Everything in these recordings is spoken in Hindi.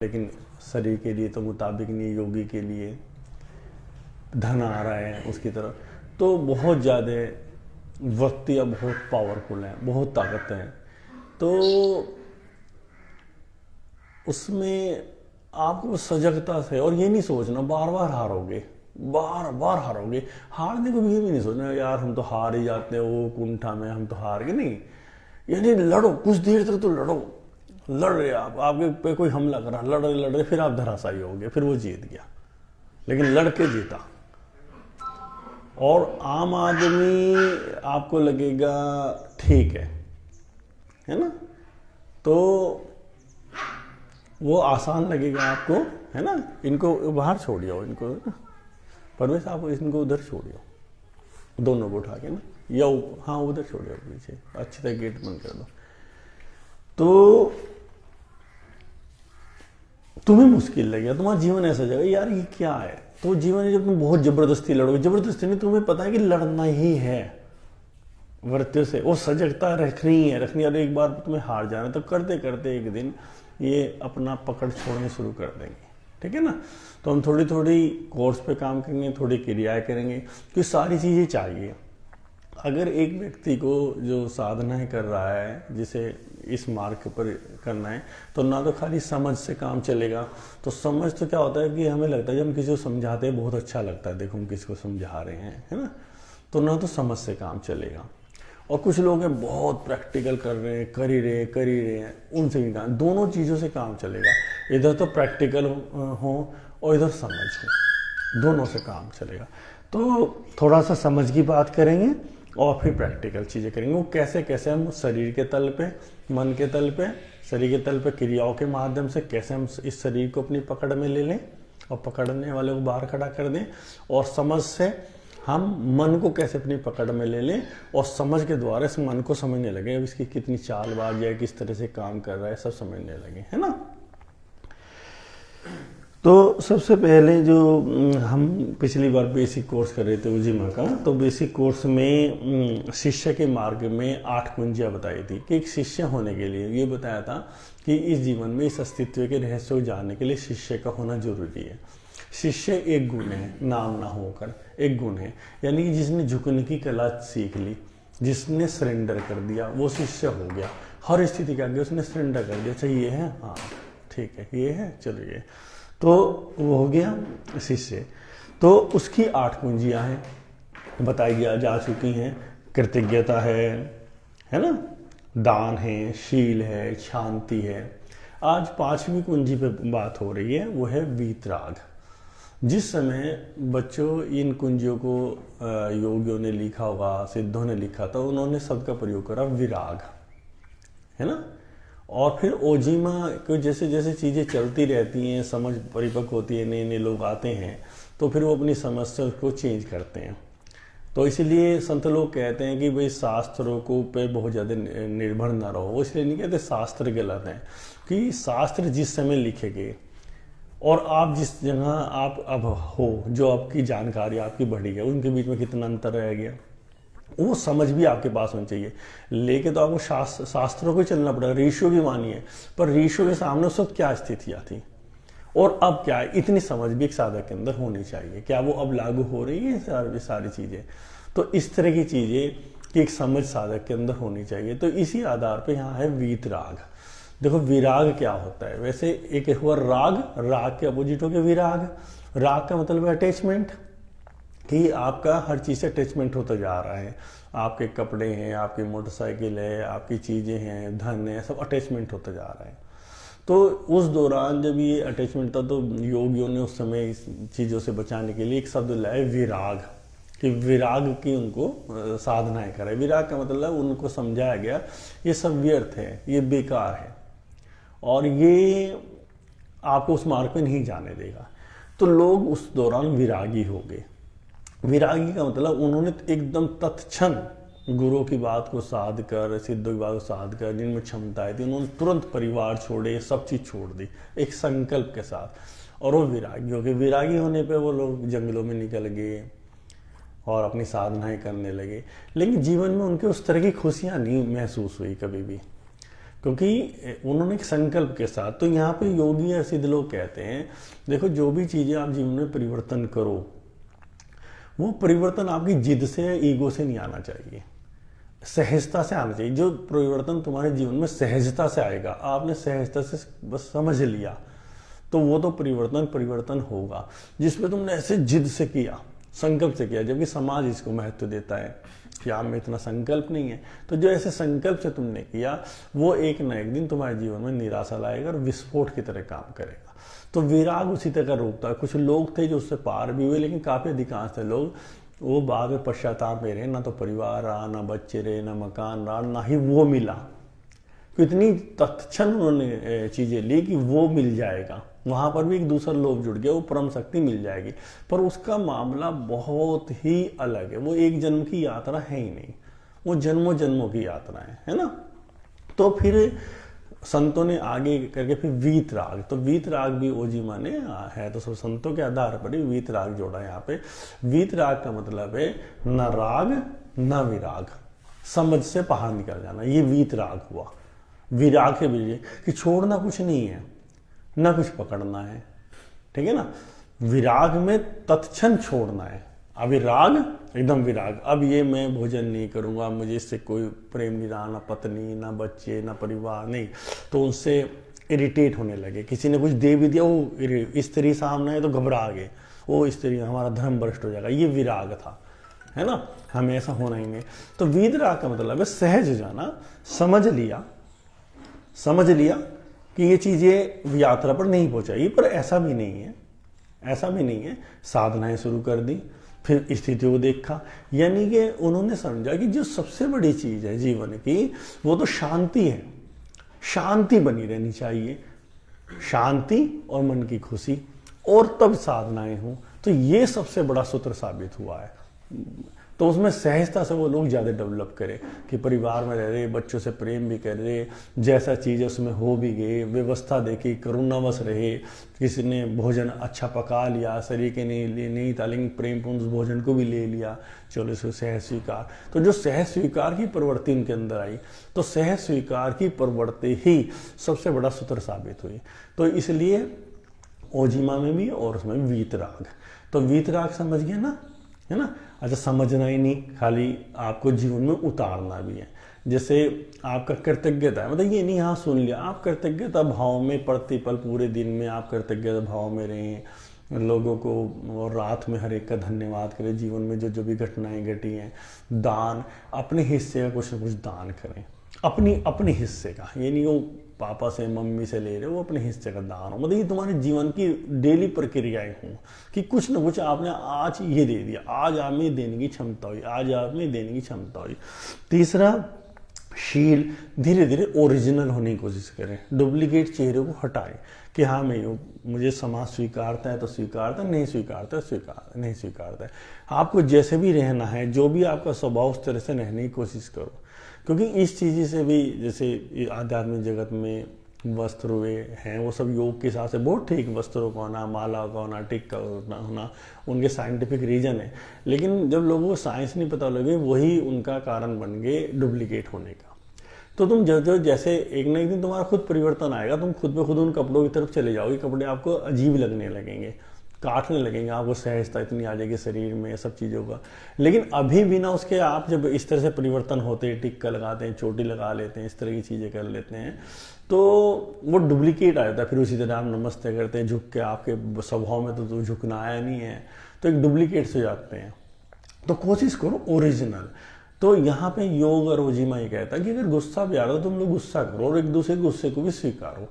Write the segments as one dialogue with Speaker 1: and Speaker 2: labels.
Speaker 1: लेकिन शरीर के लिए तो मुताबिक नहीं, योगी के लिए धन आ रहा है उसकी तरफ, तो बहुत ज़्यादा वृत्तियाँ बहुत पावरफुल हैं, बहुत ताकत है। तो उसमें आपको सजगता से, और ये नहीं सोचना बार बार हारोगे, बार बार हारोगे, हारने को भी ये भी नहीं सोचना यार हम तो हार ही जाते हैं, वो कुंठा में हम तो हार गए, नहीं। यानी लड़ो, कुछ देर तक तो लड़ो, लड़ रहे आप, आपके पे कोई हमला करा, लड़ रहे, फिर आप धराशायी हो गए, फिर वो जीत गया, लेकिन लड़के जीता। और आम आदमी आपको लगेगा ठीक है ना, तो वो आसान लगेगा आपको, है ना। इनको बाहर छोड़ियो, इनको परवेश आप इनको उधर छोड़ियो, दोनों को उठा के ना, या हाँ उधर छोड़ियो पीछे, अच्छी तरह गेट बंद कर दो। तो तुम्हें मुश्किल लगेगा, तुम्हारा जीवन ऐसा जाएगा यार ये क्या है। तो जीवन है जब तुम बहुत जबरदस्ती लड़ोगे, जबरदस्ती नहीं, तुम्हें पता है कि लड़ना ही है वृत्तियों से, वो सजगता रखनी है, और एक बार तुम्हें हार जाना, तो करते करते एक दिन ये अपना पकड़ छोड़ने शुरू कर देंगे, ठीक है ना। तो हम थोड़ी थोड़ी कोर्स पे काम करेंगे, थोड़ी क्रियाएं करेंगे, कि सारी चीज़ें चाहिए। अगर एक व्यक्ति को जो साधनाएं कर रहा है, जिसे इस मार्ग पर करना है, तो ना तो खाली समझ से काम चलेगा। तो समझ तो क्या होता है कि हमें लगता है जब हम किसी को समझाते हैं बहुत अच्छा लगता है, देखो हम किसी को समझा रहे हैं, है ना। तो ना तो समझ से काम चलेगा, और कुछ लोग हैं बहुत प्रैक्टिकल कर रहे हैं, कर ही रहे हैं, उनसे भी काम, दोनों चीज़ों से काम चलेगा। इधर तो प्रैक्टिकल हो और इधर समझ हो, दोनों से काम चलेगा। तो थोड़ा सा समझ की बात करेंगे और फिर प्रैक्टिकल चीज़ें करेंगे। वो कैसे कैसे हम शरीर के तल पे, मन के तल पे, शरीर के तल पे क्रियाओं के माध्यम से कैसे हम इस शरीर को अपनी पकड़ में ले लें और पकड़ने वाले को बाहर खड़ा कर दें, और समझ से हम मन को कैसे अपनी पकड़ में ले लें, और समझ के द्वारा इस मन को समझने लगे, अब इसकी कितनी चालबाज़ी है, किस तरह से काम कर रहा है, सब समझने लगे, है ना। तो सबसे पहले जो हम पिछली बार बेसिक कोर्स कर रहे थे उजिमा का, तो बेसिक कोर्स में शिष्य के मार्ग में 8 कुंजियाँ बताई थी कि एक शिष्य होने के लिए ये बताया था कि इस जीवन में इस अस्तित्व के रहस्य को जानने के लिए शिष्य का होना जरूरी है। शिष्य एक गुण है, नाम ना होकर एक गुण है, यानी कि जिसने झुकने की कला सीख ली, जिसने सरेंडर कर दिया, वो शिष्य हो गया। हर स्थिति के आगे उसने सरेंडर कर दिया, अच्छा ये है, हाँ ठीक है, ये है, चलो ये, तो वो हो गया शिष्य। तो उसकी 8 कुंजियाँ हैं, बताई जा चुकी हैं। कृतज्ञता है ना, दान है, शील है, शांति है। आज 5वीं कुंजी पे बात हो रही है, वो है वीतराग। जिस समय बच्चों इन कुंजियों को योगियों ने लिखा होगा, सिद्धों ने लिखा था, उन्होंने शब्द का प्रयोग करा विराग, है ना। और फिर ओजिमा को जैसे जैसे चीज़ें चलती रहती हैं, समझ परिपक्व होती है, नए नए लोग आते हैं, तो फिर वो अपनी समझ से उसको चेंज करते हैं। तो इसीलिए संत लोग कहते हैं कि भाई शास्त्रों को पे बहुत ज़्यादा निर्भर ना रहो। वो इसलिए नहीं कहते शास्त्र गलत हैं, कि शास्त्र जिस समय लिखे गए और आप जिस जगह आप अब हो, जो आपकी जानकारी आपकी बढ़ी है, उनके बीच में कितना अंतर रह गया, वो समझ भी आपके पास होनी चाहिए। लेके तो आपको शास्त्रों को चलना पड़ेगा, ऋषियों की वाणी है, पर ऋषियों के सामने उस वक्त क्या स्थितियाँ थी और अब क्या है, इतनी समझ भी एक साधक के अंदर होनी चाहिए। क्या वो अब लागू हो रही है सारी चीज़ें? तो इस तरह की चीज़ें की एक समझ साधक के अंदर होनी चाहिए। तो इसी आधार पर यहाँ है वीतराग। देखो विराग क्या होता है, वैसे एक हुआ राग, राग के अपोजिट हो गया विराग। राग का मतलब है अटैचमेंट, कि आपका हर चीज़ से अटैचमेंट होता जा रहा है। आपके कपड़े हैं, आपकी मोटरसाइकिल है, आपकी चीज़ें हैं, धन है, सब अटैचमेंट होता जा रहा है। तो उस दौरान जब ये अटैचमेंट था, तो योगियों ने उस समय इस चीज़ों से बचाने के लिए एक शब्द लाए विराग, कि विराग की उनको साधनाएं कराए। विराग का मतलब उनको समझाया गया ये सब व्यर्थ है, ये बेकार है, और ये आपको उस मार्ग पे नहीं जाने देगा। तो लोग उस दौरान विरागी हो गए। विरागी का मतलब उन्होंने एकदम तत्क्षण गुरु की बात को साध कर, सिद्धों की बात को साध कर, जिनमें क्षमताएं थी, उन्होंने तुरंत परिवार छोड़े, सब चीज़ छोड़ दी एक संकल्प के साथ, और वो विरागी हो गए। विरागी होने पे वो लोग जंगलों में निकल गए और अपनी साधनाएं करने लगे, लेकिन जीवन में उनके उस तरह की खुशियाँ नहीं महसूस हुई कभी भी। क्योंकि उन्होंने एक संकल्प के साथ। तो यहाँ पे योगी और सिद्ध लोग कहते हैं देखो जो भी चीज़ें आप जीवन में परिवर्तन करो, वो परिवर्तन आपकी जिद से, ईगो से नहीं आना चाहिए, सहजता से आना चाहिए। जो परिवर्तन तुम्हारे जीवन में सहजता से आएगा, आपने सहजता से बस समझ लिया, तो वो तो परिवर्तन होगा। जिसमें तुमने ऐसे जिद से किया, संकल्प से किया, जबकि समाज इसको महत्व देता है कि आप में इतना संकल्प नहीं है, तो जो ऐसे संकल्प से तुमने किया वो एक न एक दिन तुम्हारे जीवन में निराशा लाएगा और विस्फोट की तरह काम करेगा। तो विराग उसी तरह रूप था। कुछ लोग थे जो उससे पार भी हुए, लेकिन काफी अधिकांश थे लोग वो बाद में पश्चाताप में रहे, ना तो परिवार रहा, ना बच्चे रहे, ना मकान रहा, ना ही वो मिला। इतनी तत्क्षण उन्होंने चीजें ली कि वो मिल जाएगा, वहां पर भी एक दूसरा लोभ जुड़ गया, वो परम शक्ति मिल जाएगी। पर उसका मामला बहुत ही अलग है, वो एक जन्म की यात्रा है ही नहीं, वो जन्मों जन्मों की यात्रा है ना। तो फिर संतों ने आगे करके फिर वीतराग, तो वीतराग भी ओजीमा ने है, तो सब संतों के आधार पर ही वीतराग जोड़ा यहाँ पे। वीतराग का मतलब है न राग न विराग, समझ से बाहर निकल जाना, ये वीतराग हुआ। विराग के बीच कि छोड़ना कुछ नहीं है, ना कुछ पकड़ना है, ठीक है ना। विराग में तत्क्षण छोड़ना है, अभी राग एकदम विराग, अब ये मैं भोजन नहीं करूंगा, मुझे इससे कोई प्रेम नहीं रहा, ना पत्नी ना बच्चे ना परिवार नहीं, तो उनसे इरिटेट होने लगे। किसी ने कुछ दे भी दिया, वो स्त्री सामने है तो घबरा गए, वो स्त्री हमारा धर्म भ्रष्ट हो जाएगा, ये विराग था, है ना। हमें ऐसा होना ही नहीं। तो वीतराग का मतलब है सहज जाना, समझ लिया कि ये चीजें यात्रा पर नहीं पहुंचाई। पर ऐसा भी नहीं है, साधनाएं शुरू कर दी, फिर स्थिति को देखा, यानी कि उन्होंने समझा कि जो सबसे बड़ी चीज है जीवन की वो तो शांति है, शांति बनी रहनी चाहिए, शांति और मन की खुशी, और तब साधनाएं हों। तो ये सबसे बड़ा सूत्र साबित हुआ है। तो उसमें सहजता से वो लोग ज़्यादा डेवलप करें कि परिवार में रह रहे, बच्चों से प्रेम भी कर रहे, जैसा चीज़ है उसमें हो भी गए, व्यवस्था देखी, करुणावश रहे, किसी ने भोजन अच्छा पका लिया, शरीर के लिए नहीं था लेकिन प्रेम पूर्ण उस भोजन को भी ले लिया, चलो इसको सहज स्वीकार। तो जो सहज स्वीकार की प्रवृत्ति उनके अंदर आई, तो सहज स्वीकार की प्रवृत्ति ही सबसे बड़ा सूत्र साबित हुई। तो इसलिए ओजीमा में भी और उसमें वीतराग, तो वीतराग समझ गए ना, है ना। अच्छा, समझना ही नहीं, खाली आपको जीवन में उतारना भी है। जैसे आपका कृतज्ञता है, मतलब ये नहीं हाँ सुन लिया, आप कृतज्ञता भाव में प्रतिपल पूरे दिन में आप कृतज्ञता भाव में रहें, लोगों को और रात में हर एक का धन्यवाद करें, जीवन में जो जो भी घटनाएं घटी हैं, दान, अपने हिस्से का कुछ ना कुछ दान करें, अपने हिस्से का, ये नहीं वो पापा से मम्मी से ले रहे हो, वो अपने हिस्से का दान हो। मतलब ये तुम्हारे जीवन की डेली प्रक्रियाएं हों कि कुछ ना कुछ आपने आज ये दे दिया, आज आप में देने की क्षमता हुई, आज आप में देने की क्षमता हुई। तीसरा, शील, धीरे धीरे ओरिजिनल होने की कोशिश करें, डुप्लीकेट चेहरे को हटाएं कि हाँ मैं हूँ, मुझे समाज स्वीकारता है तो स्वीकारता है, नहीं स्वीकारता है नहीं स्वीकारता है। आपको जैसे भी रहना है, जो भी आपका स्वभाव, उस तरह से रहने की कोशिश करो। क्योंकि इस चीज़ से भी, जैसे आध्यात्मिक जगत में वस्त्र हुए हैं, वो सब योग के हिसाब से बहुत ठीक, वस्त्रों का होना, माला का होना, टिक का होना, उनके साइंटिफिक रीजन है। लेकिन जब लोगों को साइंस नहीं पता लगे, वही उनका कारण बन गए डुप्लीकेट होने का। तो तुम जो जैसे एक ना एक दिन तुम्हारा खुद परिवर्तन आएगा, तुम खुद पे खुद उन कपड़ों की तरफ चले जाओगे, कपड़े आपको अजीब लगने लगेंगे, काटने लगेंगे, आपको सहजता इतनी आ जाएगी शरीर में सब चीज़ों का। लेकिन अभी भी ना उसके आप जब इस तरह से परिवर्तन होते हैं, टिक्का लगाते हैं, चोटी लगा लेते हैं, इस तरह की चीज़ें कर लेते हैं, तो वो डुप्लीकेट आ जाता है। फिर उसी तरह आप नमस्ते करते हैं झुक के, आपके स्वभाव में तो झुकना आया नहीं है, तो एक डुप्लीकेट से जाते हैं। तो कोशिश करो ओरिजिनल। तो यहाँ पे योग और ओजीमा ये कहता है कि अगर गुस्सा भी आ रहा है तो तुम लोग गुस्सा करो और एक दूसरे के गुस्से को भी स्वीकारो,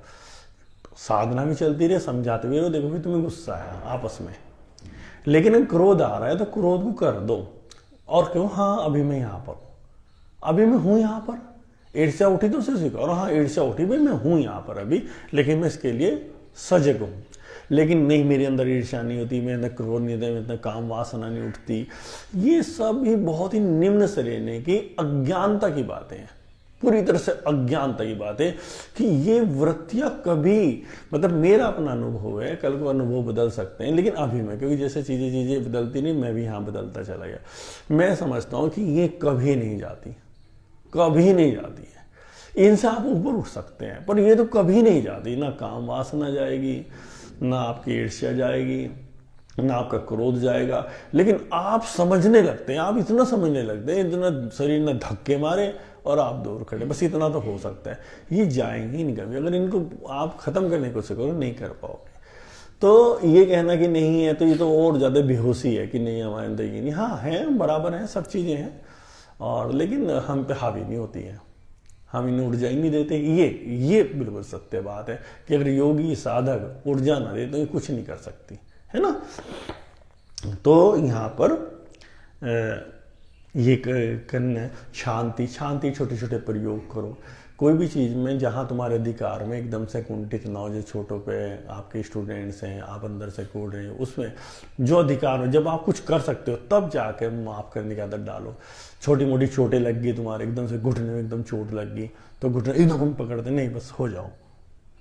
Speaker 1: साधना भी चलती रहे, समझाते भी रहो, देखो भी तुम्हें गुस्सा है आपस में, लेकिन अगर क्रोध आ रहा है तो क्रोध को कर दो और कहो हाँ अभी मैं यहाँ पर हूँ, अभी मैं हूँ यहाँ पर। ईर्ष्या उठी तो उसे स्वीकारो, हाँ ईर्ष्या उठी भाई मैं हूँ यहाँ पर अभी, लेकिन मैं इसके लिए सजग हूँ। लेकिन नहीं, मेरे अंदर ईर्ष्या नहीं होती, मेरे अंदर क्रोध नहीं होता, मेरे अंदर काम वासना नहीं उठती, ये सब भी बहुत ही निम्न श्रेणी की अज्ञानता की बातें हैं, पूरी तरह से अज्ञानता की बात है कि ये वृत्तियां कभी, मतलब मेरा अपना अनुभव है, कल को अनुभव बदल सकते हैं, लेकिन अभी मैं, क्योंकि जैसे चीजें बदलती नहीं, मैं भी यहाँ बदलता चला गया, मैं समझता हूँ कि ये कभी नहीं जाती, कभी नहीं जाती है। इनसे आप ऊपर उठ सकते हैं। पर ये तो कभी नहीं जाती, ना काम वासना जाएगी, ना आपकी ईर्ष्या जाएगी, ना आपका क्रोध जाएगा। लेकिन आप समझने लगते हैं, आप इतना समझने लगते हैं, इतना शरीर ने धक्के मारे और आप दूर खड़े, बस इतना तो हो सकता है। ये जाएंगे ही नहीं कभी। अगर इनको आप खत्म करने की कोशिश करो, नहीं कर पाओगे। तो ये कहना कि नहीं है, तो ये तो और ज़्यादा बेहोशी है कि नहीं हमारे अंदर ये नहीं। हाँ है, बराबर है, सब चीज़ें हैं, और लेकिन हम पे हावी नहीं होती हैं, हम इन्हें ऊर्जा ही नहीं देते। ये बिल्कुल सत्य बात है कि अगर योगी साधक ऊर्जा ना दे तो ये कुछ नहीं कर सकती, है ना। तो यहाँ पर ये करना, शांति, छोटे छोटे प्रयोग करो कोई भी चीज़ में, जहाँ तुम्हारे अधिकार में एकदम से कुंठित ना हो। जो छोटों पे आपके स्टूडेंट्स हैं, आप अंदर से कूद रहे हो, उसमें जो अधिकार हो, जब आप कुछ कर सकते हो तब जाकर माफ़ करने की आदत डालो। छोटी मोटी चोटें लग गई तुम्हारे, एकदम से घुटने में एकदम चोट लग गई, तो घुटने एकदम पकड़ते नहीं, बस हो जाओ,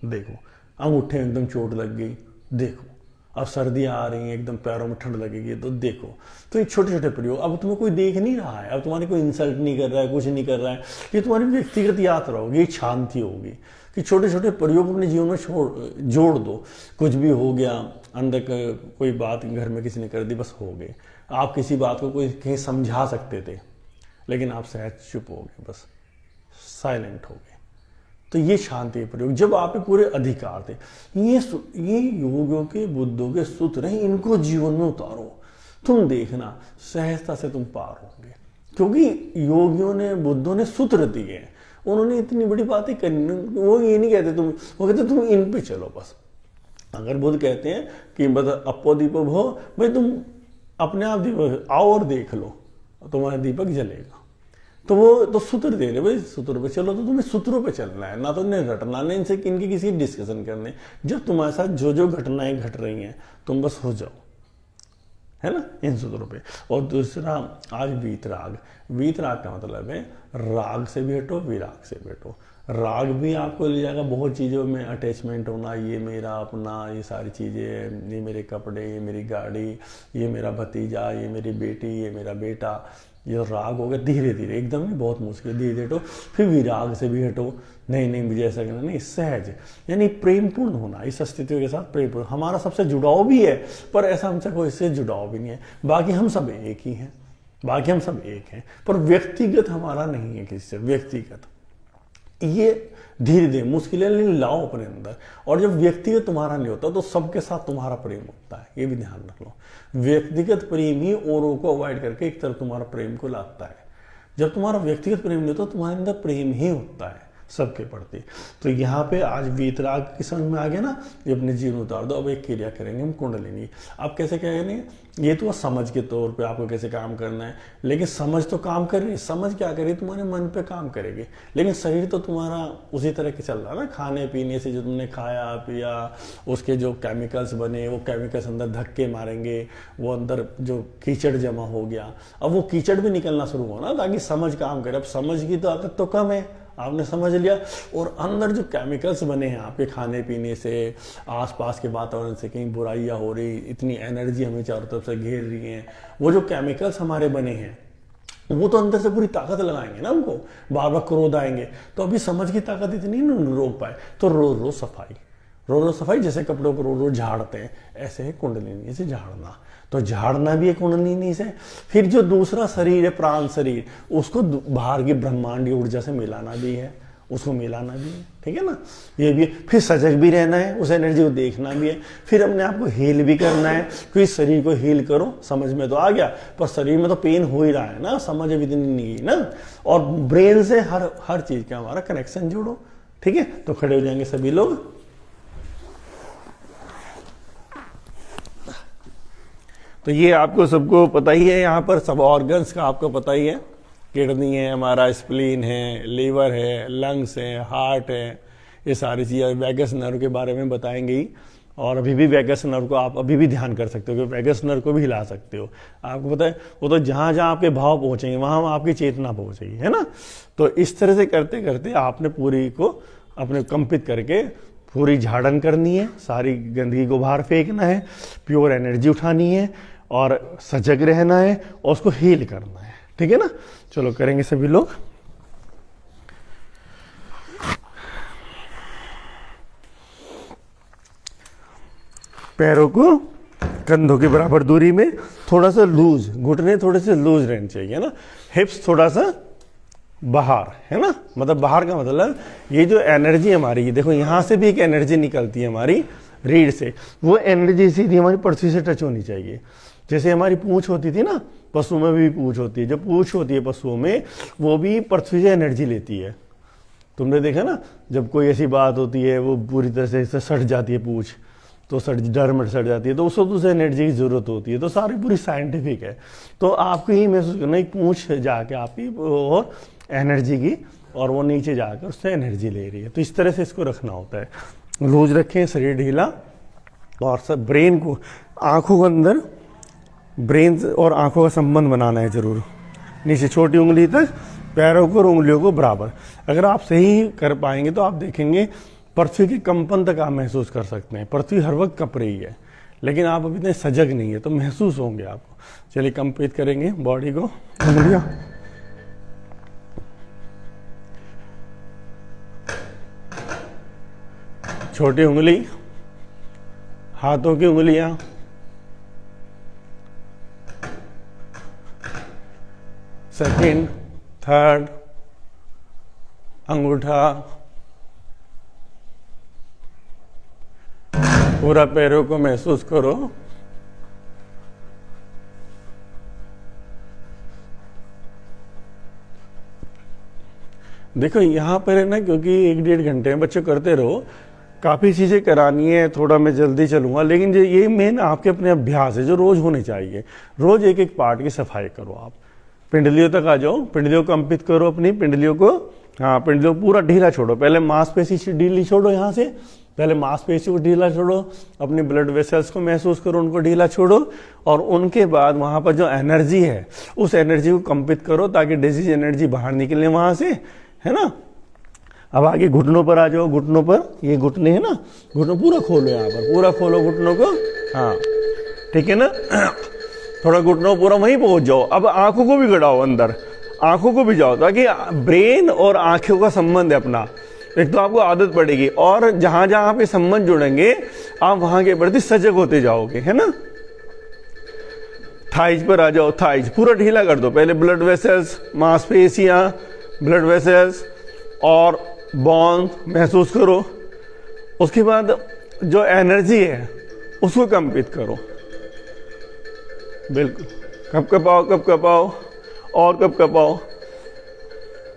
Speaker 1: देखो। अंगूठे में एकदम चोट लग गई, देखो। अब सर्दियाँ आ रही हैं, एकदम पैरों में ठंड लगेगी, तो देखो। तो ये छोटे छोटे प्रयोग, अब तुम्हें कोई देख नहीं रहा है, अब तुम्हारी कोई इंसल्ट नहीं कर रहा है, कुछ नहीं कर रहा है, ये तुम्हारी व्यक्तिगत यात्रा होगी, ये शांति होगी कि छोटे छोटे प्रयोग अपने जीवन में जोड़ दो। कुछ भी हो गया, अंदर कोई बात घर में किसी ने कर दी, बस हो गए। आप किसी बात को कोई कहीं समझा सकते थे, लेकिन आप सहज चुप हो गए, बस साइलेंट हो गए। तो ये शांति प्रयोग, जब आप पे पूरे अधिकार थे। ये योगियों के, बुद्धों के सूत्र हैं, इनको जीवन में उतारो, तुम देखना सहजता से तुम पार होंगे। क्योंकि योगियों ने, बुद्धों ने सूत्र दिए हैं, उन्होंने इतनी बड़ी बातें करनी। वो ये नहीं कहते तुम, वो कहते तुम इन पे चलो बस। अगर बुद्ध कहते हैं कि बस अपो दीपो भो, भाई तुम अपने आप दीपक आओ और देख लो, तुम्हारा दीपक जलेगा। तो वो तो सूत्र दे रहे, भाई सूत्र पे चलो, तो तुम्हें सूत्रों पे चलना है, ना तो इन्हें रटना, नहीं इनसे इनकी किसी डिस्कशन करने। जब तुम्हारे साथ जो जो घटनाएं घट रही हैं, तुम बस हो जाओ, है ना, इन सूत्रों पे। और दूसरा, आज वीतराग का मतलब है राग से भी हटो, विराग से भी हटो। राग भी आपको ले जाएगा बहुत चीज़ों में अटैचमेंट होना, ये मेरा अपना, ये सारी चीज़ें, ये मेरे कपड़े, ये मेरी गाड़ी, ये मेरा भतीजा, ये मेरी बेटी, ये मेरा बेटा। ये राग हो गया। धीरे धीरे, एकदम नहीं, बहुत मुश्किल, धीरे धीरे हटो। फिर विराग से भी हटो, नहीं मुझे ऐसा करना नहीं, सहज, यानी प्रेमपूर्ण होना, इस अस्तित्व के साथ प्रेमपूर्ण। हमारा सबसे जुड़ाव भी है, पर ऐसा हमसे कोई इससे जुड़ाव भी नहीं है। बाकी हम सब एक ही हैं, पर व्यक्तिगत हमारा नहीं है किसी से, व्यक्तिगत। ये धीरे धीरे मुश्किलें लाओ अपने अंदर। और जब व्यक्तिगत तुम्हारा नहीं होता, तो सबके साथ तुम्हारा प्रेम होता है, ये भी ध्यान रख लो। व्यक्तिगत प्रेम ही औरों को अवॉइड करके एक तरफ तुम्हारा प्रेम को लाता है। जब तुम्हारा व्यक्तिगत प्रेम नहीं होता, तुम्हारे अंदर प्रेम ही होता है सबके प्रति। तो यहाँ पे आज वीतराग की समझ में आ गया ना, ये अपने जीवन उतार दो। अब एक क्रिया करेंगे हम, कुंडलिनी। अब कैसे क्या करेंगे, ये तो समझ के तौर पे आपको कैसे काम करना है, लेकिन समझ तो काम कर रही है। समझ क्या करेगी, तुम्हारे मन पे काम करेगी, लेकिन शरीर तो तुम्हारा उसी तरह के चल रहा है ना। खाने पीने से जो तुमने खाया पिया, उसके जो केमिकल्स बने, वो केमिकल्स अंदर धक्के मारेंगे, वो अंदर जो कीचड़ जमा हो गया, अब वो कीचड़ भी निकलना शुरू होना, ताकि समझ काम करे। अब समझ की तो ताकत तो कम है, आपने समझ लिया, और अंदर जो केमिकल्स बने हैं आपके खाने पीने से, आसपास के वातावरण से कहीं बुराइयां हो रही, इतनी एनर्जी हमें चारों तरफ से घेर रही हैं, वो जो केमिकल्स हमारे बने हैं, वो तो अंदर से पूरी ताकत लगाएंगे ना हमको, बार बार क्रोध आएंगे। तो अभी समझ की ताकत इतनी नहीं रोक पाए, तो रोज रोज सफाई, जैसे कपड़ों को रोज रोज झाड़ते हैं, ऐसे है कुंडलिनी से झाड़ना। तो झाड़ना भी है कुंडलिनी से। फिर जो दूसरा शरीर है, प्राण शरीर, उसको बाहर की ब्रह्मांडी ऊर्जा से मिलाना भी है, उसको मिलाना भी है, ठीक है ना, ये भी। फिर सजग भी रहना है, उस एनर्जी को देखना भी है। फिर अपने आप को हील भी करना है, क्योंकि शरीर को हील करो। समझ में तो आ गया, पर शरीर में तो पेन हो ही रहा है ना, समझ अभी इतनी नहीं ना। और ब्रेन से हर चीज का हमारा कनेक्शन जोड़ो, ठीक है। तो खड़े हो जाएंगे सभी लोग। तो ये आपको सबको पता ही है, यहाँ पर सब ऑर्गन्स का आपको पता ही है। किडनी है हमारा, स्प्लीन है, लीवर है, लंग्स है, हार्ट है, ये सारी चीज़ें। वैगस नर्व के बारे में बताएंगे ही। और अभी भी वैगस नर्व को आप अभी भी ध्यान कर सकते हो, कि वैगस नर्व को भी हिला सकते हो। आपको पता है, वो तो जहाँ जहाँ आपके भाव पहुँचेंगे वहाँ आपकी चेतना पहुँचेगी, है ना। तो इस तरह से करते करते आपने पूरी को अपने कंपित करके पूरी झाड़न करनी है, सारी गंदगी को बाहर फेंकना है, प्योर एनर्जी उठानी है, और सजग रहना है, और उसको हील करना है, ठीक है ना। चलो करेंगे सभी लोग। पैरों को कंधों के बराबर दूरी में, थोड़ा सा लूज, घुटने थोड़े से लूज रहने चाहिए ना, हिप्स थोड़ा सा बाहर, है ना, मतलब बाहर का मतलब ये जो एनर्जी हमारी, देखो यहाँ से भी एक एनर्जी निकलती है हमारी रीढ़ से, वो एनर्जी सीधी हमारी पृथ्वी से टच होनी चाहिए। जैसे हमारी पूंछ होती थी ना, पशुओं में भी पूंछ होती है, जो पूंछ होती है पशुओं में वो भी पृथ्वी से एनर्जी लेती है। तुमने देखा ना, जब कोई ऐसी बात होती है वो पूरी तरह से सट जाती है पूंछ, तो डर में सट जाती है, तो उसको दूसरे एनर्जी की जरूरत होती है। तो सारी पूरी साइंटिफिक है। तो आपको यही महसूस करना, एक पूंछ जाके आपकी और एनर्जी की, और वो नीचे जाकर उससे एनर्जी ले रही है। तो इस तरह से इसको रखना होता है, लूज रखें, शरीर ढीला, और सब ब्रेन को, आंखों के अंदर ब्रेन और आंखों का संबंध बनाना है जरूर, नीचे छोटी उंगली तक, पैरों को और उंगलियों को बराबर। अगर आप सही कर पाएंगे तो आप देखेंगे पृथ्वी के कंपन तक आप महसूस कर सकते हैं। पृथ्वी हर वक्त कप रही है, लेकिन आप अभी इतने सजग नहीं है, तो महसूस होंगे आपको। चलिए कंपित करेंगे बॉडी को, उंगलियां, छोटी उंगली, हाथों की उंगलियां, सेकंड, थर्ड, अंगूठा, पूरा पैरों को महसूस करो। देखो यहाँ पर है ना, क्योंकि 1-1.5 घंटे में बच्चे करते रहो, काफ़ी चीज़ें करानी है, थोड़ा मैं जल्दी चलूँगा, लेकिन जो ये मेन आपके अपने अभ्यास है जो रोज़ होने चाहिए। रोज़ एक एक पार्ट की सफाई करो आप। पिंडलियों तक आ जाओ, पिंडलियों को कंपित करो, अपनी पिंडलियों को, हाँ पिंडलियों को पूरा ढीला छोड़ो। पहले मांसपेशी ढीली छोड़ो, यहाँ से पहले मांसपेशी को ढीला छोड़ो, अपनी ब्लड वेसल्स को महसूस करो, उनको ढीला छोड़ो, और उनके बाद वहाँ पर जो एनर्जी है उस एनर्जी को कंपित करो, ताकि डिजीज एनर्जी बाहर निकले वहाँ से, है ना। अब आगे घुटनों पर आ जाओ, घुटनों पर, ये घुटने हैं ना, घुटनों पूरा खोलो, यहाँ पर पूरा खोलो घुटनों को, हाँ ठीक है ना। थोड़ा घुटनों पूरा वहीं पहुंच जाओ। अब आंखों को भी गड़ाओ अंदर, आंखों को भी जाओ, ताकि ब्रेन और आंखों का संबंध है अपना, एक तो आपको आदत पड़ेगी, और जहां जहां आप ये संबंध जुड़ेंगे आप वहां के प्रति सजग होते जाओगे, है ना। थाइज पर आ जाओ, थाइज पूरा ढीला कर दो। पहले ब्लड वेसल्स, मांसपेशियां, ब्लड वेसल्स और बोन महसूस करो। उसके बाद जो एनर्जी है उसको कंपित करो, बिल्कुल कप कपाओ, कप कपाओ और कप कपाओ।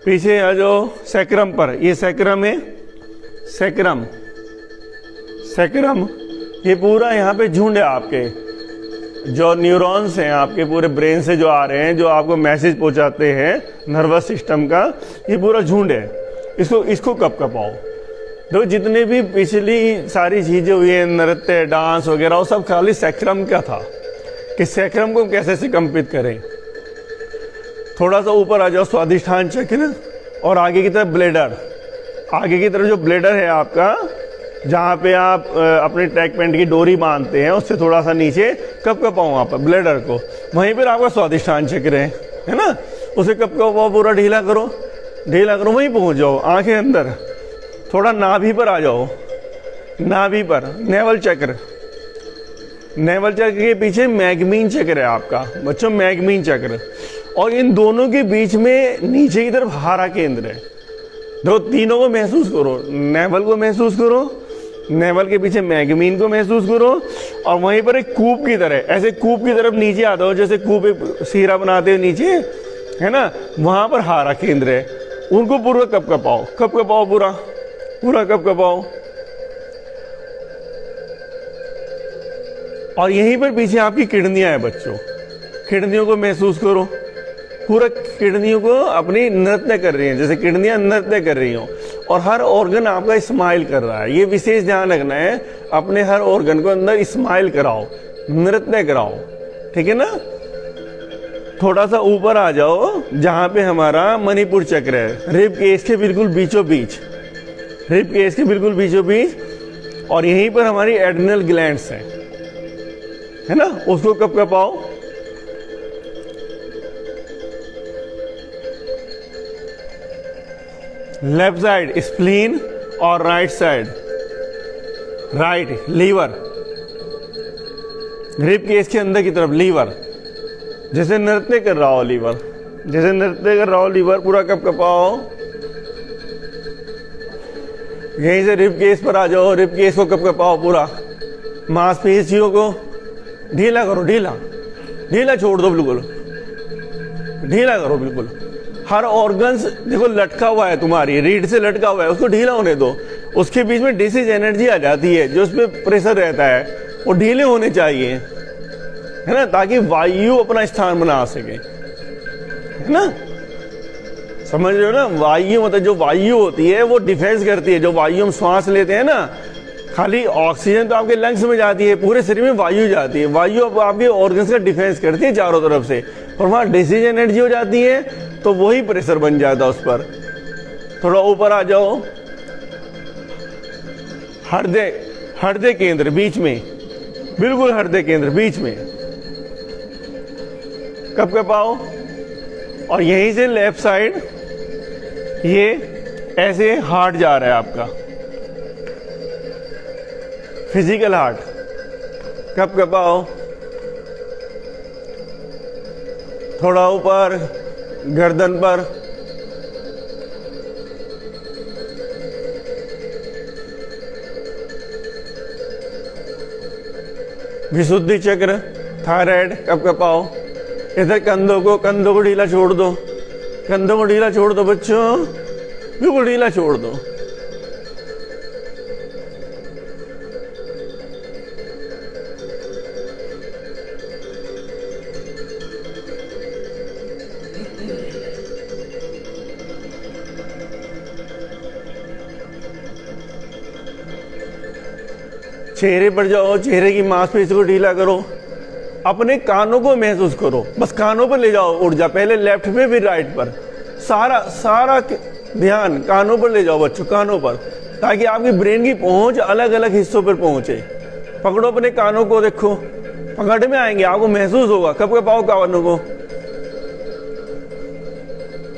Speaker 1: पीछे आ जाओ सैक्रम पर, ये सैक्रम है, सैक्रम, सैक्रम, ये पूरा यहाँ पे झुंड है आपके, जो न्यूरॉन्स हैं आपके पूरे ब्रेन से जो आ रहे हैं, जो आपको मैसेज पहुंचाते हैं नर्वस सिस्टम का, ये पूरा झुंड है। इसको कप कपाओ। देखो जितने भी पिछली सारी चीजें हुई हैं, नृत्य, डांस वगैरह, वो सब खाली सैक्रम का था, कि सैक्रम को कैसे से कंपित करें। थोड़ा सा ऊपर आ जाओ, स्वादिष्ठान चक्र, और आगे की तरफ ब्लेडर, आगे की तरफ जो ब्लेडर है आपका, जहाँ पे आप अपने ट्रैक पैंट की डोरी बांधते हैं, उससे थोड़ा सा नीचे कप कपाओ आप ब्लेडर को, वहीं पर आपका स्वादिष्ठान चक्र है ना, उसे कप कपाओ, पूरा ढीला करो, ढीला करो, वहीं पहुँच जाओ, आंखें अंदर, थोड़ा नाभि पर आ जाओ, नाभि पर नेवल चक्र, नेवल चक्र के पीछे मैग्मीन चक्र है आपका बच्चों, मैग्मीन चक्र, और इन दोनों के बीच में नीचे की तरफ हारा केंद्र है। दो तीनों को महसूस करो, नेवल को महसूस करो, नेवल के पीछे मैग्मीन को महसूस करो, और वहीं पर एक कूप की तरह, ऐसे कूप की तरफ नीचे आता हो, जैसे कूप एक सीरा बनाते हो नीचे, है ना, वहां पर हारा केंद्र है, उनको पूरा कप कपाओ, कप कपाओ, पूरा पूरा कप कपाओ। और यहीं पर पीछे आपकी किडनियां हैं बच्चों, किडनियों को महसूस करो, पूरा किडनियों को अपनी नृत्य कर रही हैं, जैसे किडनियां नृत्य कर रही हो, और हर ऑर्गन आपका स्माइल कर रहा है। ये विशेष ध्यान रखना है, अपने हर ऑर्गन को अंदर स्माइल कराओ, नृत्य कराओ, ठीक है ना। थोड़ा सा ऊपर आ जाओ, जहां पे हमारा मणिपुर चक्र है, रिब केस के बिल्कुल बीचों बीच, रिब केस के बिल्कुल बीचों बीच, और यहीं पर हमारी एड्रिनल ग्लैंड्स हैं, है ना, उसको कप कपाओ। लेफ्ट साइड स्प्लीन और right side, right liver, rib cage के अंदर की तरफ लीवर, जैसे नृत्य कर रहा हो लीवर, जैसे नृत्य कर रहा हो लीवर, पूरा कप कपाओ। यहीं से रिप केस पर आ जाओ, रिप केस को कप कपाओ, पूरा मांसपेशियों को ढीला करो, ढीला ढीला छोड़ दो, बिल्कुल ढीला करो बिल्कुल। हर ऑर्गन्स देखो लटका हुआ है, तुम्हारी रीढ़ से लटका हुआ है, उसको ढीला होने दो। उसके बीच में डिसीज एनर्जी आ जाती है, जो उस पर प्रेशर रहता है वो ढीले होने चाहिए, है ना, ताकि वायु अपना स्थान बना सके, है ना, समझ रहे हो ना। वायु मतलब जो वायु होती है वो डिफेंस करती है। जो वायु हम श्वास लेते हैं ना, खाली ऑक्सीजन तो आपके लंग्स में जाती है, पूरे शरीर में वायु जाती है। वायु अब आपके ऑर्गन्स का डिफेंस करती है चारों तरफ से, और वहां डिसीज एनर्जी हो जाती है, तो वही प्रेशर बन जाता है उस पर। थोड़ा ऊपर आ जाओ, हृदय केंद्र बीच में, बिल्कुल हृदय केंद्र बीच में कब कपाओ। और यहीं से लेफ्ट साइड ये ऐसे हार्ट जा रहा है आपका, फिजिकल हार्ट, कब कपाओ। थोड़ा ऊपर गर्दन पर, विशुद्धि चक्र, थायराइड, कब कपाओ। इधर कंधों को ढीला छोड़ दो, कंधों को ढीला छोड़ दो बच्चों, बिल्कुल ढीला छोड़ दो। चेहरे पर जाओ, चेहरे की मांसपेशी को ढीला करो। अपने कानों को महसूस करो, बस कानों पर ले जाओ ऊर्जा, पहले लेफ्ट पे फिर राइट पर, सारा ध्यान कानों पर ले जाओ बच्चों, कानों पर, ताकि आपकी ब्रेन की पहुंच अलग अलग हिस्सों पर पहुंचे। पकड़ो अपने कानों को, देखो पकड़ में आएंगे, आपको महसूस होगा। कब कपाओ कानों को।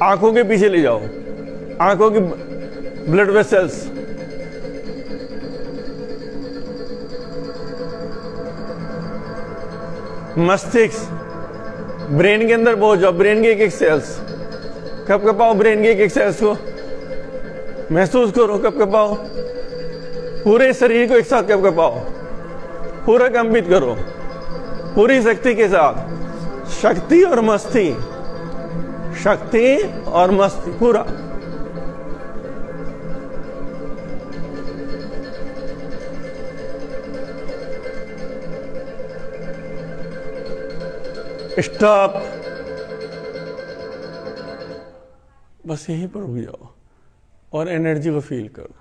Speaker 1: आंखों के पीछे ले जाओ, आंखों की ब्लड वेसल्स, मस्तिष्क, ब्रेन के अंदर पहुंच जाओ, ब्रेन के एक एक सेल्स, कब कपाओ ब्रेन के एक एक सेल्स को महसूस करो, कब कपाओ। पूरे शरीर को एक साथ कब कपाओ, पूरा कंपित करो पूरी शक्ति के साथ, शक्ति और मस्ती, शक्ति और मस्ती पूरा। स्टॉप, बस यहीं पर रुक जाओ और एनर्जी को फील करो।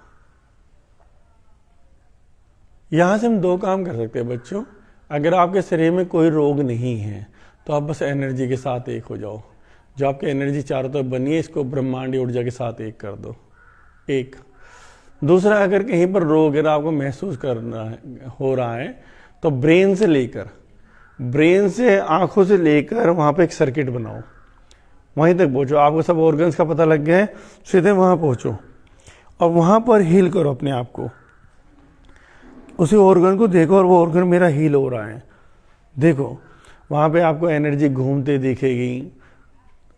Speaker 1: यहां से हम दो काम कर सकते हैं बच्चों। अगर आपके शरीर में कोई रोग नहीं है तो आप बस एनर्जी के साथ एक हो जाओ। जो आपकी एनर्जी चारों तरफ बनी है, इसको ब्रह्मांडी ऊर्जा के साथ एक कर दो। एक दूसरा, अगर कहीं पर रोग है, आपको महसूस करना हो रहा है, तो ब्रेन से लेकर, ब्रेन से आंखों से लेकर वहां पे एक सर्किट बनाओ, वहीं तक पहुंचो। आपको सब ऑर्गन्स का पता लग गया है, सीधे वहां पहुंचो और वहां पर हील करो अपने आप को। उसी ऑर्गन को देखो और वो ऑर्गन मेरा हील हो रहा है, देखो वहां पे आपको एनर्जी घूमते दिखेगी,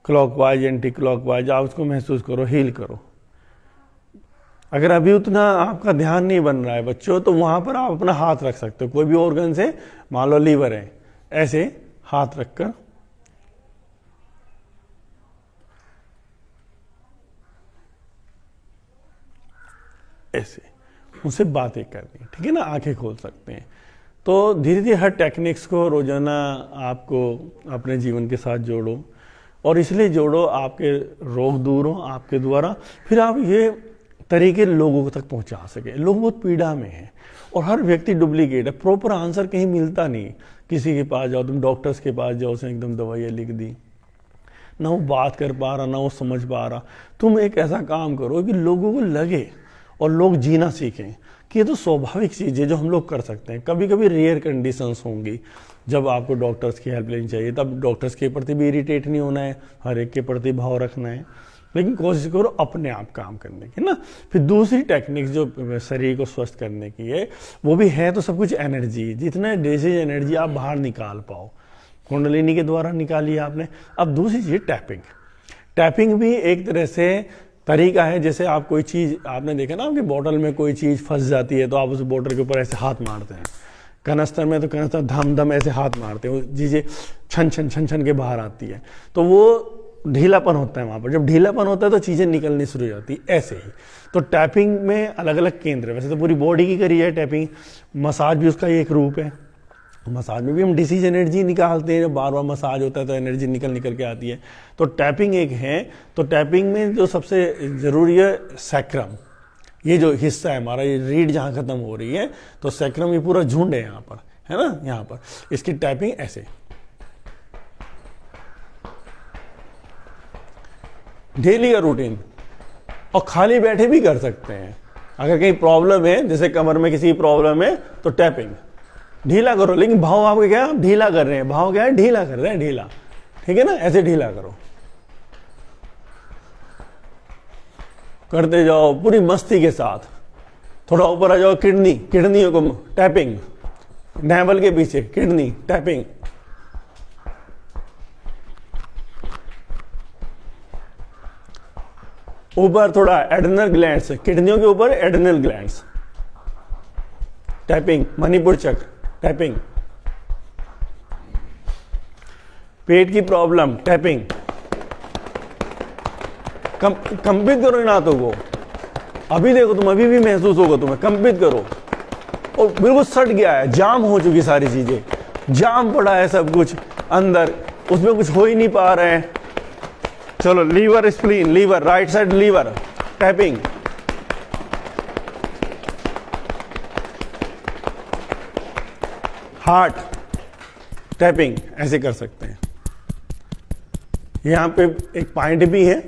Speaker 1: क्लॉकवाइज एंटी क्लॉकवाइज, आप उसको महसूस करो, हील करो। अगर अभी उतना आपका ध्यान नहीं बन रहा है बच्चों, तो वहां पर आप अपना हाथ रख सकते हो कोई भी ऑर्गन से। मान लो लीवर है, ऐसे हाथ रखकर ऐसे उनसे बातें करनी, ठीक है ना, आंखें खोल सकते हैं। तो धीरे धीरे हर टेक्निक्स को रोजाना आपको अपने जीवन के साथ जोड़ो, और इसलिए जोड़ो आपके रोग दूर हो आपके द्वारा, फिर आप ये तरीके लोगों तक पहुंचा सके। लोग बहुत पीड़ा में हैं और हर व्यक्ति डुप्लीकेट है, प्रॉपर आंसर कहीं मिलता नहीं। किसी के पास जाओ, तुम डॉक्टर्स के पास जाओ, उसने एकदम दवाइयाँ लिख दी, ना वो बात कर पा रहा, ना वो समझ पा रहा। तुम एक ऐसा काम करो कि लोगों को लगे और लोग जीना सीखें कि ये तो स्वाभाविक चीज़ है जो हम लोग कर सकते हैं। कभी कभी रेयर कंडीशंस होंगी जब आपको डॉक्टर्स की हेल्प लेनी चाहिए, तब डॉक्टर्स के प्रति भी इरिटेट नहीं होना है, हर एक के प्रति भाव रखना है। लेकिन कोशिश करो अपने आप काम करने की ना। फिर दूसरी टेक्निक जो शरीर को स्वस्थ करने की है, वो भी है तो सब कुछ एनर्जी, जितना डिजीज एनर्जी आप बाहर निकाल पाओ, कुंडलिनी के द्वारा निकाली आपने। अब दूसरी चीज टैपिंग। टैपिंग भी एक तरह से तरीका है, जैसे आप कोई चीज, आपने देखा ना आपकी बोतल में कोई चीज फंस जाती है तो आप उस बोतल के ऊपर ऐसे हाथ मारते हैं, कनस्तर में तो कनस्तर धम धम ऐसे हाथ मारते हैं, वो चीजें छन छन छन छन के बाहर आती है, तो वो ढीलापन होता है वहां पर। जब ढीलापन होता है तो चीजें निकलनी शुरू हो जाती है। ऐसे ही तो टैपिंग में अलग अलग केंद्र है, वैसे तो पूरी बॉडी की करी है टैपिंग, मसाज भी उसका एक रूप है। मसाज में भी हम डिसीज एनर्जी निकालते हैं, जब बार बार मसाज होता है तो एनर्जी निकल के आती है। तो टैपिंग एक है। तो टैपिंग में जो सबसे जरूरी है सैक्रम, ये जो हिस्सा है हमारा, ये रीढ़ जहां खत्म हो रही है, तो सैक्रम ये पूरा झुंड है यहाँ पर, है ना, यहाँ पर इसकी टैपिंग ऐसे डेली का रूटीन, और खाली बैठे भी कर सकते हैं। अगर कहीं प्रॉब्लम है, जैसे कमर में किसी प्रॉब्लम है, तो टैपिंग ढीला करो, लेकिन भाव आपके क्या, आप ढीला कर रहे हैं, भाव क्या है, ढीला कर रहे हैं, ढीला, ठीक है ना, ऐसे ढीला करो, करते जाओ पूरी मस्ती के साथ। थोड़ा ऊपर आ जाओ, किडनियों को टैपिंग, नेवल के पीछे किडनी टैपिंग, ऊपर थोड़ा एड्रेनल ग्लैंड्स, किडनियों के ऊपर एड्रेनल ग्लैंड्स, टैपिंग, मणिपुर चक्र टैपिंग, पेट की प्रॉब्लम टैपिंग, कंपित करो नातों को, अभी देखो तुम, अभी भी महसूस होगा तुम्हें, कंपित करो। और बिल्कुल सट गया है, जाम हो चुकी सारी चीजें, जाम पड़ा है सब कुछ अंदर, उसमें कुछ हो ही नहीं पा रहे हैं। चलो liver, spleen, liver, right side liver tapping, heart tapping, ऐसे कर सकते हैं। यहां पे एक पॉइंट भी है,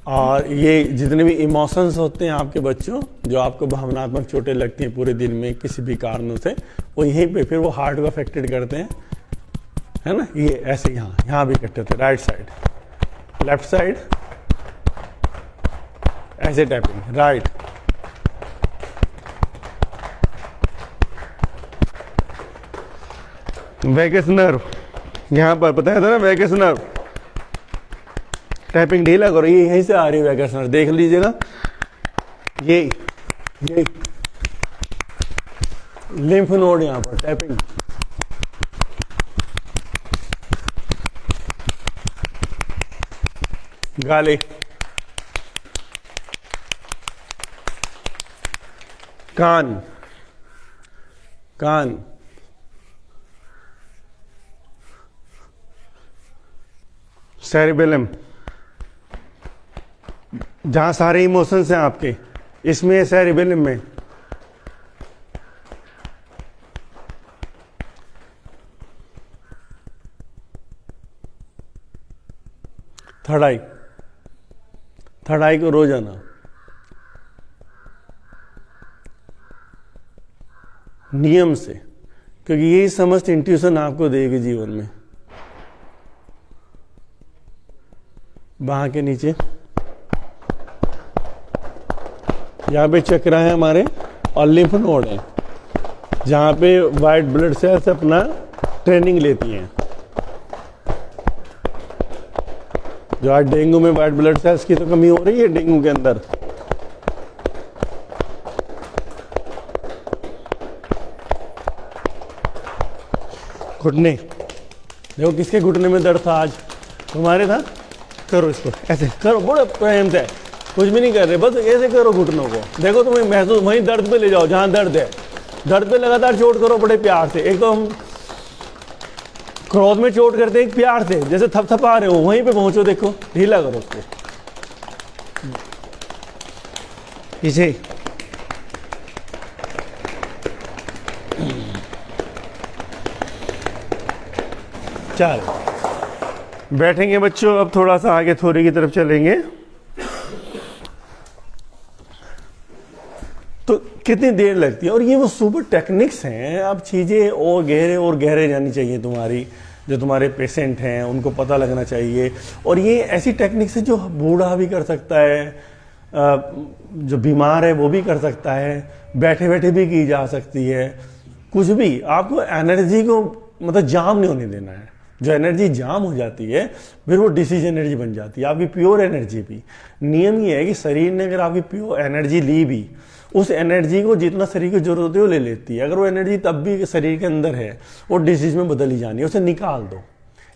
Speaker 1: और ये जितने भी इमोशंस होते हैं आपके बच्चों, जो आपको भावनात्मक चोटें लगती हैं पूरे दिन में किसी भी कारणों से, वो यहीं पे फिर वो हार्ट को अफेक्टेड करते हैं, है ना। ये ऐसे यहां भी करते थे, राइट साइड, लेफ्ट साइड, ऐसे टैपिंग, राइट, वैगस नर्व, यहां पर बताया था ना, वैगस नर्व टैपिंग ढीला करो, ये यहीं से आ रही है वैगस नर्व, देख लीजिएगा, ये लिम्फ नोड यहां पर टैपिंग, गाले, कान, सेरिबेलम, जहां सारे इमोशंस हैं आपके, इसमें सेरिबेलम में, थर्ड आई को रोजाना नियम से, क्योंकि यही समस्त इंट्यूशन आपको देगी जीवन में। बाह के नीचे यहाँ पे चक्र है हमारे, और लिम्फ नोड है, जहाँ पे वाइट ब्लड सेल्स अपना ट्रेनिंग लेती हैं। जो आज डेंगू में वाइट ब्लड सेल्स की तो कमी हो रही है, डेंगू के अंदर, घुटने, देखो किसके घुटने में दर्द था आज, तुम्हारे था। करो इसको ऐसे, करो बड़े प्रेम से, कुछ भी नहीं कर रहे, बस ऐसे करो घुटनों को, देखो तुम्हें महसूस, वहीं दर्द पे ले जाओ जहां दर्द है, दर्द पे लगातार चोट करो बड़े प्यार से। एक तो हम क्रोध में चोट करते हैं, प्यार से जैसे थपथपा रहे हो, वहीं पे पहुंचो, देखो ढीला करो उसको, पीछे चल बैठेंगे बच्चों। अब थोड़ा सा आगे थोड़ी की तरफ चलेंगे। तो कितनी देर लगती है, और ये वो सुपर टेक्निक्स हैं। अब चीजें और गहरे जानी चाहिए तुम्हारी, जो तुम्हारे पेशेंट हैं उनको पता लगना चाहिए। और ये ऐसी टेक्निक से जो बूढ़ा भी कर सकता है, जो बीमार है वो भी कर सकता है, बैठे बैठे भी की जा सकती है। कुछ भी आपको एनर्जी को मतलब जाम नहीं होने देना है। जो एनर्जी जाम हो जाती है फिर वो डिसीज एनर्जी बन जाती है, आपकी प्योर एनर्जी भी। नियम ये है कि शरीर ने अगर आपकी प्योर एनर्जी ली भी, उस एनर्जी को जितना शरीर की जरूरत है वो ले लेती है। अगर वो एनर्जी तब भी शरीर के अंदर है, वो डिसीज में बदल ही जानी है, उसे निकाल दो।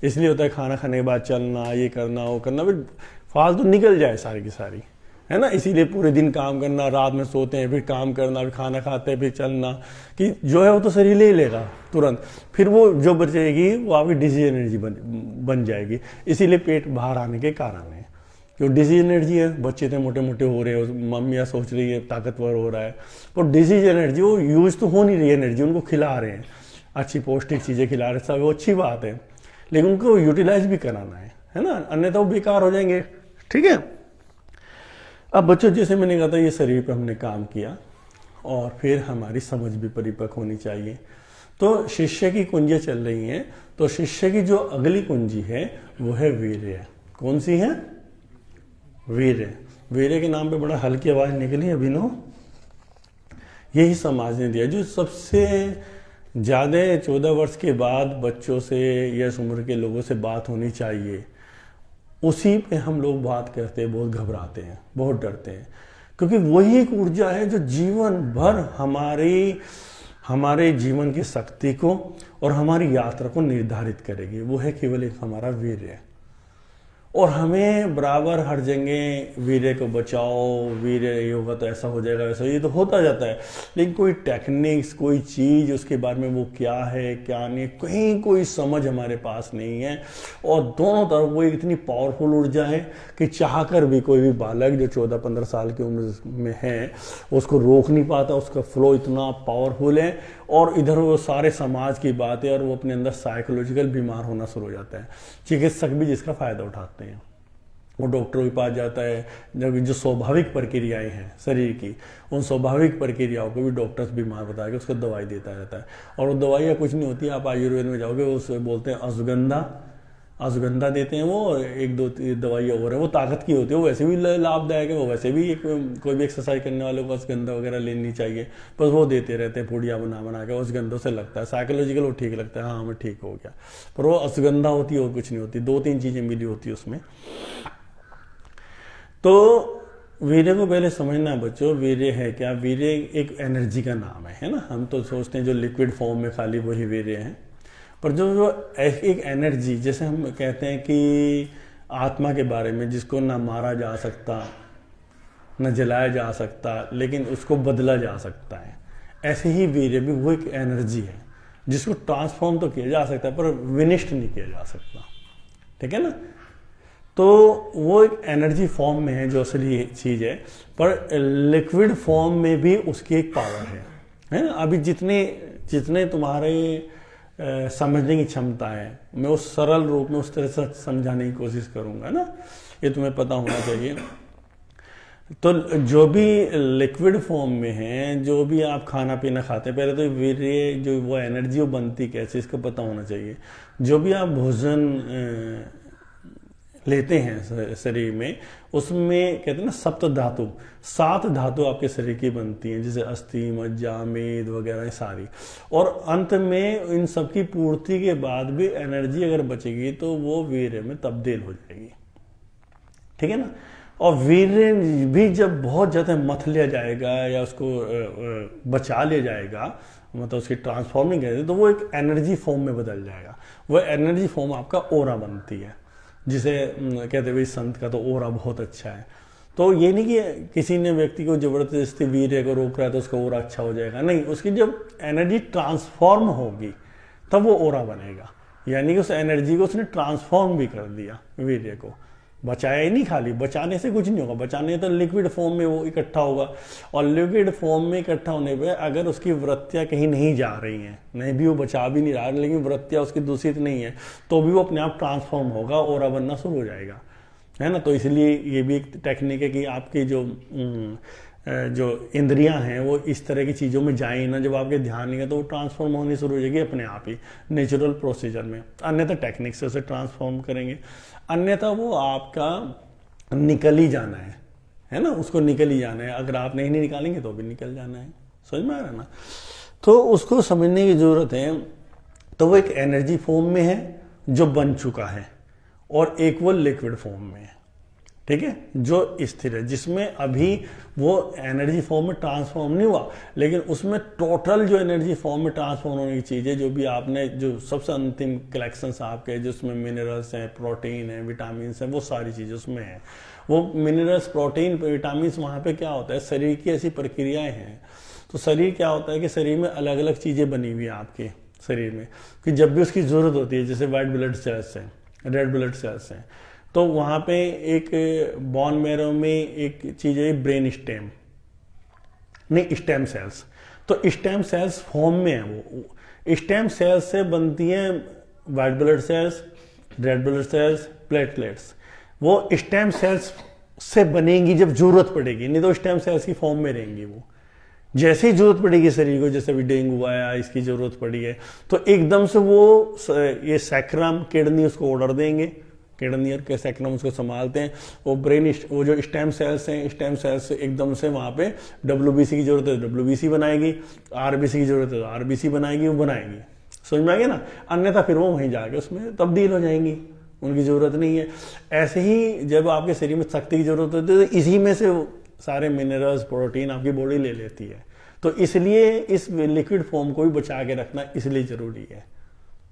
Speaker 1: इसलिए होता है खाना खाने के बाद चलना, ये करना वो करना, फिर फालतू निकल जाए सारी की सारी, है ना। इसीलिए पूरे दिन काम करना, रात में सोते हैं, फिर काम करना, फिर खाना खाते हैं, फिर चलना, कि जो है वो तो शरीर ले लेगा तुरंत, फिर वो जो बचेगी वो आपकी डिसीज एनर्जी बन जाएगी। इसीलिए पेट बाहर आने के कारण है, जो डिसीज एनर्जी है। बच्चे इतने मोटे मोटे हो रहे हैं, मम्मियाँ सोच रही है ताकतवर हो रहा है, तो डिसीज एनर्जी वो यूज तो हो नहीं रही एनर्जी, उनको खिला रहे हैं, अच्छी पौष्टिक चीज़ें खिला रहे हैं, सब वो अच्छी बात है, लेकिन उनको यूटिलाइज भी कराना है ना, अन्यथा वो बेकार हो जाएंगे। ठीक है। अब बच्चों, जैसे मैंने कहा था, ये शरीर पर हमने काम किया और फिर हमारी समझ भी परिपक्व होनी चाहिए। तो शिष्य की कुंजियाँ चल रही हैं, तो शिष्य की जो अगली कुंजी है वो है वीर्य। कौन सी है? वीर्य। वीर्य के नाम पे बड़ा हल्की आवाज निकली अभिनव। यही समाज ने दिया, जो सबसे ज़्यादा 14 वर्ष के बाद बच्चों से या इस उम्र के लोगों से बात होनी चाहिए, उसी पे हम लोग बात करते हैं, बहुत घबराते हैं, बहुत डरते हैं, क्योंकि वही एक ऊर्जा है जो जीवन भर हमारे जीवन की शक्ति को और हमारी यात्रा को निर्धारित करेगी। वो है केवल एक हमारा वीर्य। और हमें बराबर हर जगह वीर्य को बचाओ, वीर्य ये होगा तो ऐसा हो जाएगा, वैसा, ये तो होता जाता है, लेकिन कोई टेक्निक्स, कोई चीज़ उसके बारे में वो क्या है क्या नहीं, कहीं कोई समझ हमारे पास नहीं है। और दोनों तरफ वो इतनी पावरफुल ऊर्जा है कि चाहकर भी कोई भी बालक जो 14-15 साल की उम्र में है उसको रोक नहीं पाता, उसका फ्लो इतना पावरफुल है। और इधर वो सारे समाज की बात है और वो अपने अंदर साइकोलॉजिकल बीमार होना शुरू हो जाता है। चिकित्सक भी जिसका फायदा उठाते हैं, वो डॉक्टरों के पास जाता है, जब जो स्वाभाविक प्रक्रियाएं हैं शरीर की, उन स्वाभाविक प्रक्रियाओं को भी डॉक्टर्स बीमार बता के उसको दवाई देता रहता है। और वो दवाइयाँ कुछ नहीं होती, आप आयुर्वेद में जाओगे उस बोलते हैं अश्वगंधा देते हैं वो, और 1-2 दवाइयाँ और है, वो ताकत की होती है, वो वैसे भी लाभदायक है, वो वैसे भी कोई भी एक्सरसाइज करने वाले को अश्वगंधा वगैरह लेनी चाहिए, बस वो देते रहते हैं पुड़िया बना के, अश्वगंधों से लगता है साइकोलॉजिकल वो ठीक लगता है, हाँ हमें ठीक हो गया, पर वो अश्वगंधा होती है और कुछ नहीं होती, 2-3 चीज़ें मिली होती है उसमें। तो वीर्य को पहले समझना है बच्चों, वीर्य है क्या? वीर्य एक एनर्जी का नाम है ना। हम तो सोचते हैं जो लिक्विड फॉर्म में खाली वही वीर्य है, पर जो एक एनर्जी, जैसे हम कहते हैं कि आत्मा के बारे में, जिसको ना मारा जा सकता, न जलाया जा सकता, लेकिन उसको बदला जा सकता है, ऐसे ही वीर्य भी वो एक एनर्जी है जिसको ट्रांसफॉर्म तो किया जा सकता है पर विनिष्ट नहीं किया जा सकता। ठीक है ना। तो वो एक एनर्जी फॉर्म में है जो असली चीज़ है, पर लिक्विड फॉर्म में भी उसकी एक पावर है ना। अभी जितने तुम्हारे समझने की क्षमता है, मैं उस सरल रूप में उस तरह से समझाने की कोशिश करूंगा ना, ये तुम्हें पता होना चाहिए। तो जो भी लिक्विड फॉर्म में है, जो भी आप खाना पीना खाते हैं, पहले तो वीर्य जो वो एनर्जी वो बनती कैसे, इसको पता होना चाहिए। जो भी आप भोजन लेते हैं शरीर में, उसमें कहते हैं ना सप्त धातु, 7 धातु आपके शरीर की बनती हैं, जैसे अस्थि, मज्जा, मेद वगैरह सारी। और अंत में इन सब की पूर्ति के बाद भी एनर्जी अगर बचेगी तो वो वीर्य में तब्दील हो जाएगी। ठीक है ना। और वीर्य भी जब बहुत ज़्यादा मथ लिया जाएगा या उसको बचा लिया जाएगा, मतलब उसकी ट्रांसफॉर्मिंग है, तो वो एक एनर्जी फॉर्म में बदल जाएगा। वो एनर्जी फॉर्म आपका ओरा बनती है, जिसे कहते भाई संत का तो ओरा बहुत अच्छा है। तो ये नहीं कि किसी ने व्यक्ति को जबरदस्ती वीर्य को रोक रहा है तो उसका ओरा अच्छा हो जाएगा, नहीं, उसकी जब एनर्जी ट्रांसफॉर्म होगी तब वो ओरा बनेगा। यानी कि उस एनर्जी को उसने ट्रांसफॉर्म भी कर दिया, वीर्य को बचाया ही नहीं, खाली बचाने से कुछ नहीं होगा, बचाने तो लिक्विड फॉर्म में वो इकट्ठा होगा। और लिक्विड फॉर्म में इकट्ठा होने पे अगर उसकी वृत्तियाँ कहीं नहीं जा रही हैं, नहीं भी वो बचा भी नहीं रहा है, लेकिन वृत्तियाँ उसकी दूषित नहीं है, तो भी वो अपने आप ट्रांसफॉर्म होगा, ओरा बनना शुरू हो जाएगा, है ना। तो इसलिए ये भी एक टेक्निक है कि आपकी जो जो इंद्रियां हैं वो इस तरह की चीज़ों में जाएं ना, जब आपके ध्यान नहीं है तो वो ट्रांसफॉर्म होनी शुरू हो जाएगी अपने आप ही नेचुरल प्रोसीजर में। अन्यथा टेक्निक से उसे ट्रांसफॉर्म करेंगे, अन्यथा वो आपका निकल ही जाना है ना, उसको निकल ही जाना है। अगर आप नहीं निकालेंगे तो भी निकल जाना है। समझ में आ रहा है ना? तो उसको समझने की ज़रूरत है। तो वो एक एनर्जी फॉर्म में है जो बन चुका है, और एक वो लिक्विड फॉर्म में है, ठीक है, जो स्थिर है, जिसमें अभी वो एनर्जी फॉर्म में ट्रांसफॉर्म नहीं हुआ, लेकिन उसमें टोटल जो एनर्जी फॉर्म में ट्रांसफॉर्म होने की चीज़ है, जो भी आपने जो सबसे अंतिम कलेक्शंस आपके जिसमें मिनरल्स हैं, प्रोटीन है, विटामिन हैं, वो सारी चीज़ें उसमें हैं। वो मिनरल्स, प्रोटीन, विटामिन वहाँ पे क्या होता है, शरीर की ऐसी प्रक्रियाएं हैं। तो शरीर क्या होता है कि शरीर में अलग अलग चीज़ें बनी हुई हैं आपके शरीर में, कि जब भी उसकी ज़रूरत होती है, जैसे वाइट ब्लड सेल्स हैं, रेड ब्लड सेल्स हैं, तो वहाँ पे एक बोन मैरो में एक चीज़ है ब्रेन स्टेम, नहीं स्टेम सेल्स। तो स्टेम सेल्स फॉर्म में है। वो स्टेम सेल्स से बनती हैं white blood cells, red blood cells, platelets. वो स्टेम सेल्स से बनेंगी जब जरूरत पड़ेगी, नहीं तो स्टेम सेल्स की फॉर्म में रहेंगी वो। जैसे ही जरूरत पड़ेगी शरीर को, जैसे भी डेंगू हुआ है, इसकी जरूरत पड़ी है, तो एकदम से वो ये सैक्रम, किडनी उसको ऑर्डर देंगे, किडनी और सैक्रम उसको संभालते हैं। वो ब्रेन, वो जो स्टेम सेल्स हैं, स्टेम सेल्स एकदम से वहाँ पे WBC की जरूरत है WBC बनाएगी, RBC की जरूरत है तो RBC बनाएगी, वो बनाएगी। समझ में आ गया ना? अन्यथा फिर वो वहीं जाके उसमें तब्दील हो जाएंगी, उनकी जरूरत नहीं है। ऐसे ही जब आपके शरीर में शक्ति की जरूरत होती है तो इसी में से सारे मिनरल्स, प्रोटीन आपकी बॉडी ले लेती है। तो इसलिए इस लिक्विड फॉर्म को भी बचा के रखना इसलिए जरूरी है।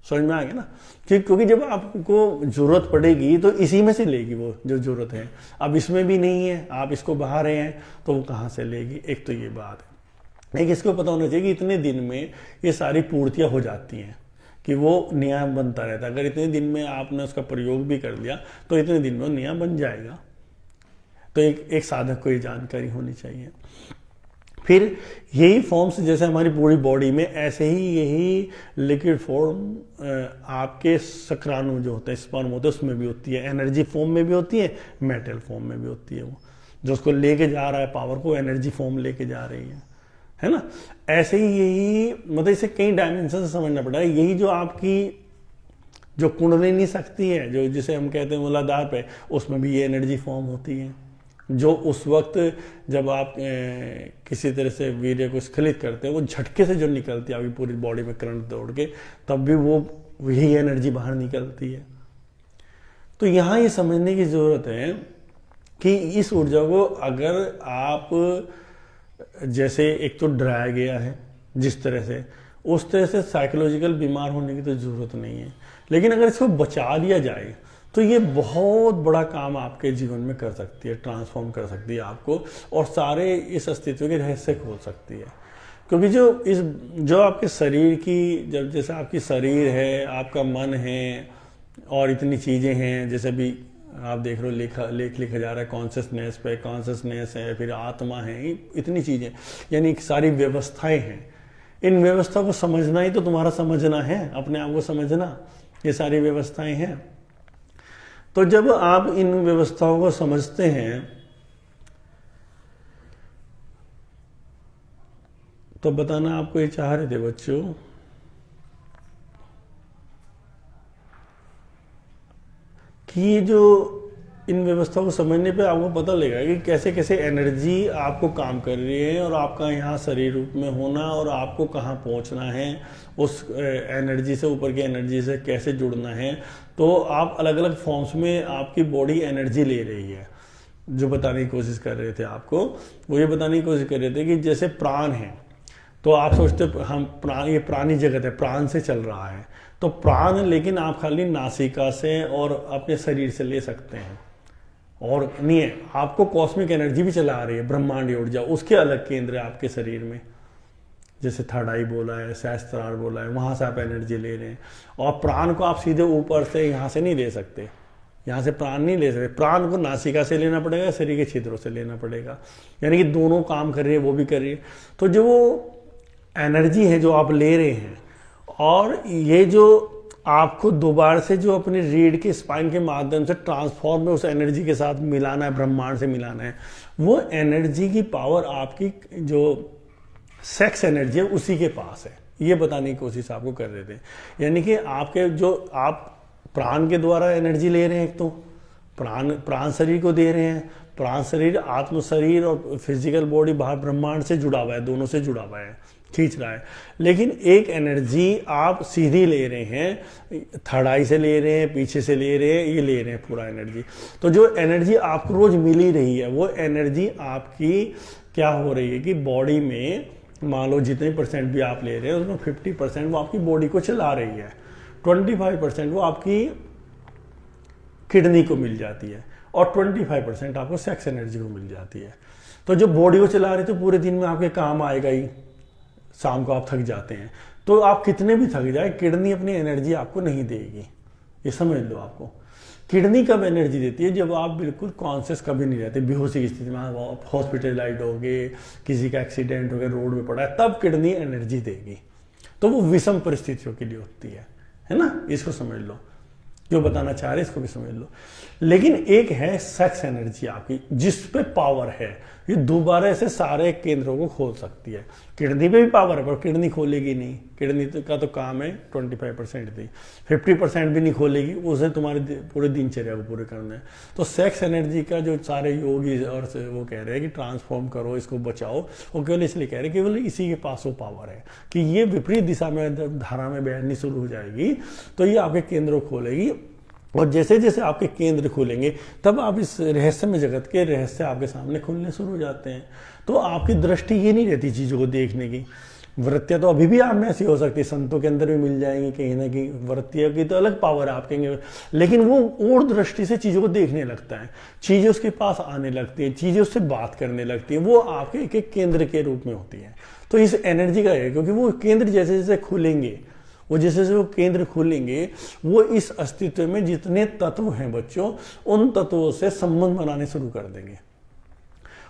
Speaker 1: समझ में आ गया ना? क्योंकि जब आपको जरूरत पड़ेगी तो इसी में से लेगी वो जो जरूरत है। अब इसमें भी नहीं है, आप इसको बहा रहे हैं, तो वो कहाँ से लेगी? एक तो ये बात है। एक इसको पता होना चाहिए कि इतने दिन में ये सारी पूर्तियां हो जाती हैं, कि वो नया बनता रहता है। अगर इतने दिन में आपने उसका प्रयोग भी कर लिया तो इतने दिन में वो नया बन जाएगा। तो एक साधक को ये जानकारी होनी चाहिए। फिर यही फॉर्म्स, जैसे हमारी पूरी बॉडी में, ऐसे ही यही लिक्विड फॉर्म आपके शुक्राणु जो होते हैं, स्पर्म होते हैं, उसमें भी होती है। एनर्जी फॉर्म में भी होती है, मेटल फॉर्म में भी होती है। वो जो उसको लेके जा रहा है पावर को, एनर्जी फॉर्म लेके जा रही है ना? ऐसे ही यही, मतलब इसे कई डायमेंशन से समझना पड़ता है। यही जो आपकी जो कुंडलिनी शक्ति है, जो जिसे हम कहते हैं मूलाधार पे, उसमें भी ये एनर्जी फॉर्म होती है, जो उस वक्त जब आप किसी तरह से वीर्य को स्खलित करते हैं, वो झटके से जो निकलती है आपकी पूरी बॉडी में करंट दौड़ के, तब भी वो यही एनर्जी बाहर निकलती है। तो यहाँ ये समझने की जरूरत है कि इस ऊर्जा को अगर आप, जैसे एक तो डराया गया है जिस तरह से, उस तरह से साइकोलॉजिकल बीमार होने की तो जरूरत नहीं है। लेकिन अगर इसको बचा दिया जाए तो ये बहुत बड़ा काम आपके जीवन में कर सकती है, ट्रांसफॉर्म कर सकती है आपको, और सारे इस अस्तित्व के रहस्य खोल सकती है। क्योंकि जो आपके शरीर की, जब जैसे आपकी शरीर है, आपका मन है, और इतनी चीज़ें हैं, जैसे भी आप देख रहे हो लेख लिखा जा रहा है कॉन्शियसनेस पे, कॉन्शियसनेस है, फिर आत्मा है, इतनी चीज़ें, यानी सारी व्यवस्थाएं हैं। इन व्यवस्था को समझना ही तो तुम्हारा समझना है, अपने आप को समझना, ये सारी व्यवस्थाएं हैं। तो जब आप इन व्यवस्थाओं को समझते हैं तो बताना आपको ये चाह रहे थे बच्चों कि ये जो इन व्यवस्थाओं को समझने पे आपको पता लगेगा कि कैसे कैसे एनर्जी आपको काम कर रही है, और आपका यहाँ शरीर रूप में होना, और आपको कहाँ पहुँचना है, उस एनर्जी से, ऊपर की एनर्जी से कैसे जुड़ना है। तो आप अलग अलग फॉर्म्स में आपकी बॉडी एनर्जी ले रही है। जो बताने की कोशिश कर रहे थे आपको, वो ये बताने की कोशिश कर रहे थे कि जैसे प्राण है, तो आप सोचते हम प्राण, ये प्राणी जगत है, प्राण से चल रहा है, तो प्राण, लेकिन आप खाली नासिका से और अपने शरीर से ले सकते हैं, और नहीं है, आपको कॉस्मिक एनर्जी भी चला रही है, ब्रह्मांडी ऊर्जा, उसके अलग केंद्र है आपके शरीर में, जैसे थर्ड आई बोला है, सहस्त्रार बोला है, वहां से आप एनर्जी ले रहे हैं। और प्राण को आप सीधे ऊपर से यहाँ से नहीं ले सकते, यहाँ से प्राण नहीं ले सकते, प्राण को नासिका से लेना पड़ेगा, शरीर के छिद्रों से लेना पड़ेगा, यानी कि दोनों काम कर रही है, वो भी कर रही है। तो जो वो एनर्जी है जो आप ले रहे हैं, और ये जो आपको दोबारा से जो अपने रीढ़ के स्पाइन के माध्यम से ट्रांसफॉर्म में उस एनर्जी के साथ मिलाना है, ब्रह्मांड से मिलाना है, वो एनर्जी की पावर आपकी जो सेक्स एनर्जी है उसी के पास है। ये बताने की कोशिश आपको कर रहे थे। यानी कि आपके जो आप प्राण के द्वारा एनर्जी ले रहे हैं, एक तो प्राण शरीर को दे रहे हैं, प्राण शरीर आत्म शरीर और फिजिकल बॉडी बाहर ब्रह्मांड से जुड़ा हुआ है, दोनों से जुड़ा हुआ है, खींच रहा है। लेकिन एक एनर्जी आप सीधी ले रहे हैं, थर्ड आई से ले रहे हैं, पीछे से ले रहे हैं, ये ले रहे हैं पूरा एनर्जी। तो जो एनर्जी आपको रोज मिल ही रही है, वो एनर्जी आपकी क्या हो रही है कि बॉडी में मान लो जितने परसेंट भी आप ले रहे हैं उसमें 50% वो आपकी बॉडी को चला रही है, 25% वो आपकी किडनी को मिल जाती है और 25% आपको सेक्स एनर्जी को मिल जाती है। तो जो बॉडी को चला रही तो पूरे दिन में आपके काम आएगा ही, शाम को आप थक जाते हैं, तो आप कितने भी थक जाए किडनी अपनी एनर्जी आपको नहीं देगी, ये समझ लो। आपको किडनी कब एनर्जी देती है? जब आप बिल्कुल कॉन्शियस कभी नहीं रहते, बेहोशी की स्थिति में आप हॉस्पिटलाइज हो गए, किसी का एक्सीडेंट हो गया, रोड में पड़ा है, तब किडनी एनर्जी देगी। तो वो विषम परिस्थितियों के लिए होती है ना, इसको समझ लो। जो बताना चाह रहे इसको भी समझ लो। लेकिन एक है सेक्स एनर्जी आपकी जिस पे पावर है, ये दोबारा से सारे केंद्रों को खोल सकती है। किडनी पे भी पावर है पर किडनी खोलेगी नहीं, किडनी का तो काम है 25% थी, 50% भी नहीं खोलेगी, उसे तुम्हारे पूरे दिनचर्या को पूरे करना है। तो सेक्स एनर्जी का जो सारे योगी और वो कह रहे हैं कि ट्रांसफॉर्म करो, इसको बचाओ, वो केवल इसलिए कह रहे हैं केवल इसी के पास वो पावर है कि ये विपरीत दिशा में जब धारा में बहनी शुरू हो जाएगी तो ये आपके केंद्रों खोलेगी, और जैसे जैसे आपके केंद्र खुलेंगे तब आप इस रहस्यमय जगत के रहस्य आपके सामने खुलने शुरू हो जाते हैं। तो आपकी दृष्टि ये नहीं रहती चीज़ों को देखने की। वृत्तियाँ तो अभी भी आप में ऐसी हो सकती है, संतों के अंदर भी मिल जाएंगी कहीं ना कहीं, वृत्तियों की तो अलग पावर है आप कहेंगे, लेकिन वो और दृष्टि से चीज़ों को देखने लगता है, चीज़ें उसके पास आने लगती हैं, चीज़ें उससे बात करने लगती हैं, वो आपके एक एक केंद्र के रूप में होती है। तो इस एनर्जी का है, क्योंकि वो केंद्र जैसे जैसे खुलेंगे, वो जैसे जैसे वो केंद्र खुलेंगे, वो इस अस्तित्व में जितने तत्व हैं बच्चों, उन तत्वों से संबंध बनाने शुरू कर देंगे।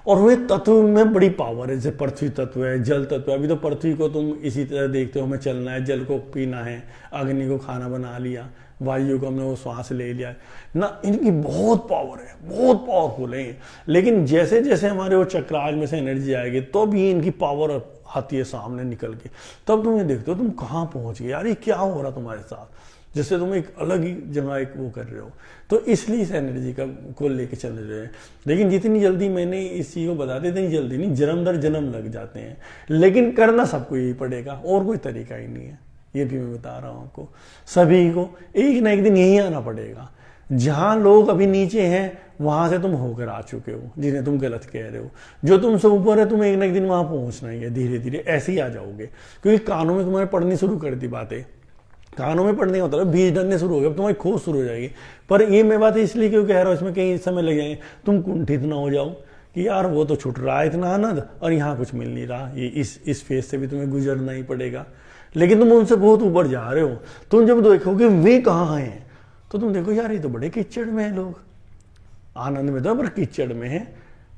Speaker 1: और वे तत्व में बड़ी पावर है, जैसे पृथ्वी तत्व है, जल तत्व है। अभी तो पृथ्वी को तुम इसी तरह देखते हो, हमें चलना है, जल को पीना है, अग्नि को खाना बना लिया, वायु को हमने वो श्वास ले लिया ना, इनकी बहुत पावर है, बहुत पावरफुल है। लेकिन जैसे जैसे हमारे वो चक्राज में से एनर्जी आएगी तो भी इनकी पावर आती है सामने निकल के, तब तुम ये देखते हो तुम कहाँ पहुंच गए यार, ये क्या हो रहा तुम्हारे साथ, जैसे तुम एक अलग ही जगह एक वो कर रहे हो। तो इसलिए इस एनर्जी का को लेके चल रहे हैं। लेकिन जितनी जल्दी मैंने इस चीज़ को बता दिया, इतनी जल्दी नहीं, जन्म दर जन्म लग जाते हैं। लेकिन करना सबको यही पड़ेगा, और कोई तरीका ही नहीं है, ये भी मैं बता रहा हूँ आपको। सभी को एक ना एक दिन यही आना पड़ेगा। जहाँ लोग अभी नीचे हैं वहां से तुम होकर आ चुके हो, जिन्हें तुम गलत कह रहे हो। जो तुमसे ऊपर है तुम्हें एक ना एक दिन वहां पहुंचना ही है, धीरे धीरे ऐसे ही आ जाओगे। क्योंकि कानों में तुम्हारे पढ़नी शुरू कर दी बातें, कानों में पढ़ने का मतलब बीज डलने शुरू हो गए, तुम्हारी खोज शुरू हो जाएगी। पर ये मैं बात इसलिए क्यों कह रहा हूँ, इसमें कहीं समय लग जाएंगे, तुम कुंठित ना हो जाओ कि यार वो तो छुट रहा है इतना आनंद और यहाँ कुछ मिल नहीं रहा, ये इस फेज से भी तुम्हें गुजरना ही पड़ेगा। लेकिन तुम उनसे बहुत ऊपर जा रहे हो। तुम जब देखोगे वे कहाँ हैं तो तुम देखो यार ये तो बड़े कीचड़ में है, लोग आनंद में तो पर कीचड़ में है।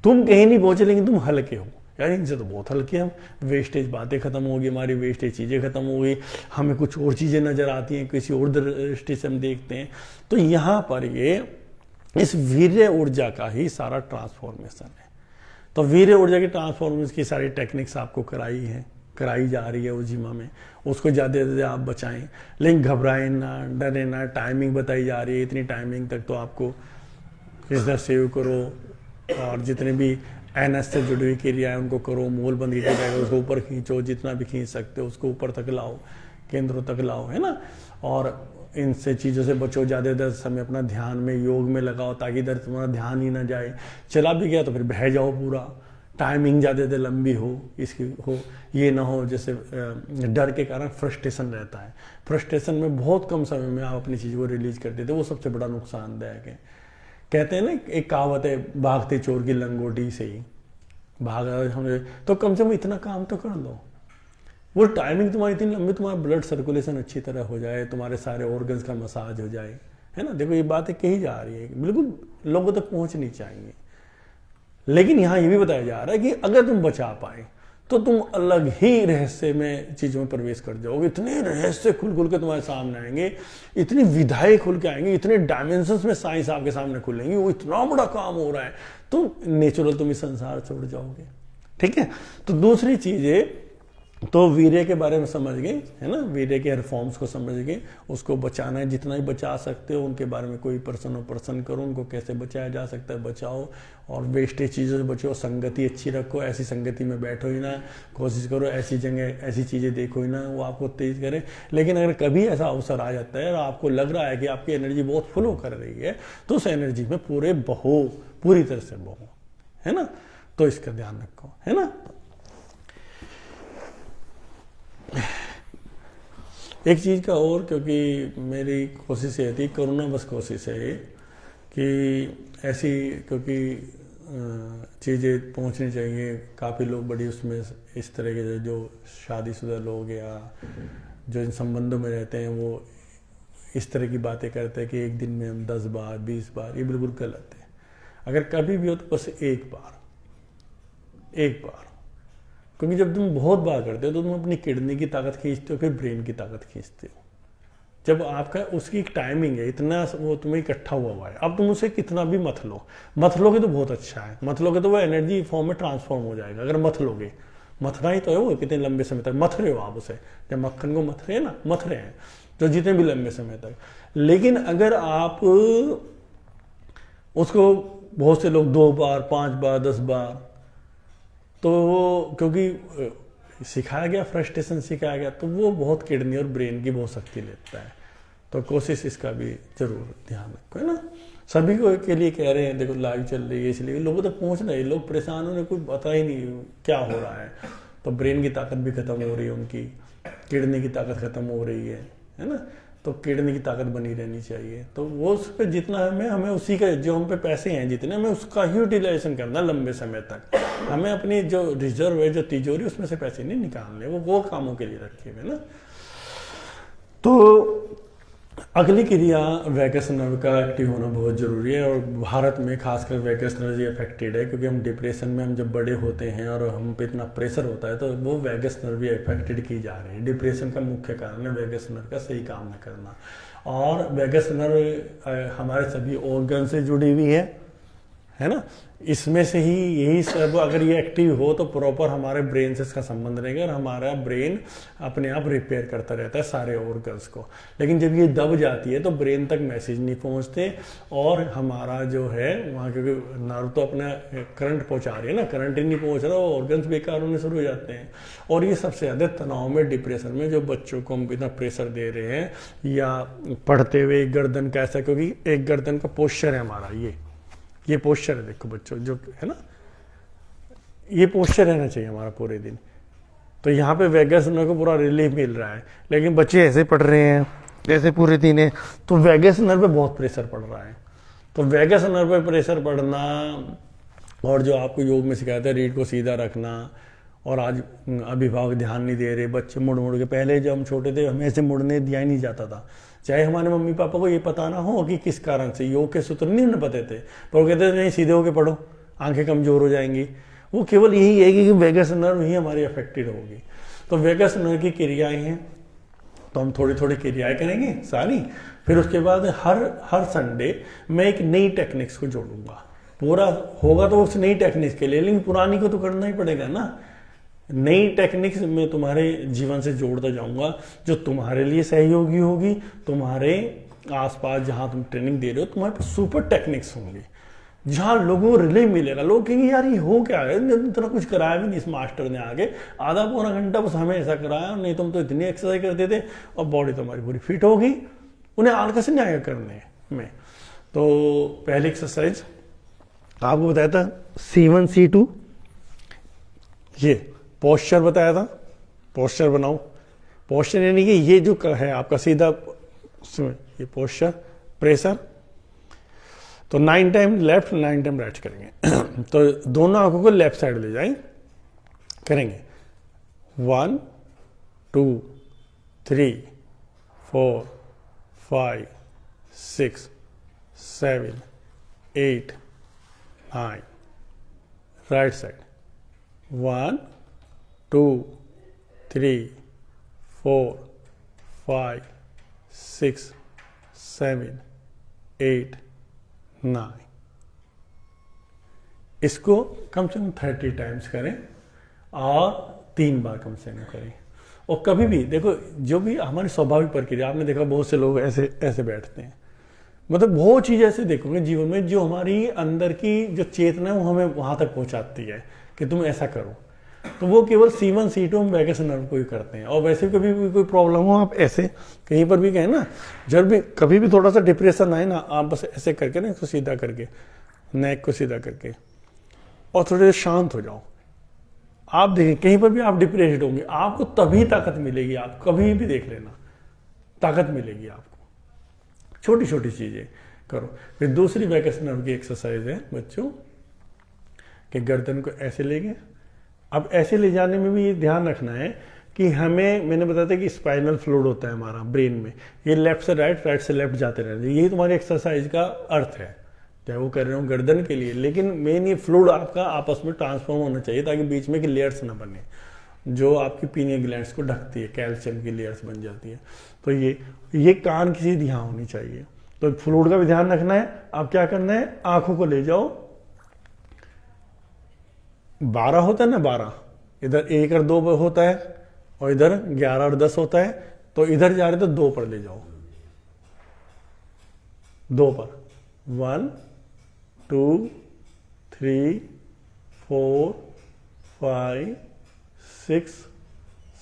Speaker 1: तुम कहीं नहीं पहुंचे लेकिन तुम हल्के हो, यार इनसे तो बहुत हल्के हम, वेस्टेज बातें खत्म होगी, हमारी वेस्टेज चीज़ें खत्म हो गई, हमें कुछ और चीज़ें नजर आती हैं, किसी और दृष्टि से हम देखते हैं। तो यहाँ पर ये इस वीर्य ऊर्जा का ही सारा ट्रांसफॉर्मेशन है। तो वीर्य ऊर्जा की ट्रांसफॉर्मेशन की सारी टेक्निक्स आपको कराई जा रही है उजिमा में, उसको ज़्यादा से ज़्यादा आप बचाएं। लेकिन घबराएं ना, डरे ना, टाइमिंग बताई जा रही है, इतनी टाइमिंग तक तो आपको इस तरह सेव करो, और जितने भी एनएस से जुड़ी हुई क्रिया है उनको करो, मूल बंद की क्रिया है उसको ऊपर खींचो, जितना भी खींच सकते हो उसको ऊपर तक लाओ, केंद्रों तक लाओ, है ना। और इनसे चीज़ों से बचो, ज़्यादा समय अपना ध्यान में, योग में लगाओ, ताकि इधर तुम्हारा ध्यान ही ना जाए। चला भी गया तो फिर बह जाओ पूरा, टाइमिंग ज़्यादा लंबी हो इसकी हो, ये ना हो जैसे डर के कारण फ्रस्ट्रेशन रहता है। फ्रस्ट्रेशन में बहुत कम समय में आप अपनी चीज़ को रिलीज कर देते, वो सबसे बड़ा नुकसानदायक है। कहते हैं ना, एक कहावत है, भागते चोर की लंगोटी से ही भाग, हमें तो कम से कम इतना काम तो कर लो। वो टाइमिंग तुम्हारी इतनी लंबी, तुम्हारा ब्लड सर्कुलेशन अच्छी तरह हो जाए, तुम्हारे सारे ऑर्गन्स का मसाज हो जाए, है ना। देखो ये बातें कही जा रही है, बिल्कुल लोगों तक पहुंचनी चाहिए। लेकिन यहाँ ये भी बताया जा रहा है कि अगर तुम बचा पाए तो तुम अलग ही रहस्य में चीज़ों में प्रवेश कर जाओगे। इतने रहस्य खुल खुल के तुम्हारे सामने आएंगे, इतनी विधाएं खुल के आएंगी, इतने डायमेंशंस में साइंस आपके सामने खुलेंगी, वो इतना बड़ा काम हो रहा है, तो नेचुरल तुम इस संसार छोड़ जाओगे। ठीक है। तो दूसरी चीज़ है, तो वीर्य के बारे में समझ गए, है ना, वीर्य के रिफॉर्म्स को समझ गए, उसको बचाना है, जितना ही बचा सकते हो उनके बारे में कोई पर्सन करो, उनको कैसे बचाया जा सकता है बचाओ, और वेस्टेज चीज़ों से बचो, संगति अच्छी रखो, ऐसी संगति में बैठो ही ना, कोशिश करो ऐसी जगह ऐसी चीज़ें देखो ही ना वो आपको तेज करे। लेकिन अगर कभी ऐसा अवसर आ जाता है और आपको लग रहा है कि आपकी एनर्जी बहुत फ्लो कर रही है, तो उस एनर्जी में पूरी तरह से बहो, है ना, तो इसका ध्यान रखो, है ना। एक चीज़ का और, क्योंकि मेरी कोशिश ये थी, करुणा बस कोशिश है ये, कि ऐसी क्योंकि चीज़ें पहुंचनी चाहिए, काफ़ी लोग बड़ी उसमें इस तरह के जो शादीशुदा लोग या जो इन संबंधों में रहते हैं वो इस तरह की बातें करते हैं कि एक दिन में हम 10 बार 20 बार, ये बिल्कुल गलत है। अगर कभी भी हो तो बस एक बार, क्योंकि जब तुम बहुत बार करते हो तो तुम अपनी किडनी की ताकत खींचते हो, फिर ब्रेन की ताकत खींचते हो। जब आपका उसकी एक टाइमिंग है, इतना वो तुम्हें इकट्ठा हुआ है, अब तुम उसे कितना भी मथ लोगे तो बहुत अच्छा है, मथ लोगे तो वो एनर्जी फॉर्म में ट्रांसफॉर्म हो जाएगा। अगर मथ लोगे, मथना ही तो है वो, कितने लंबे समय तक मथ रहे हो आप उसे, जब मक्खन को मथ रहे हैं तो जितने भी लंबे समय तक। लेकिन अगर आप उसको, बहुत से लोग 2 बार 5 बार 10 बार, तो वो क्योंकि सिखाया गया, फ्रस्ट्रेशन सिखाया गया, तो वो बहुत किडनी और ब्रेन की बहुत शक्ति लेता है। तो कोशिश इसका भी जरूर ध्यान रखो, है ना। सभी को के लिए कह रहे हैं, देखो लाइव चल रही है इसलिए लोगों तक पहुंच रहे हैं, लोग परेशान होने, कुछ पता ही नहीं क्या हो रहा है। तो ब्रेन की ताकत भी खत्म हो रही है उनकी, किडनी की ताकत खत्म हो रही है ना। तो किडनी की ताकत बनी रहनी चाहिए। तो वो उस पर जितना हमें उसी का, जो हम पे पैसे हैं जितने, हमें उसका ही यूटिलाइजेशन करना लंबे समय तक। हमें अपनी जो रिजर्व है, जो तिजोरी, उसमें से पैसे नहीं निकालने, वो कामों के लिए रखे हुए ना। तो अगली क्रिया वैगस नर्व का एक्टिव होना बहुत जरूरी है, और भारत में खासकर वैगस नर्व अफेक्टेड है, क्योंकि हम डिप्रेशन में हम जब बड़े होते हैं और हम पे इतना प्रेशर होता है, तो वो वैगस नर्व अफेक्टेड की जा रही है। डिप्रेशन का मुख्य कारण है वैगस नर्व का सही काम न करना। और वैगस नर्व हमारे सभी ऑर्गन से जुड़ी हुई है ना। इसमें से ही यही सब, अगर ये एक्टिव हो तो प्रॉपर हमारे ब्रेन से इसका संबंध रहेगा, और हमारा ब्रेन अपने आप रिपेयर करता रहता है सारे ऑर्गन्स को। लेकिन जब ये दब जाती है तो ब्रेन तक मैसेज नहीं पहुंचते, और हमारा जो है वहाँ, क्योंकि नर्व तो अपना करंट पहुंचा रही है ना, करंट ही नहीं पहुंच रहा, वो ऑर्गन्स बेकार होने शुरू हो जाते हैं। और ये सबसे ज़्यादा तनाव में, डिप्रेशन में, जो बच्चों को हम इतना प्रेशर दे रहे हैं, या पढ़ते हुए गर्दन का ऐसा, क्योंकि एक गर्दन का पोस्चर है हमारा, ये पोस्चर है, देखो बच्चों, जो है ना, ये पोस्चर रहना चाहिए हमारा पूरे दिन। तो यहाँ पे वैगस नर्व को पूरा रिलीफ मिल रहा है, लेकिन बच्चे ऐसे पढ़ रहे हैं ऐसे पूरे दिन है, तो वैगस नर्व पे बहुत प्रेशर पड़ रहा है। तो वैगस नर्व पे प्रेशर पड़ना, और जो आपको योग में सिखाते हैं रीढ़ को सीधा रखना, और आज अभिभावक ध्यान नहीं दे रहे, बच्चे मुड़ मुड़ के, पहले जब हम छोटे थे हमें ऐसे मुड़ने दिया ही नहीं जाता था, चाहे हमारे मम्मी पापा को ये पता ना हो कि किस कारण से, योग के सूत्र नहीं उन्हें पते थे, पर वो कहते थे नहीं सीधे होके पढ़ो, आंखें कमजोर हो जाएंगी। वो केवल यही है कि वैगस नर्व ही हमारी अफेक्टेड होगी। तो वैगस नर्व की क्रियाएं हैं, तो हम थोड़ी थोड़ी क्रियाएं करेंगे सारी। फिर उसके बाद हर संडे मैं एक नई टेक्निक्स को जोड़ूंगा। पूरा होगा तो उस नई टेक्निक्स के लिए, लेकिन पुरानी को तो करना ही पड़ेगा ना। नई टेक्निक्स मैं तुम्हारे जीवन से जोड़ता जाऊंगा, जो तुम्हारे लिए सहयोगी होगी, तुम्हारे आसपास जहां तुम ट्रेनिंग दे रहे हो तुम्हारे पास सुपर टेक्निक्स होंगी, जहां लोगों को रिलीफ मिलेगा। लोग कहेंगे यार ये हो क्या है, इतना कुछ कराया भी नहीं इस मास्टर ने, आगे आधा पौना घंटा बस हमें ऐसा कराया, नहीं तुम तो इतनी एक्सरसाइज करते थे, और बॉडी तुम्हारी पूरी फिट होगी। उन्हें आलकस नहीं आएगा करने में। तो पहली एक्सरसाइज आपको बताया था C1 C2, ये पोस्चर बताया था, पोस्चर बनाओ। पोस्चर यानी कि ये जो है आपका सीधा, ये पोस्चर, प्रेशर। तो 9 टाइम लेफ्ट 9 टाइम राइट करेंगे। तो दोनों आंखों को लेफ्ट साइड ले जाएं, करेंगे 1 2 3 4 5 6 7 8 9, राइट साइड 1 2 3 4 5 6 7 8 9। इसको कम से कम 30 टाइम्स करें और 3 बार कम से कम करें। और कभी भी देखो, जो भी हमारी स्वाभाविक प्रक्रिया, आपने देखा बहुत से लोग ऐसे ऐसे बैठते हैं, मतलब बहुत चीज़ ऐसे देखोगे जीवन में जो हमारी अंदर की जो चेतना है वो हमें वहां तक पहुंचाती है कि तुम ऐसा करो। तो वो केवल C1 C2 हम वैगस नर्व को ही करते हैं। और वैसे कभी भी कोई प्रॉब्लम हो, आप ऐसे कहीं पर भी कहें ना, जब भी कभी भी थोड़ा सा डिप्रेशन आए ना, आप बस ऐसे करके ना, इसको सीधा करके, नेक को सीधा करके, और थोड़े शांत हो जाओ। आप देखें कहीं पर भी आप डिप्रेस्ड होंगे, आपको तभी ताकत मिलेगी। आप कभी भी देख लेना, ताकत मिलेगी आपको। छोटी छोटी चीजें करो। फिर दूसरी वैगस नर्व की एक्सरसाइज है बच्चों, कि गर्दन को ऐसे लेंगे। अब ऐसे ले जाने में भी ये ध्यान रखना है कि हमें, मैंने बताया था कि स्पाइनल फ्लूइड होता है हमारा ब्रेन में, ये लेफ्ट से राइट, राइट से लेफ्ट जाते रहते हैं। यही तुम्हारी एक्सरसाइज का अर्थ है, चाहे वो कर रहे हो गर्दन के लिए। लेकिन मेन ये फ्लूइड आपका आपस में ट्रांसफॉर्म होना चाहिए, ताकि बीच में की लेयर्स ना बने जो आपकी पीनियल ग्लैंड्स को ढकती है, कैल्शियम की लेयर्स बन जाती है। तो ये कान की सीधी यहाँ होनी चाहिए। तो फ्लूइड का भी ध्यान रखना है। अब क्या करना है, आंखों को ले जाओ। 12 होता है ना, 12, इधर 1 और 2 होता है, और इधर 11 और 10 होता है। तो इधर जा रहे तो 2 पर ले जाओ, 2 पर। 1 2 3 4 5 6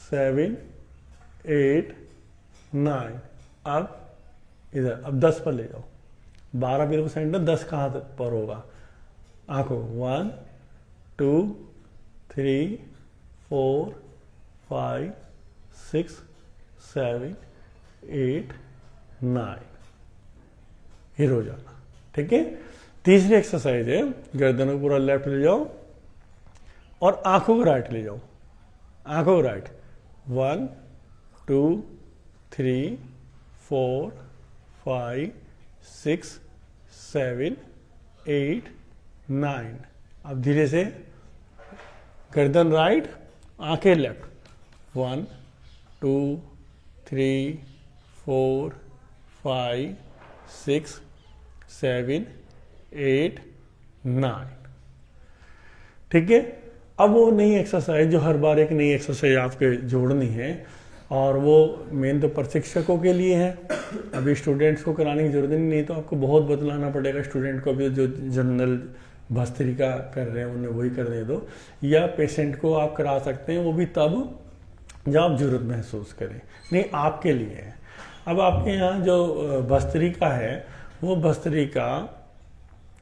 Speaker 1: 7 8 9। अब इधर, अब 10 पर ले जाओ। 12 बिल्कुल सेंटर, 10 कहाँ पर होगा, आंखों। 1 2 3 4 5 6 7 8 9। हिल हो जाना, ठीक है। तीसरी एक्सरसाइज है, गर्दन को पूरा लेफ्ट ले जाओ और आंखों को राइट ले जाओ। आंखों को राइट। 1 2 3 4 5 6 7 8 9। अब धीरे से गर्दन राइट, आंखें लेफ्ट। 1 2 3 4 5 6 7 8 9। ठीक है। अब वो नई एक्सरसाइज, जो हर बार एक नई एक्सरसाइज आपके जोड़नी है, और वो मेन तो प्रशिक्षकों के लिए है। अभी स्टूडेंट्स को कराने की जरूरत नहीं तो आपको बहुत बदलाना पड़ेगा। स्टूडेंट को भी जो जनरल भस्त्रिका कर रहे हैं उन्हें वही करने दो, या पेशेंट को आप करा सकते हैं, वो भी तब जब आप जरूरत महसूस करें। नहीं, आपके लिए है। अब आपके यहाँ जो भस्त्रिका है, वो भस्त्रिका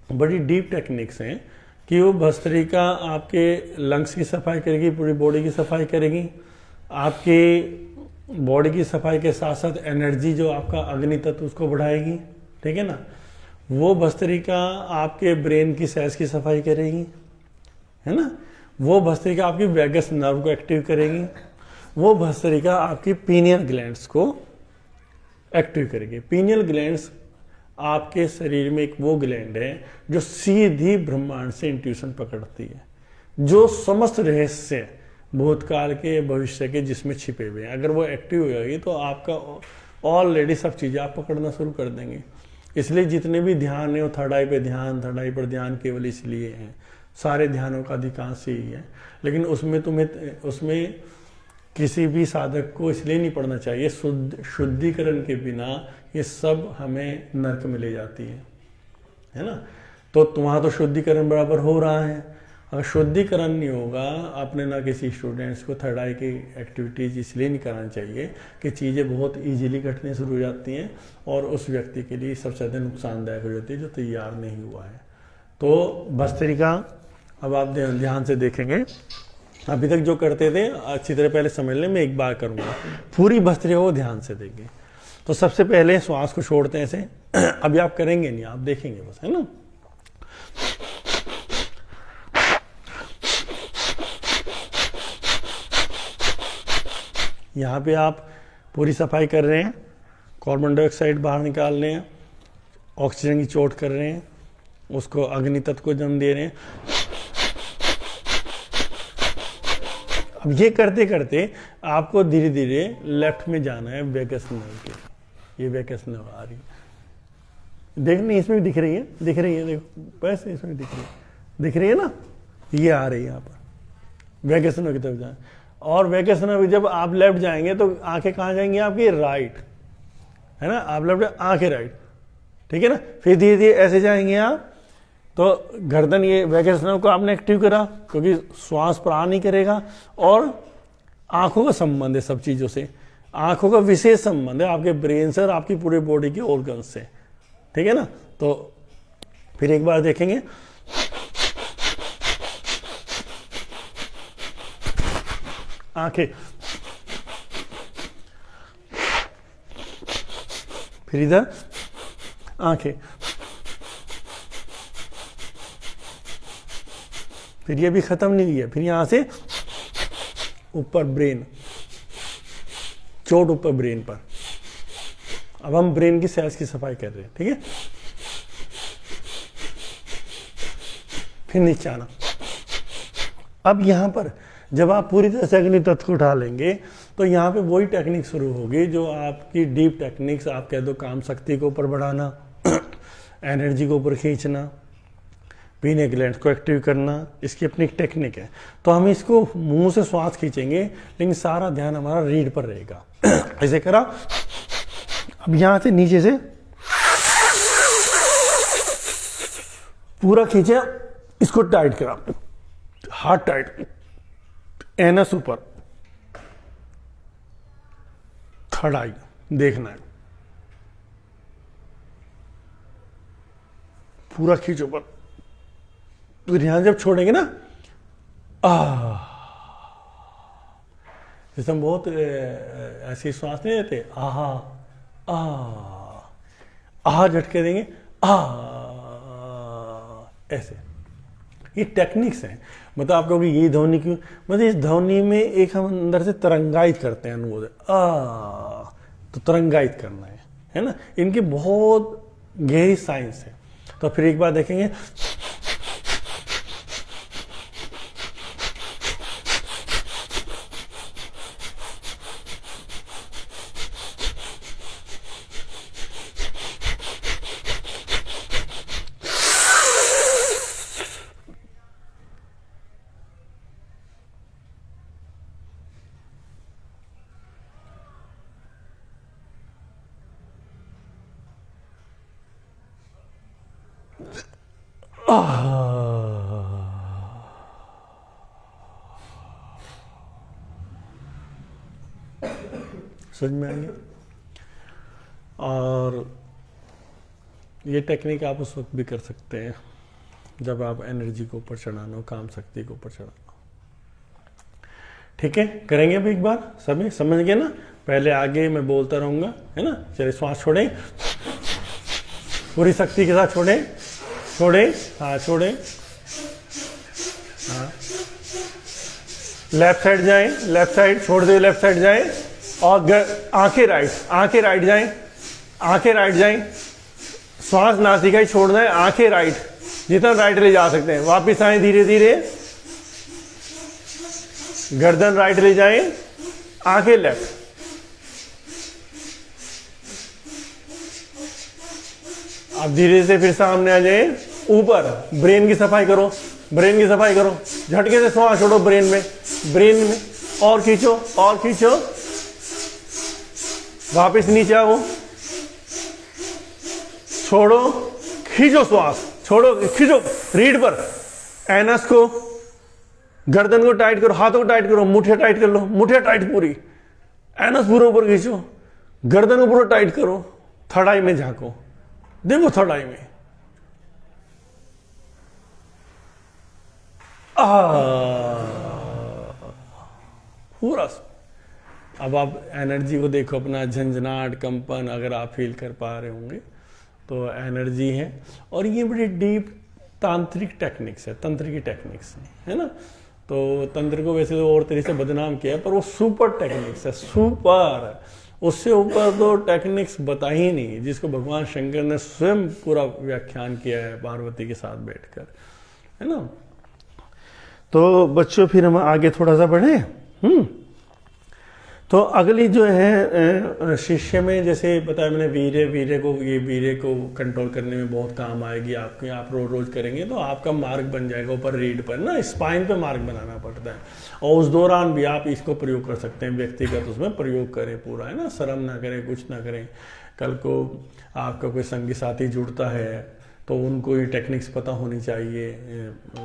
Speaker 1: बड़ी डीप टेक्निक्स हैं कि वो भस्त्रिका आपके लंग्स की सफाई करेगी, पूरी बॉडी की सफाई करेगी। आपके बॉडी की सफाई के साथ साथ एनर्जी, जो आपका अग्नि तत्व, उसको बढ़ाएगी। ठीक है ना। वो भस्त्रिका आपके ब्रेन की सेल्स की सफाई करेगी, है ना। वो भस्त्रिका आपकी वैगस नर्व को एक्टिव करेगी। वो भस्त्रिका आपकी पीनियल ग्लैंड्स को एक्टिव करेगी। पीनियल ग्लैंड्स आपके शरीर में एक वो ग्लैंड है जो सीधी ब्रह्मांड से इंट्यूशन पकड़ती है, जो समस्त रहस्य भूतकाल के, भविष्य के जिसमें छिपे हुए हैं। अगर वो एक्टिव हो जाएगी तो आपका ऑलरेडी सब चीजें आप पकड़ना शुरू कर देंगे। इसलिए जितने भी ध्यान है, वो थर्ड आई पे ध्यान, थर्ड आई पर ध्यान केवल इसलिए है। सारे ध्यानों का अधिकांश यही है। लेकिन उसमें किसी भी साधक को इसलिए नहीं पढ़ना चाहिए, शुद्धिकरण के बिना ये सब हमें नरक में ले जाती है ना। तो तुम्हारा तो शुद्धिकरण बराबर हो रहा है। अगर शुद्धिकरण नहीं होगा, आपने ना किसी स्टूडेंट्स को थर्ड आई की एक्टिविटीज इसलिए नहीं करानी चाहिए कि चीज़ें बहुत इजीली घटने शुरू हो जाती हैं और उस व्यक्ति के लिए सबसे ज़्यादा नुकसानदायक हो जाती है जो तैयार नहीं हुआ है। तो भस्त्रिका अब आप ध्यान से देखेंगे। अभी तक जो करते थे अच्छी तरह पहले समझ लें, मैं एक बार करूँगा। पूरी भस्त्रिका को ध्यान से देखें। तो सबसे पहले श्वास को छोड़ते हैं ऐसे। अभी आप करेंगे नहीं, आप देखेंगे बस, है ना। यहाँ पे आप पूरी सफाई कर रहे हैं, कार्बन डाइऑक्साइड बाहर निकाल रहे हैं, ऑक्सीजन की चोट कर रहे हैं, उसको अग्नि तत्व को जन्म दे रहे हैं। अब ये करते करते आपको धीरे धीरे लेफ्ट में जाना है वेगस नर्व के। ये वेगस नर्व आ रही है, देख नहीं इसमें भी दिख रही है, दिख रही है, देखो बस इसमें भी दिख रही है ना, ये आ रही है यहाँ पर वेगस नर्व की तरफ जाए। और वेगस नर्व जब आप लेफ्ट जाएंगे तो आंखें कहाँ जाएंगी आपकी, राइट, है ना, आप लेफ्ट आंखें राइट, ठीक है ना। फिर धीरे धीरे ऐसे जाएंगे आप, तो गर्दन, ये वेगस नर्व को आपने एक्टिव करा क्योंकि श्वास प्राण नहीं करेगा। और आंखों का संबंध है सब चीजों से, आंखों का विशेष संबंध है आपके ब्रेन से और आपकी पूरे बॉडी के ऑर्गन से, ठीक है ना। तो फिर एक बार देखेंगे, आंखें, फिर इधर आंखें, फिर ये भी खत्म नहीं हुई है, फिर यहां से ऊपर ब्रेन, चोट ऊपर ब्रेन पर। अब हम ब्रेन की सेल्स की सफाई कर रहे हैं, ठीक है। फिर नीचे आना। अब यहां पर जब आप पूरी तरह से अग्नि तत्व को उठा लेंगे तो यहाँ पे वही टेक्निक शुरू होगी जो आपकी डीप टेक्निक्स, आप कह दो काम शक्ति को ऊपर बढ़ाना, एनर्जी को ऊपर खींचना, पीने ग्लैंड को एक्टिव करना, इसकी अपनी एक टेक्निक है। तो हम इसको मुंह से श्वास खींचेंगे लेकिन सारा ध्यान हमारा रीढ़ पर रहेगा। ऐसे करा, अब यहां से नीचे से पूरा खींचे, इसको टाइट करा, हाथ टाइट, एनस ऊपर, थर्ड आई देखना है, पूरा खींचो ऊपर। फिर यहां जब छोड़ेंगे ना, जैसे हम बहुत ऐसी श्वास नहीं देते, आहा आहा झटके देंगे, ऐसे। ये टेक्निक्स हैं। मतलब आप कहोगे ये ध्वनि क्यों, मतलब इस ध्वनि में एक हम अंदर से तरंगायित करते हैं अनुवाद, तो तरंगायित करना है ना। इनकी बहुत गहरी साइंस है। तो फिर एक बार देखेंगे, समझ में आएंगे। और ये टेक्निक आप उस वक्त भी कर सकते हैं जब आप एनर्जी को ऊपर चढ़ाना हो, काम शक्ति को ऊपर चढ़ाना हो। ठीक है, करेंगे अभी एक बार, सभी समझ गए ना। पहले आगे मैं बोलता रहूंगा, है ना। चलिए श्वास छोड़ें, पूरी शक्ति के साथ छोड़ें, छोड़ें, हाँ छोड़ें, हाँ। लेफ्ट साइड जाएं, लेफ्ट साइड छोड़ दे, लेफ्ट साइड जाएं। और आंखें राइट, आंखें राइट जाएं, आंखें राइट जाएं। श्वास नासिका ही छोड़ना है, आंखें राइट, जितना राइट ले जा सकते हैं। वापिस आए धीरे धीरे, गर्दन राइट ले जाएं, आंखें लेफ्ट। अब धीरे से फिर सामने आ जाए, ऊपर ब्रेन की सफाई करो, ब्रेन की सफाई करो। झटके से श्वास छोड़ो ब्रेन में, ब्रेन में, और खींचो, और खींचो। वापस नीचे आओ, छोड़ो, खींचो श्वास, छोड़ो, खींचो रीढ़ पर। एनस को, गर्दन को टाइट करो, हाथों को टाइट करो, मुठिया टाइट कर लो, मुठिया टाइट पूरी। एनस पूरा ऊपर खींचो, गर्दन को पूरा टाइट करो। थर्ड आई में झांको, देखो थर्ड आई में। पूरा। अब आप एनर्जी को देखो, अपना झंझनाट, कंपन अगर आप फील कर पा रहे होंगे तो एनर्जी है। और ये बड़ी डीप तांत्रिक टेक्निक्स है, तंत्र की टेक्निक्स है ना। तो तंत्र को वैसे तो और तरीके से बदनाम किया है, पर वो सुपर टेक्निक्स है, सुपर। उससे ऊपर तो टेक्निक्स बता ही नहीं, जिसको भगवान शंकर ने स्वयं पूरा व्याख्यान किया है पार्वती के साथ बैठकर, है ना। तो बच्चों फिर हम आगे थोड़ा सा बढ़े। तो अगली जो है शिष्य में, जैसे बताया मैंने, वीर्य को कंट्रोल करने में बहुत काम आएगी आपके। आप रोज रोज करेंगे तो आपका मार्ग बन जाएगा ऊपर रीढ़ पर ना, स्पाइन पे मार्ग बनाना पड़ता है। और उस दौरान भी आप इसको प्रयोग कर सकते हैं, व्यक्तिगत उसमें प्रयोग करें पूरा, है ना, शर्म ना करें, कुछ ना करें। कल को आपका कोई संगी साथी जुड़ता है तो उनको ये टेक्निक्स पता होनी चाहिए,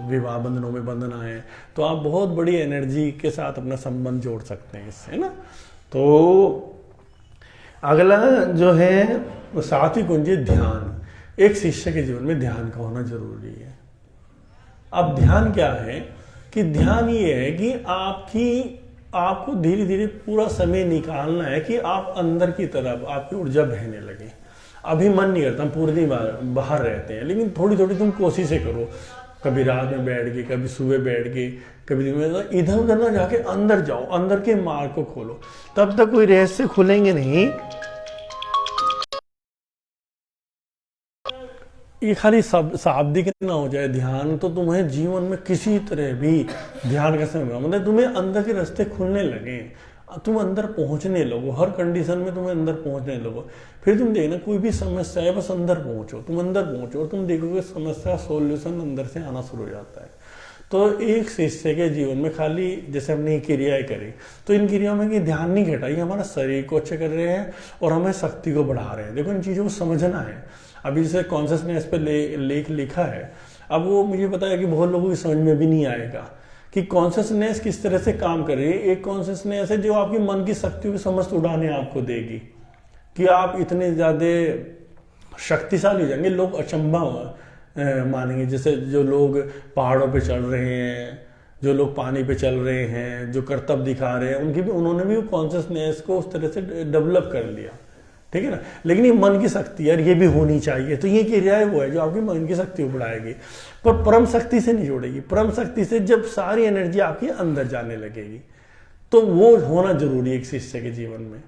Speaker 1: विवाह बंधनों में बंधना है, तो आप बहुत बड़ी एनर्जी के साथ अपना संबंध जोड़ सकते हैं इससे, है ना। तो अगला जो है सातवीं कुंजी, ध्यान। एक शिष्य के जीवन में ध्यान का होना जरूरी है। अब ध्यान क्या है कि ध्यान ये है कि आपको धीरे धीरे पूरा समय निकालना है कि आप अंदर की तरफ आपकी ऊर्जा बहने लगे। अभी मन नहीं करता, हम पूरे दिन बाहर रहते हैं, लेकिन थोड़ी थोड़ी तुम कोशिशें करो, कभी रात में बैठ के, कभी सुबह बैठ के, कभी दिन में, इधर उधर ना जाके अंदर जाओ, अंदर के मार्ग को खोलो, तब तक कोई रहस्य खुलेंगे नहीं। ये खाली शाब्दिक ना हो जाए ध्यान, तो तुम्हें जीवन में किसी तरह भी ध्यान का समय, मतलब तुम्हें अंदर के रास्ते खुलने लगे, तुम अंदर पहुंचने लगो, हर कंडीशन में तुम्हें अंदर पहुंचने लगो। फिर तुम देखना कोई भी समस्या है, बस अंदर पहुंचो, तुम अंदर पहुंचो और तुम देखोगे समस्या सॉल्यूशन अंदर से आना शुरू हो जाता है। तो एक शिष्य के जीवन में खाली जैसे हमने क्रियाएं करी, तो इन क्रियाओं में कि ध्यान नहीं घटा, ये हमारा शरीर को अच्छा कर रहे हैं और हमें शक्ति को बढ़ा रहे हैं। देखो इन चीजों को समझना है। अभी जैसे कॉन्शियसनेस पे लेख लिखा है, अब वो मुझे पता है कि बहुत लोगों की समझ में भी नहीं आएगा कि कॉन्शियसनेस किस तरह से काम कर रही है। एक कॉन्शियसनेस है जो आपकी मन की शक्तियों की समस्त उड़ाने आपको देगी कि आप इतने ज्यादा शक्तिशाली हो जाएंगे, लोग अचंभा मानेंगे। जैसे जो लोग पहाड़ों पे चल रहे हैं, जो लोग पानी पे चल रहे हैं, जो करतब दिखा रहे हैं, उन्होंने भी कॉन्शियसनेस को उस तरह से डेवलप कर लिया, ठीक है ना। लेकिन ये मन की शक्ति यार, ये भी होनी चाहिए। तो ये क्रिया है वो है जो आपकी मन की शक्ति को बढ़ाएगी, पर परम शक्ति से नहीं जोड़ेगी। परम शक्ति से जब सारी एनर्जी आपके अंदर जाने लगेगी, तो वो होना जरूरी है एक शिष्य के जीवन में,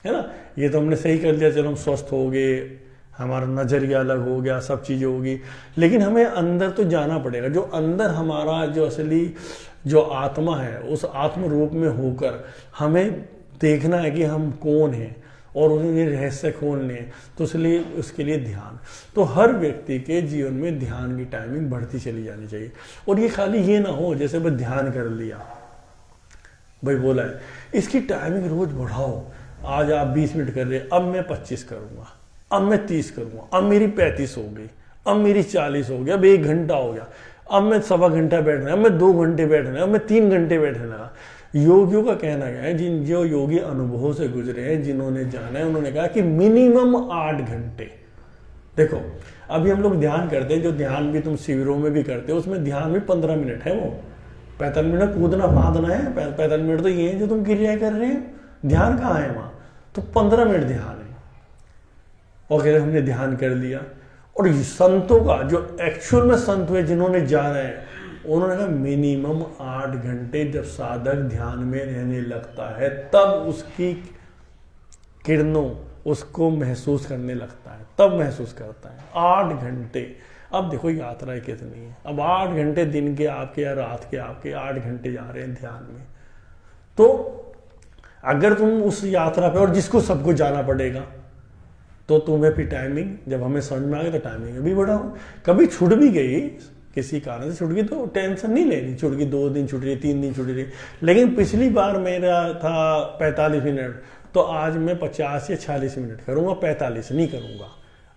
Speaker 1: है ना। ये तो हमने सही कर लिया, चलो हम स्वस्थ हो गए, हमारा नजरिया अलग हो गया, सब चीजें होगी, लेकिन हमें अंदर तो जाना पड़ेगा। जो अंदर हमारा जो असली जो आत्मा है, उस आत्म रूप में होकर हमें देखना है कि हम कौन हैं और उन्हें रहस्य खोलने हैं। तो इसलिए उसके लिए ध्यान, तो हर व्यक्ति के जीवन में ध्यान की टाइमिंग बढ़ती चली जानी चाहिए। और ये खाली ये ना हो जैसे बस ध्यान कर लिया, भाई बोला है, इसकी टाइमिंग रोज बढ़ाओ। आज आप 20 मिनट कर रहे, अब मैं 25 करूंगा, अब मैं 30 करूंगा, अब मेरी 35 हो गई, अब मेरी 40 हो गया, अब 1 घंटा हो गया, अब मैं सवा घंटा बैठना है, अब मैं 2 घंटे बैठना है, अब मैं 3 घंटे बैठने लगा। योगियों का कहना क्या है, जो योगी अनुभवों से गुजरे हैं, जिन्होंने जाना है, उन्होंने कहा कि मिनिमम 8 घंटे। देखो अभी हम लोग ध्यान करते हैं, जो ध्यान भी तुम शिविरों में भी करते हो, उसमें ध्यान भी 15 मिनट है, वो 45 मिनट कूदना फादना है, 45 मिनट तो ये है जो तुम क्रिया कर रहे हो। ध्यान कहाँ है वहां, तो 15 मिनट ध्यान है। और कहते हमने ध्यान कर लिया। और संतों का जो एक्चुअल में संत हुए, जिन्होंने जाना है, उन्होंने कहा मिनिमम 8 घंटे जब साधक ध्यान में रहने लगता है, तब उसकी किरणों उसको महसूस करने लगता है, तब महसूस करता है 8 घंटे। अब देखो यात्रा कितनी है, अब 8 घंटे दिन के आपके या रात के आपके 8 घंटे जा रहे हैं ध्यान में। तो अगर तुम उस यात्रा पे, और जिसको सबको जाना पड़ेगा, तो तुम्हें फिर टाइमिंग, जब हमें समझ में आ गया तो टाइमिंग भी बढ़ाओ। कभी छूट भी गई, किसी कारण से छूट गई तो टेंशन नहीं लेनी, छूट गई 2 दिन छूट रही, 3 दिन छूट रही। लेकिन पिछली बार मेरा था 45 मिनट, तो आज मैं 50 या 40 मिनट करूंगा, 45 नहीं करूंगा।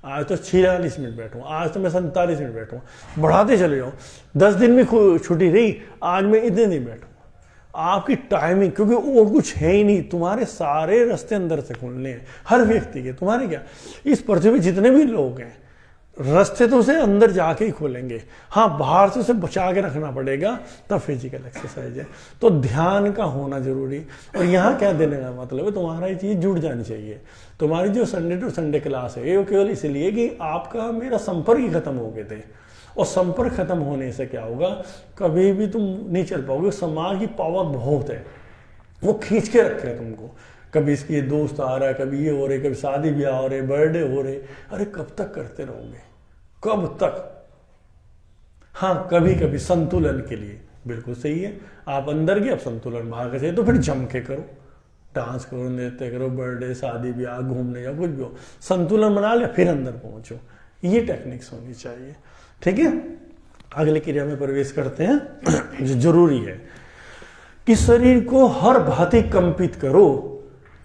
Speaker 1: आज तो 46 मिनट बैठूंगा, आज तो मैं 47 मिनट बैठूंगा, बढ़ाते चले जाऊँ। 10 दिन में छुट्टी रही, आज मैं इतने दिन बैठूंगा। आपकी टाइमिंग, क्योंकि और कुछ है ही नहीं, तुम्हारे सारे रास्ते अंदर से खुलने हैं हर व्यक्ति के। तुम्हारे क्या, इस पृथ्वी पे जितने भी लोग हैं, रास्ते तो उसे अंदर जाके ही खोलेंगे। हाँ, बाहर से उसे बचा के रखना पड़ेगा, तब फिजिकल एक्सरसाइज है। तो ध्यान का होना जरूरी। और यहाँ क्या देने का मतलब है, तुम्हारा ये चीज जुड़ जानी चाहिए। तुम्हारी जो संडे टू संडे क्लास है, ये केवल इसलिए कि आपका मेरा संपर्क ही खत्म हो गए थे। और संपर्क खत्म होने से क्या होगा, कभी भी तुम नहीं चल पाओगे। समाज की पावर बहुत है, वो खींच के रखे है तुमको। कभी इसके दोस्त आ रहा है, कभी ये हो रहे, कभी शादी ब्याह हो रहे, बर्थडे हो रहे। अरे कब तक करते रहोगे, कब तक। हाँ, कभी कभी संतुलन के लिए बिल्कुल सही है। आप अंदर के, अब संतुलन बाहर का चाहिए तो फिर जम के करो, डांस करो, नृत्य करो, बर्थडे, शादी ब्याह, घूमने जाओ, कुछ भी हो, संतुलन बना लिया फिर अंदर पहुंचो। ये टेक्निक्स होनी चाहिए। ठीक है, अगले क्रिया में प्रवेश करते हैं जो जरूरी है कि शरीर को हर भांति कंपित करो,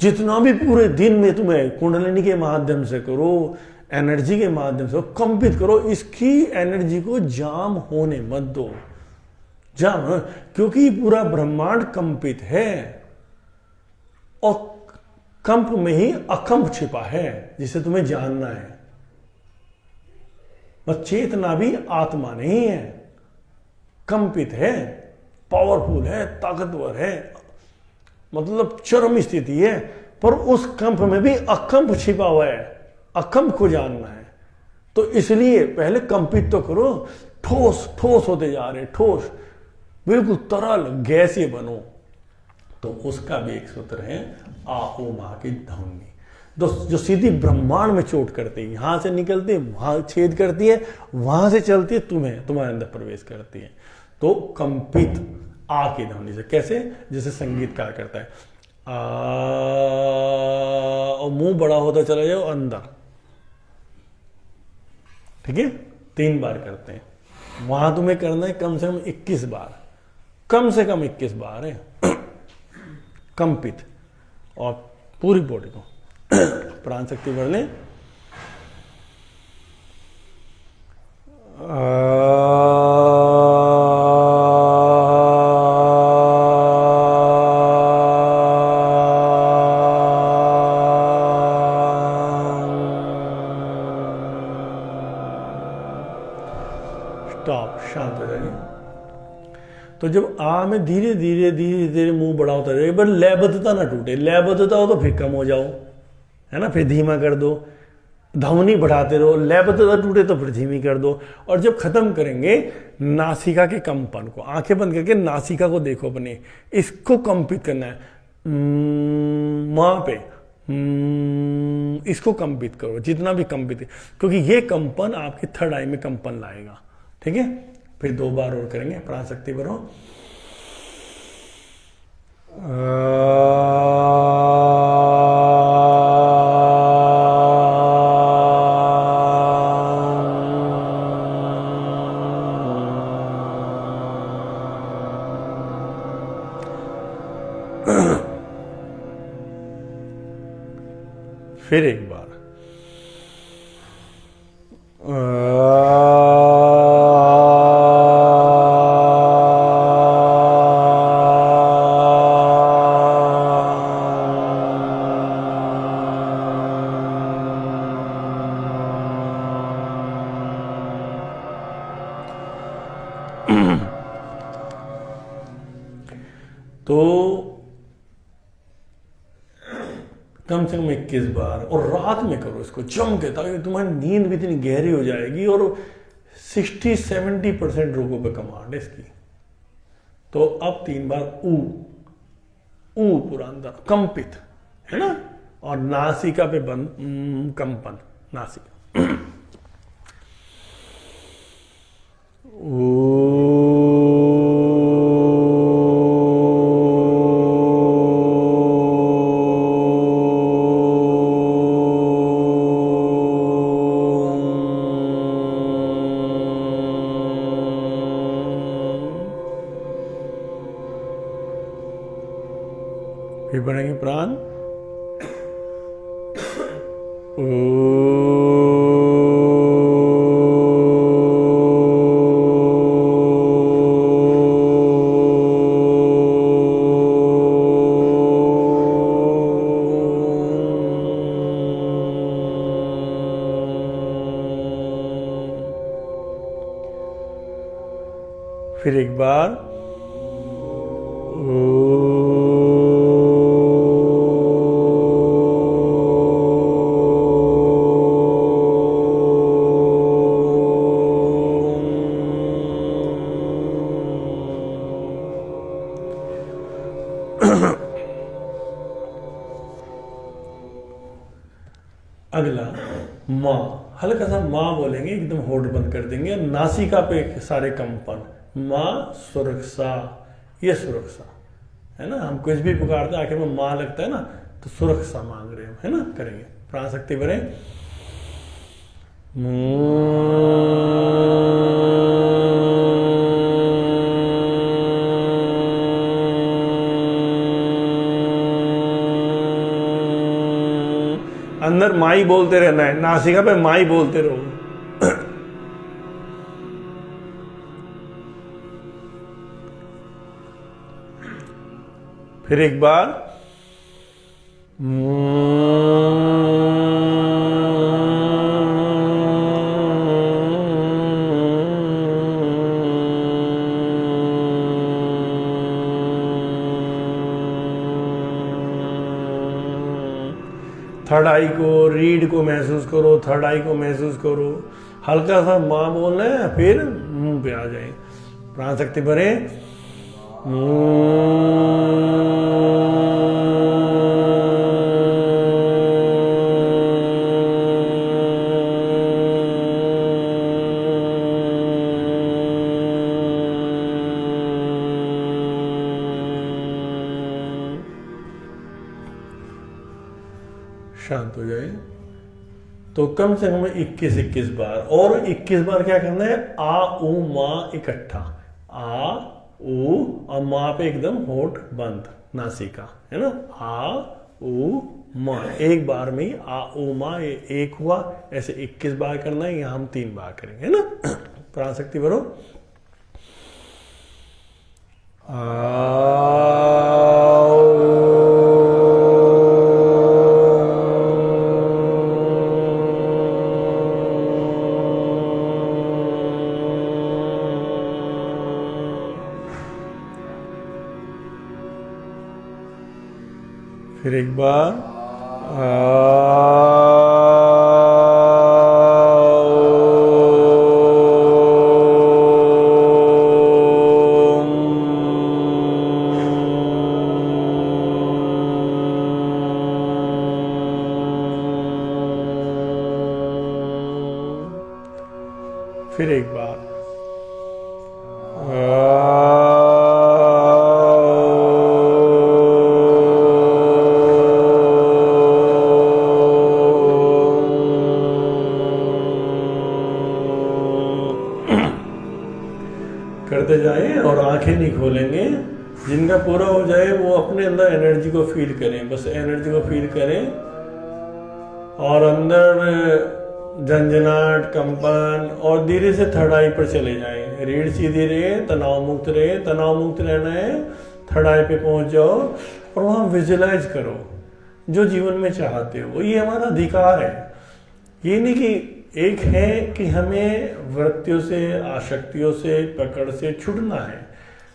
Speaker 1: जितना भी पूरे दिन में तुम्हें कुंडलिनी के माध्यम से करो, एनर्जी के माध्यम से कंपित करो, इसकी एनर्जी को जाम होने मत दो। जाम, क्योंकि पूरा ब्रह्मांड कंपित है और कंप में ही अकंप छिपा है, जिसे तुम्हें जानना है। बस चेतना भी आत्मा नहीं है, कंपित है, पावरफुल है, ताकतवर है, मतलब चरम स्थिति है, पर उस कंप में भी अकंप छिपा हुआ है। अकंप को जानना है तो इसलिए पहले कंपित तो करो। ठोस ठोस होते जा रहे, ठोस, बिल्कुल तरल, गैसीय बनो। तो उसका भी एक सूत्र है, आहो मां की ध्वनि, जो सीधी ब्रह्मांड में चोट करती है, यहां से निकलती है, वहां छेद करती है, वहां से चलती है, तुम्हारे अंदर प्रवेश करती है। तो कंपित आ की ध्वनि से, कैसे? जैसे संगीतकार करता है आ, और मुंह बड़ा होता चला जाओ अंदर। ठीक है, 3 बार करते हैं। वहां तुम्हें करना है कम से कम 21 बार, कम से कम 21 बार है कंपित, और पूरी बॉडी को प्राण शक्ति भर लें। स्टॉप, शांत हो जाइए। तो जब आ में धीरे धीरे धीरे धीरे मुंह बड़ा होता जाएगा, पर लयबद्धता ना टूटे। लयबद्धता हो तो फिर कम हो जाओ, है ना, फिर धीमा कर दो। ध्वनि बढ़ाते रहो, लयबद्धता टूटे तो फिर धीमी कर दो। और जब खत्म करेंगे, नासिका के कंपन को, आंखें बंद करके नासिका को देखो अपने, इसको कंपित करना है। मां पे इसको कंपित करो, जितना भी कंपित है, क्योंकि ये कंपन आपके थर्ड आई में कंपन लाएगा। ठीक है, फिर 2 बार और करेंगे, प्राण शक्ति भरो। फिर एक बार तो कम से कम 21 बार, और रात में करो इसको जम के, ताकि तुम्हारी नींद भी इतनी गहरी हो जाएगी। और 60-70% रोगों पे कमांड है इसकी। तो अब 3 बार ऊ पूरा अंदर कंपित, है ना, और नासिका पे बंद कंपन, नासिका। फिर बढ़ेंगे प्राण। फिर एक बार अगला माँ, हल्का सा माँ बोलेंगे, एकदम होठ बंद कर देंगे, नासिका पे सारे कंपन, माँ सुरक्षा, ये सुरक्षा है ना। हम कुछ भी पुकारते हैं आखिर में माँ लगता है ना, तो सुरक्षा मांग रहे हैं, है ना। करेंगे प्राण शक्ति भरें। अंदर माई बोलते रहना है, नासिका पे माई बोलते रहो। फिर एक बार थर्ड आई को, रीढ़ को महसूस करो, थर्ड आई को महसूस करो। हल्का सा माँ बोलना है, फिर मुंह पे आ जाए। प्राण शक्ति भरे। शांत हो जाए। तो कम से कम 21 बार, और 21 बार क्या करना है, आ ऊ माँ इकट्ठा, आ ऊ और माँ पे एकदम होठ बंद, नासिका, है ना। आ ऊ माँ, एक बार में ही आ ऊ माँ एक हुआ, ऐसे 21 बार करना है। यहाँ हम 3 बार करेंगे, है ना। प्राण शक्ति भरो। फिर एक बार फिर एक बार करते जाएं और आंखें नहीं खोलेंगे। जिनका पूरा हो जाए वो अपने अंदर एनर्जी को फील करें, बस एनर्जी को फील करें और अंदर झंझनाहट, कंपन, और धीरे से थर्ड आई पर चले जाएं। रीढ़ सीधी रहे, तनाव मुक्त रहे, तनाव मुक्त रहना है। थर्ड आई पे पहुंच जाओ और वहां विजुलाइज करो जो जीवन में चाहते हो। ये हमारा अधिकार है। ये नहीं कि एक है कि हमें वृत्तियों से, आसक्तियों से, पकड़ से छूटना है,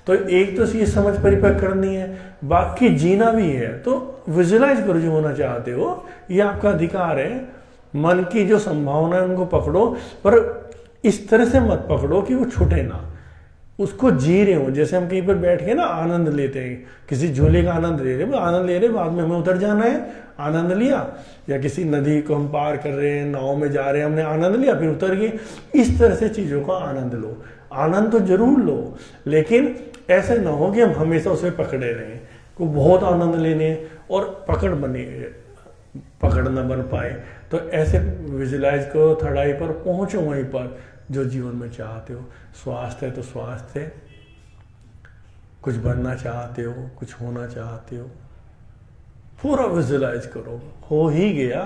Speaker 1: तो एक तो ये समझ परिपक्व करनी है, बाकी जीना भी है। तो विजुलाइज करो जो होना चाहते हो, ये आपका अधिकार है। मन की जो संभावना है उनको पकड़ो, पर इस तरह से मत पकड़ो कि वो छूटे ना, उसको जी रहे हो। जैसे हम कहीं पर बैठ के ना आनंद लेते हैं, किसी झूले का आनंद ले रहे, आनंद ले रहे, बाद में हमें उतर जाना है, आनंद लिया। या किसी नदी को हम पार कर रहे हैं, नाव में जा रहे हैं, हमने आनंद लिया, फिर उतर गए। इस तरह से चीजों का आनंद लो। आनंद तो जरूर लो, लेकिन ऐसे ना हो कि हम हमेशा उसे पकड़े रहें, को बहुत आनंद लेने और पकड़ न बन पाए। तो ऐसे विजुलाइज करो, थर्ड आई पर पहुंचो, वहीं पर जो जीवन में चाहते हो। स्वास्थ्य है तो स्वास्थ्य है, कुछ बनना चाहते हो, कुछ होना चाहते हो, पूरा विजुलाइज करो। हो ही गया,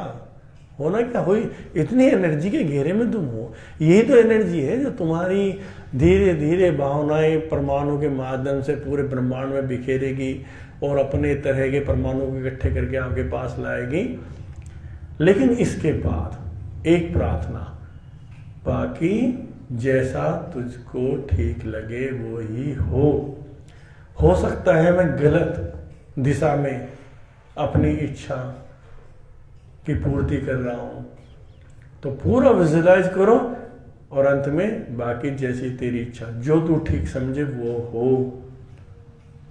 Speaker 1: होना क्या हुई। इतनी एनर्जी के घेरे में तुम हो। यही तो एनर्जी है जो तुम्हारी धीरे धीरे भावनाएं परमाणु के माध्यम से पूरे ब्रह्मांड में बिखेरेगी और अपने तरह के परमाणु को इकट्ठे करके आपके पास लाएगी। लेकिन इसके बाद एक प्रार्थना, बाकी जैसा तुझको ठीक लगे वो ही हो सकता है मैं गलत दिशा में अपनी इच्छा की पूर्ति कर रहा हूं, तो पूरा विजुलाइज करो और अंत में बाकी जैसी तेरी इच्छा, जो तू ठीक समझे वो हो।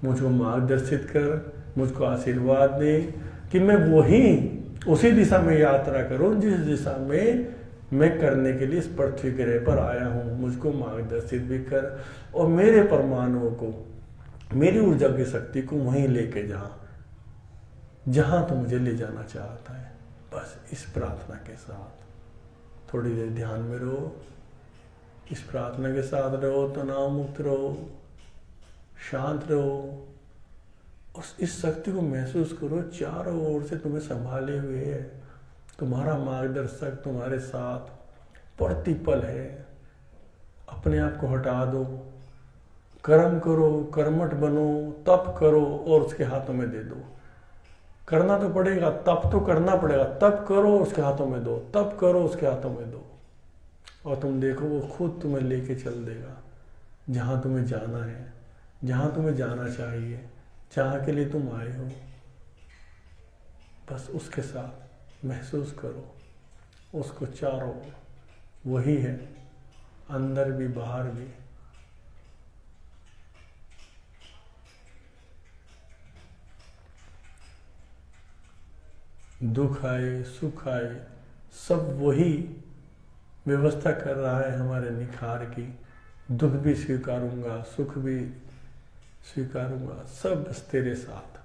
Speaker 1: मुझको मार्गदर्शित कर, मुझको आशीर्वाद दे कि मैं उसी दिशा में यात्रा करूं जिस दिशा में मैं करने के लिए इस पृथ्वी ग्रह पर आया हूँ, मुझको मार्गदर्शित भी कर और मेरे परमाणुओं को, मेरी ऊर्जा की शक्ति को वहीं लेके जहाँ तो मुझे ले जाना चाहता है। बस इस प्रार्थना के साथ थोड़ी देर ध्यान में रहो, इस प्रार्थना के साथ रहो, तनाव मुक्त रहो, शांत रहो और इस शक्ति को महसूस करो चारों ओर से तुम्हें संभाले हुए है। तुम्हारा मार्गदर्शक तुम्हारे साथ प्रतिपल है। अपने आप को हटा दो, कर्म करो, कर्मठ बनो, तप करो और उसके हाथों में दे दो। करना तो पड़ेगा, तप तो करना पड़ेगा, तप करो उसके हाथों में दो, तप करो उसके हाथों में दो और तुम देखो वो खुद तुम्हें लेके चल देगा जहाँ तुम्हें जाना है, जहाँ तुम्हें जाना चाहिए, जहाँ के लिए तुम आए हो। बस उसके साथ महसूस करो उसको चारों ओर, वही है अंदर भी बाहर भी। दुख आए सुख आए सब वही व्यवस्था कर रहा है हमारे निखार की। दुख भी स्वीकारूंगा, सुख भी स्वीकारूंगा, सब बस तेरे साथ।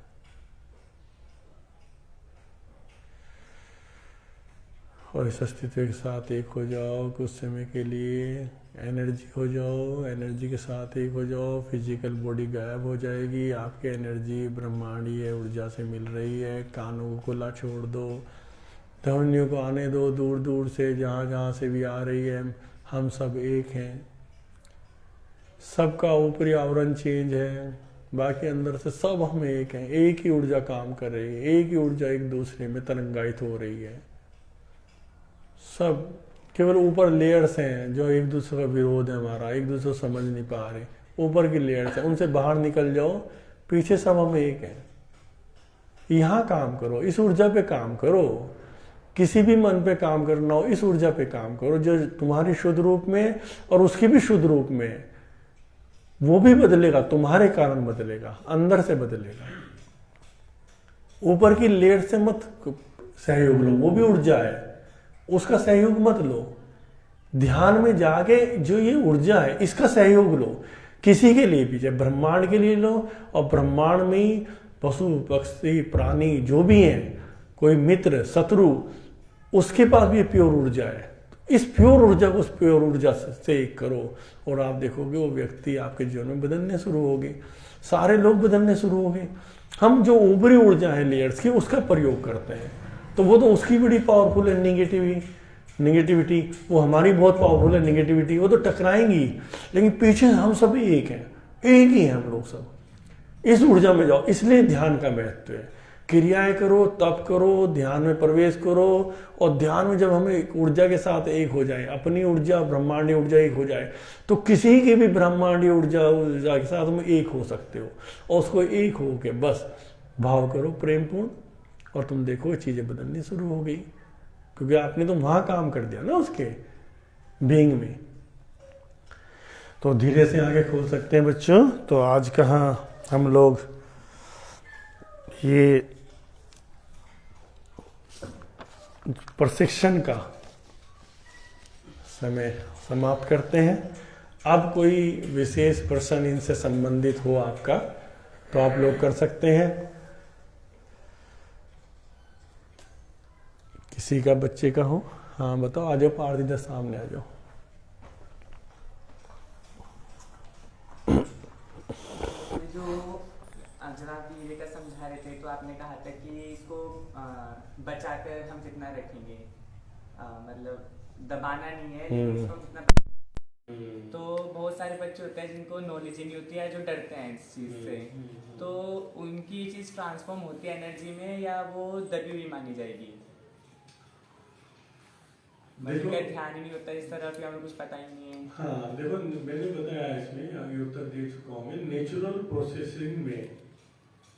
Speaker 1: और इस अस्तित्व के साथ एक हो जाओ कुछ समय के लिए, एनर्जी हो जाओ, एनर्जी के साथ एक हो जाओ। फिजिकल बॉडी गायब हो जाएगी, आपकी एनर्जी ब्रह्मांडीय ऊर्जा से मिल रही है। कानों को खुला छोड़ दो, ध्वनियों को आने दो दूर दूर से, जहाँ जहाँ से भी आ रही है। हम सब एक हैं, सबका ऊपरी आवरण चेंज है, बाकी अंदर से सब हम एक हैं। एक ही ऊर्जा काम कर रही है, एक ही ऊर्जा एक दूसरे में तरंगायित हो रही है। सब केवल ऊपर लेयर्स हैं जो एक दूसरे का विरोध है हमारा, एक दूसरे को समझ नहीं पा रहे। ऊपर की लेयर्स हैं, उनसे बाहर निकल जाओ, पीछे सब हम एक हैं। यहाँ काम करो, इस ऊर्जा पे काम करो। किसी भी मन पे काम करना हो, इस ऊर्जा पे काम करो जो तुम्हारी शुद्ध रूप में और उसकी भी शुद्ध रूप में। वो भी बदलेगा, तुम्हारे कारण बदलेगा, अंदर से बदलेगा। ऊपर की लेयर से मत सहयोग लो, वो भी ऊर्जा है, उसका सहयोग मत लो। ध्यान में जाके जो ये ऊर्जा है इसका सहयोग लो। किसी के लिए भी, चाहे ब्रह्मांड के लिए लो, और ब्रह्मांड में ही पशु पक्षी प्राणी जो भी हैं, कोई मित्र शत्रु, उसके पास भी प्योर ऊर्जा है। इस प्योर ऊर्जा को उस प्योर ऊर्जा से एक करो और आप देखोगे वो व्यक्ति आपके जीवन में बदलने शुरू होगी, सारे लोग बदलने शुरू होंगे। हम जो ऊपरी ऊर्जा है लेयर्स की, उसका प्रयोग करते हैं तो वो तो उसकी बड़ी पावरफुल है। निगेटिविटी वो हमारी बहुत पावरफुल है। निगेटिविटी वो तो टकराएंगी, लेकिन पीछे हम सब एक हैं, एक ही हैं हम लोग सब। इस ऊर्जा में जाओ, इसलिए ध्यान का महत्व है। क्रियाएं करो, तप करो, ध्यान में प्रवेश करो, और ध्यान में जब हम एक ऊर्जा के साथ एक हो जाए, अपनी ऊर्जा ब्रह्मांडीय ऊर्जा एक हो जाए, तो किसी की भी ब्रह्मांडीय ऊर्जा के साथ में एक हो सकते हो। और उसको एक हो के बस भाव करो प्रेमपूर्ण, और तुम देखो चीजें बदलनी शुरू हो गई, क्योंकि आपने तो वहां काम कर दिया ना उसके बीइंग में। तो धीरे से आगे खोल सकते हैं बच्चों। तो आज कहाँ हम लोग ये प्रशिक्षण का समय समाप्त करते हैं। अब कोई विशेष प्रश्न इनसे संबंधित हो आपका तो आप लोग कर सकते हैं। किसी का बच्चे का हो, हाँ बताओ, आ जाओ पारदीदा, सामने आ जाओ।
Speaker 2: जब आप ये का समझा रहे थे तो आपने कहा था कि इसको बचाकर हम जितना रखेंगे, मतलब दबाना नहीं है, लेकिन इसको कितना। तो बहुत सारे बच्चे होते हैं जिनको नॉलेज ही नहीं होती है, जो डरते हैं इस चीज़ से, तो उनकी ये चीज़ ट्रांसफॉर्म होती है एनर्जी में, या वो दबी हुई मानी जाएगी? मतलब क्या ध्यान ही नहीं होता इस तरफ, या हमें कुछ पता ही नहीं है?
Speaker 1: हाँ देखो, मैंने बताया इसमें आगे उत्तर दे चुका हूँ मैं। नेचुरल प्रोसेसिंग में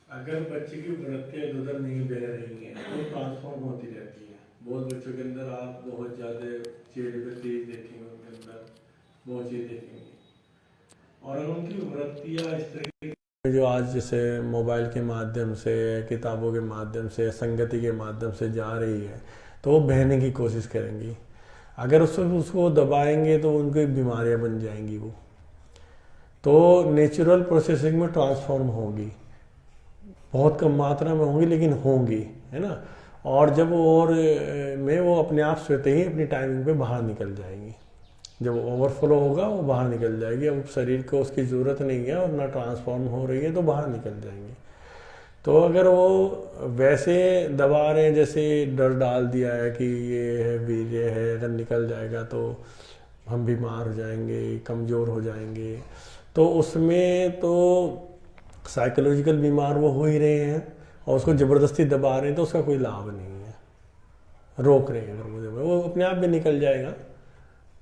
Speaker 1: अगर बच्चे की वृत्तियाँ इधर नहीं बह रही हैं तो ट्रांसफॉर्म होती रहती है। बहुत बच्चों के अंदर आप बहुत ज़्यादा चेहरे पे तेज देखेंगे, उनके अंदर बहुत चीज़ देखेंगे, और अगर उनकी वृत्तियाँ इस तरह जो आज जैसे मोबाइल के माध्यम से, किताबों के माध्यम से, संगति के माध्यम से जा रही है, तो वो बहने की कोशिश करेंगी। अगर उसको दबाएंगे तो उनको बीमारियां बन जाएंगी वो। तो नेचुरल प्रोसेसिंग में ट्रांसफॉर्म होगी, बहुत कम मात्रा में होंगी लेकिन होंगी, है ना। और जब और में वो अपने आप स्वतः ही अपनी टाइमिंग पे बाहर निकल जाएंगी। जब ओवरफ्लो होगा वो बाहर निकल जाएगी, अब शरीर को उसकी ज़रूरत नहीं है और ना ट्रांसफॉर्म हो रही है तो बाहर निकल जाएंगी। तो अगर वो वैसे दबा रहे हैं, जैसे डर डाल दिया है कि ये है वीर्य है, अगर निकल जाएगा तो हम बीमार हो जाएंगे, कमज़ोर हो जाएंगे, तो उसमें तो साइकोलॉजिकल बीमार वो हो ही रहे हैं और उसको ज़बरदस्ती दबा रहे हैं तो उसका कोई लाभ नहीं है। रोक रहे हैं अगर वो अपने आप भी निकल जाएगा।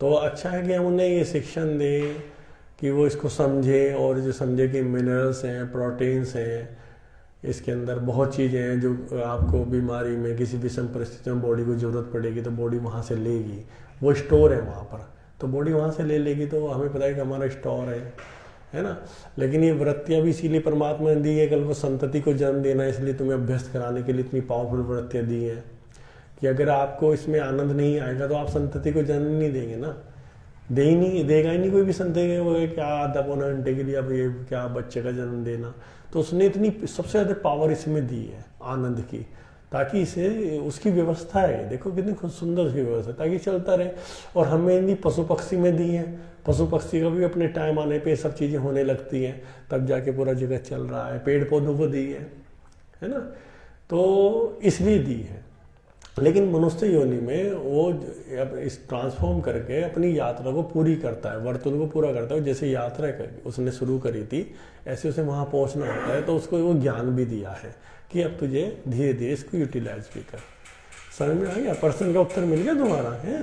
Speaker 1: तो अच्छा है कि हम उन्हें ये शिक्षण दें कि वो इसको समझे, और जो समझे कि मिनरल्स हैं, प्रोटीन्स हैं, इसके अंदर बहुत चीज़ें हैं जो आपको बीमारी में किसी विषम परिस्थिति में बॉडी को ज़रूरत पड़ेगी तो बॉडी वहाँ से लेगी, वो स्टोर है वहाँ पर, तो बॉडी वहाँ से ले लेगी। तो हमें पता है कि हमारा स्टोर है ना। लेकिन ये वृत्तियाँ भी इसीलिए परमात्मा ने दी है, कल को संतति को जन्म देना, इसलिए तुम्हें अभ्यस्त कराने के लिए इतनी पावरफुल वृत्तियाँ दी हैं कि अगर आपको इसमें आनंद नहीं आएगा तो आप संतति को जन्म नहीं देंगे ना, देगा ही नहीं कोई भी संतति को। क्या आधा पौना घंटे के लिए अब ये क्या बच्चे का जन्म देना। तो उसने इतनी सबसे ज़्यादा पावर इसमें दी है आनंद की, ताकि इसे उसकी व्यवस्था है, देखो कितनी सुंदर उसकी व्यवस्था, ताकि चलता रहे। और हमें इन्हीं पशु पक्षी में दी है, पशु पक्षी का भी अपने टाइम आने पे सब चीज़ें होने लगती हैं, तब जाके पूरा जगत चल रहा है। पेड़ पौधों को दी है ना, तो इसलिए दी है। लेकिन मनुष्य योनि में वो इस ट्रांसफॉर्म करके अपनी यात्रा को पूरी करता है, वर्तुल को पूरा करता है। जैसे यात्रा उसने शुरू करी थी, ऐसे उसे वहाँ पहुँचना होता है। तो उसको वो ज्ञान भी दिया है कि अब तुझे धीरे धीरे इसको यूटिलाइज भी कर। समझ में आ गया? प्रश्न का उत्तर मिल गया तुम्हारा है।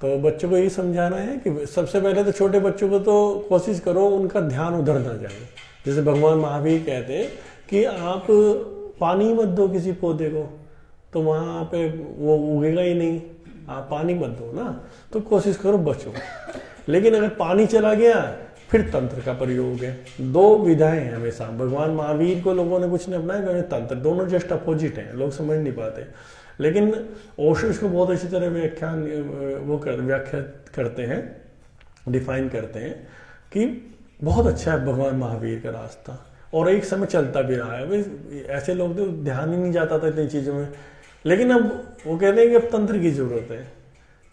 Speaker 1: तो बच्चों को यही समझाना है कि सबसे पहले तो छोटे बच्चों को तो कोशिश करो उनका ध्यान उधर ना जाए। जैसे भगवान महावीर कहते हैं कि आप पानी मत दो किसी पौधे को, तो वहाँ पे वो उगेगा ही नहीं, आप पानी मत दो ना, तो कोशिश करो बचो। लेकिन अगर पानी चला गया फिर तंत्र का प्रयोग है। दो विधाएं हैं हमेशा। भगवान महावीर को लोगों ने कुछ नहीं अपनाया, तंत्र, दोनों जस्ट अपोजिट हैं, लोग समझ नहीं पाते। लेकिन ओशो इसको बहुत अच्छी तरह व्याख्या करते हैं, डिफाइन करते हैं कि बहुत अच्छा है भगवान महावीर का रास्ता, और एक समय चलता भी रहा है। ऐसे लोग तो ध्यान ही नहीं जाता था इतनी चीज़ों में, लेकिन अब वो कहते हैं कि अब तंत्र की जरूरत है,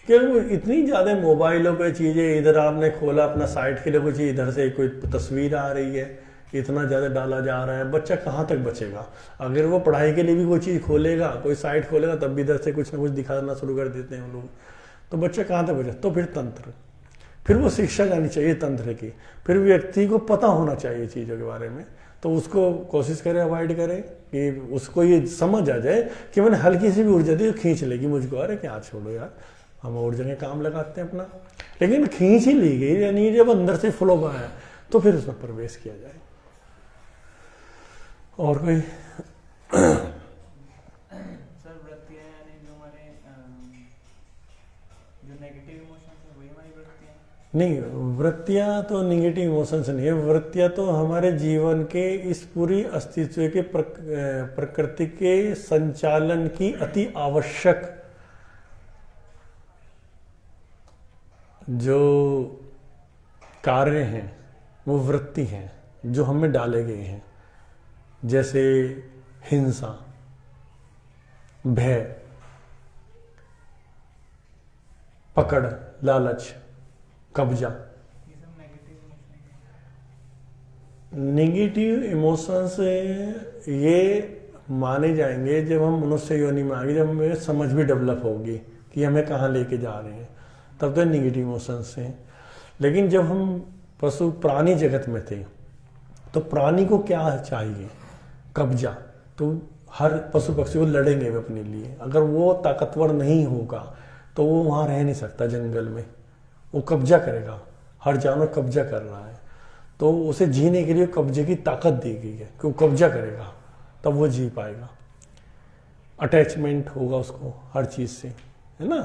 Speaker 1: कि इतनी ज़्यादा मोबाइलों पे चीज़ें, इधर आपने खोला अपना साइट के लिए कोई चीज़, इधर से कोई तस्वीर आ रही है, इतना ज़्यादा डाला जा रहा है, बच्चा कहाँ तक बचेगा। अगर वो पढ़ाई के लिए भी कोई चीज़ खोलेगा, कोई साइट खोलेगा, तब भी इधर से कुछ ना कुछ दिखाना शुरू कर देते हैं लोग, तो बच्चा कहाँ तक बचे। तो फिर तंत्र, फिर वो शिक्षा जानी चाहिए तंत्र की, फिर व्यक्ति को पता होना चाहिए चीज़ों के बारे में। तो उसको कोशिश करें, अवॉइड करें कि उसको ये समझ आ जाए कि मैंने हल्की सी भी ऊर्जा दी तो खींच लेगी मुझको, अरे क्या छोड़ो यार, हम और जगह काम लगाते हैं अपना। लेकिन खींच ही ली गई, यानी जब अंदर से फ्लो आया तो फिर उसमें प्रवेश किया जाए। और कोई
Speaker 2: सर वृत्तियाँ यानी जो हमारे जो नेगेटिव इमोशंस है वही हमारी वृत्तियाँ
Speaker 1: नहीं, वृत्तियाँ तो नेगेटिव इमोशंस नहीं है। वृत्तियाँ तो हमारे जीवन के इस पूरी अस्तित्व के प्रकृति के संचालन की अति आवश्यक जो कार्य हैं वो वृत्ति हैं जो हमें डाले गए हैं। जैसे हिंसा, भय, पकड़, लालच, कब्जा,
Speaker 2: ये सब
Speaker 1: नेगेटिव इमोशंस ये माने जाएंगे जब हम मनुष्य योनि में आगे, जब हमें समझ भी डेवलप होगी कि हमें कहाँ लेके जा रहे हैं, तब तो नेगेटिव इमोशंस हैं। लेकिन जब हम पशु प्राणी जगत में थे तो प्राणी को क्या चाहिए, कब्जा। तो हर पशु पक्षी को लड़ेंगे वे अपने लिए, अगर वो ताकतवर नहीं होगा तो वो वहाँ रह नहीं सकता जंगल में, वो कब्जा करेगा। हर जानवर कब्जा कर रहा है, तो उसे जीने के लिए कब्जे की ताकत दी गई है कि वो कब्जा करेगा तब वो जी पाएगा। अटैचमेंट होगा उसको हर चीज़ से, है ना।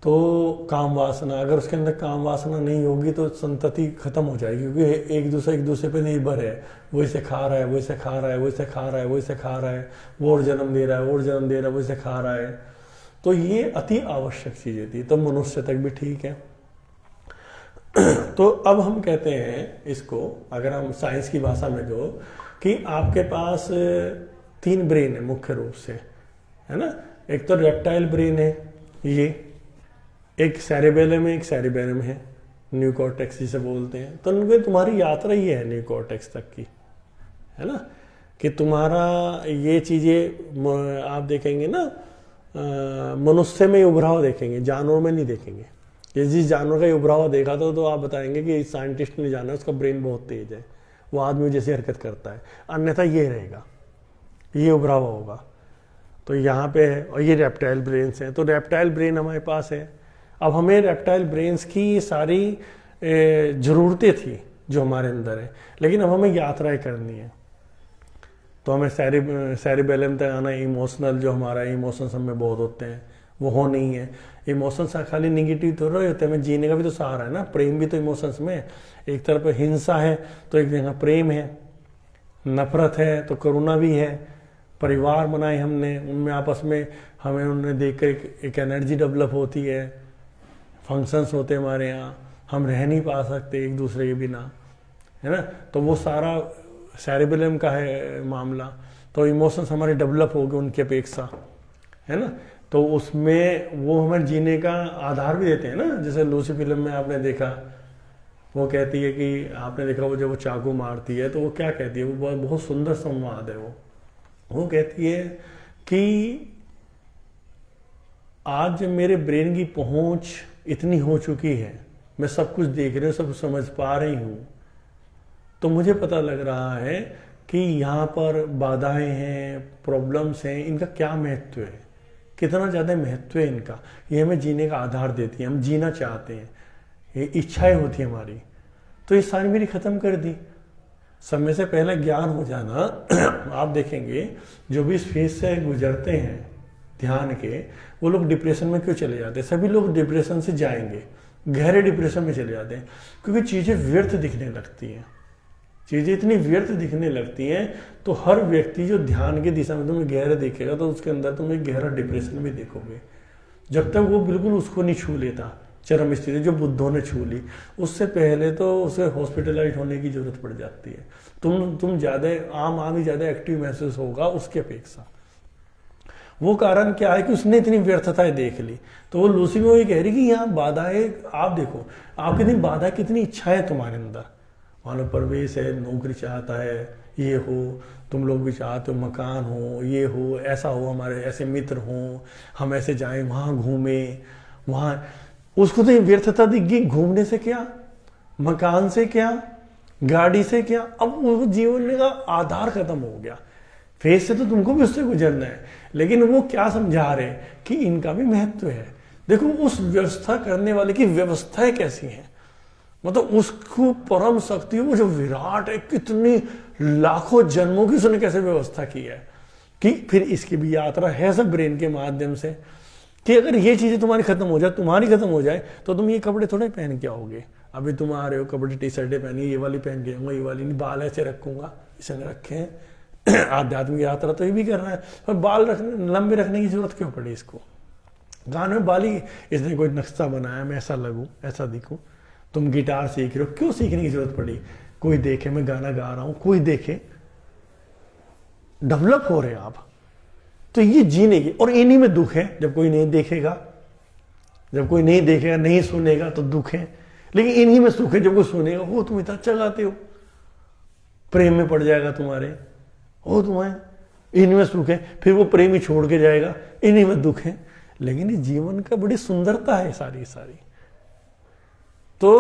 Speaker 1: तो काम वासना, अगर उसके अंदर काम वासना नहीं होगी तो संतति खत्म हो जाएगी, क्योंकि एक दूसरे पे निर्भर है। वो इसे खा रहा है, वो इसे खा रहा है, वो इसे खा रहा है, वो इसे खा रहा है, वो और जन्म दे रहा है, वो और जन्म दे रहा है, वो इसे खा रहा है। तो ये अति आवश्यक चीजें थी, तो मनुष्य तक भी ठीक है। तो अब हम कहते हैं इसको, अगर हम साइंस की भाषा में जो, कि आपके पास 3 ब्रेन है मुख्य रूप से, है ना। एक तो रेप्टाइल ब्रेन है ये, एक सेरेबेलम है, एक सेरिबेलम है, न्यू कॉर्टेक्स जिसे बोलते हैं। तो उनमें तुम्हारी यात्रा ही है न्यू कॉर्टेक्स तक की, है ना, कि तुम्हारा ये चीजें आप देखेंगे ना, मनुष्य में उभराव देखेंगे, जानवर में नहीं देखेंगे। ये जिस जानवर का उभराव देखा तो आप बताएंगे कि साइंटिस्ट ने जाना उसका ब्रेन बहुत तेज है, वो आदमी जैसी हरकत करता है, अन्यथा ये रहेगा, ये उभराव होगा। तो यहाँ पे है, और ये रेप्टाइल ब्रेन्स हैं। तो रेप्टाइल ब्रेन हमारे पास है। अब हमें रेप्टाइल ब्रेन्स की सारी ज़रूरतें थी जो हमारे अंदर है, लेकिन अब हमें यात्राएं करनी है। तो हमें सेरिबेलम तक आना, इमोशनल जो हमारा इमोशंस हमें बहुत होते हैं वो हो नहीं है। इमोशंस खाली निगेटिव तो रहे होते हैं, हमें जीने का भी तो सहारा है ना, प्रेम भी तो इमोशंस में। एक तरफ हिंसा है तो एक जगह प्रेम है, नफरत है तो करुणा भी है। परिवार बनाए हमने, उनमें आपस में हमें उन्हें देख कर एक एनर्जी डेवलप होती है। फंक्शंस होते हैं हमारे यहाँ, हम रह नहीं पा सकते एक दूसरे के बिना, है ना। तो वो सारा सेरिबेलम का है मामला। तो इमोशंस हमारे डेवलप हो गए उनकी अपेक्षा, है ना। तो उसमें वो हमें जीने का आधार भी देते हैं ना। जैसे लूसी फिल्म में आपने देखा, वो कहती है कि आपने देखा वो जब वो चाकू मारती है तो वो क्या कहती है, वो बहुत सुंदर संवाद है। वो कहती है कि आज मेरे ब्रेन की पहुंच इतनी हो चुकी है, मैं सब कुछ देख रही हूँ, सब समझ पा रही हूँ, तो मुझे पता लग रहा है कि यहाँ पर बाधाएं हैं, प्रॉब्लम्स हैं, इनका क्या महत्व है, कितना ज़्यादा महत्व है इनका। ये हमें जीने का आधार देती है, हम जीना चाहते हैं, ये इच्छाएं होती है हमारी। तो ये सारी मेरी ख़त्म कर दी। समय से पहले ज्ञान हो जाना आप देखेंगे जो भी इस फेज से गुजरते हैं ध्यान के, वो लोग डिप्रेशन में क्यों चले जाते हैं। सभी लोग डिप्रेशन से जाएंगे, गहरे डिप्रेशन में चले जाते हैं, क्योंकि चीज़ें व्यर्थ दिखने लगती हैं। चीज़ें इतनी व्यर्थ दिखने लगती हैं तो हर व्यक्ति जो ध्यान की दिशा में तुम्हें गहरा देखेगा तो उसके अंदर तुम एक गहरा डिप्रेशन भी देखोगे, जब तक वो बिल्कुल उसको नहीं छू लेता चरम स्थिति जो बुद्धों ने छू ली। उससे पहले तो उसे हॉस्पिटलाइज होने की जरूरत पड़ जाती है। तुम ज़्यादा आम आदमी ज़्यादा एक्टिव महसूस होगा उसकी अपेक्षा। वो कारण क्या है कि उसने इतनी व्यर्थताएं देख ली। तो वो लूसी में वही कह रही कि यहाँ बाधाएं, आप देखो आप कितनी बाधा, कितनी इच्छा है तुम्हारे अंदर। मान लो परवेश है, नौकरी चाहता है, ये हो, तुम लोग भी चाहते हो मकान हो, ये हो, ऐसा हो, हमारे ऐसे मित्र हों, हम ऐसे जाएं वहाँ घूमें, वहाँ उसको तो ये व्यर्थता दिख गई। घूमने से क्या, मकान से क्या, गाड़ी से क्या, अब वो जीवन का आधार खत्म हो गया। फेज से तो तुमको भी उससे गुजरना है, लेकिन वो क्या समझा रहे कि इनका भी महत्व है। देखो उस व्यवस्था करने वाले की व्यवस्थाएं कैसी हैं, मतलब उसको परम शक्ति वो जो विराट है, कितनी लाखों जन्मों की उसने कैसे व्यवस्था की है। कि फिर इसकी भी यात्रा है सब ब्रेन के माध्यम से, कि अगर ये चीजें तुम्हारी खत्म हो जाए, तुम्हारी खत्म हो जाए, तो तुम ये कपड़े थोड़े पहन के आओगे। अभी तुम आ रहे हो कपड़े टी शर्टें पहनी, ये वाली पहन के आऊंगा, ये वाली नहीं, बाल ऐसे रखूंगा, इसे रखे हैं। आध्यात्मिक यात्रा तो ये भी करना है, पर बाल रखने लंबे रखने की जरूरत क्यों पड़ी इसको। गाने में बाली इसने कोई नक्शा बनाया, मैं ऐसा लगूं, ऐसा दिखूं। तुम गिटार सीख रहे हो, क्यों सीखने की जरूरत पड़ी। कोई देखे मैं गाना गा रहा हूं, कोई देखे, डेवलप हो रहे आप। तो ये जीने की, और इन्हीं में दुख है। जब कोई नहीं देखेगा, जब कोई नहीं देखेगा, नहीं सुनेगा तो दुख है, लेकिन इन्हीं में सुख है। जब कोई सुनेगा, वो तुम इतना अच्छा गाते हो, प्रेम में पड़ जाएगा तुम्हारे, वो तुम्हें इनमें सुख है। फिर वो प्रेम ही छोड़ के जाएगा, इन्हीं में दुख है। लेकिन ये जीवन का बड़ी सुंदरता है सारी सारी। तो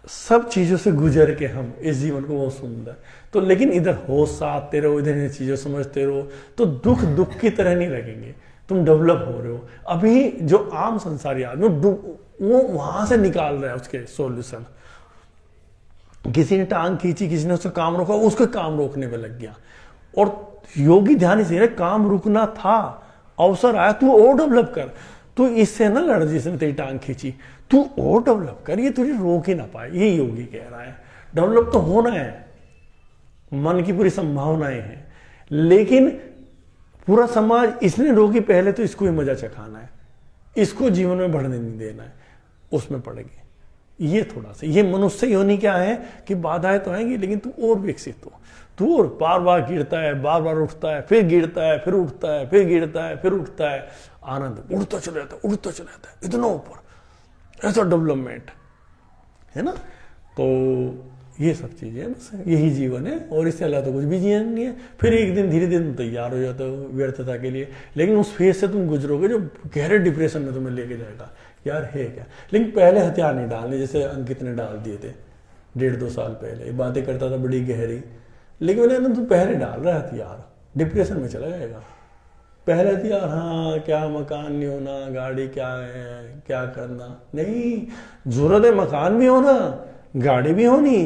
Speaker 1: सब चीजों से गुजर के हम इस जीवन को बहुत सुंदर। तो लेकिन इधर होश साधते रहो, इधर इन चीजों समझते रहो, तो दुख दुख की तरह नहीं लगेंगे। तुम डेवलप हो रहे हो। अभी जो आम संसारी आदमी वो वहां से निकाल रहा है उसके सॉल्यूशन। किसी ने टांग खींची, किसी ने उसका काम रोका, उसके काम रोकने में लग गया। और योगी ध्यान इसलिए, काम रुकना था, अवसर आया, तू और डेवलप कर। तू इससे ना लड़ जिसने तेरी टांग खींची, तू और डेवलप कर, ये तुझे रोक ही ना पाए। ये योगी कह रहा है। डेवलप तो होना है, मन की पूरी संभावनाएं हैं, लेकिन पूरा समाज इसने रोकी, पहले तो इसको ही मजा चखाना है, इसको जीवन में बढ़ने नहीं देना है, उसमें पड़ेगी। ये थोड़ा सा, ये मनुष्य योनि क्या है कि बाधाएं तो आएंगी, लेकिन तू और विकसित हो, तू और बार बार गिरता है, बार बार उठता है, फिर गिरता है, फिर उठता है, फिर गिरता है, फिर उठता है, आनंद, उड़ता चला जाता है, उड़ता चला जाता है, इतना ऊपर, ऐसा डेवलपमेंट है ना। तो ये सब चीजें, बस यही जीवन है, और इससे अलावा तो कुछ भी जीवन नहीं है। फिर एक दिन धीरे धीरे तुम तैयार हो जाते हो व्यर्थता के लिए, लेकिन उस फेज से तुम गुजरोगे जो गहरे डिप्रेशन में तुम्हें लेके जाएगा, यार है क्या। लेकिन पहले हथियार नहीं डालने, जैसे अंकित ने डाल दिए थे 1.5-2 साल पहले, बातें करता था बड़ी गहरी, लेकिन मैंने तू पहले डाल रहा है हथियार, डिप्रेशन में चला जाएगा। पहले हथियार, हाँ क्या मकान नहीं होना, गाड़ी क्या है, क्या करना, नहीं, जरूरत है मकान भी होना, गाड़ी भी होनी,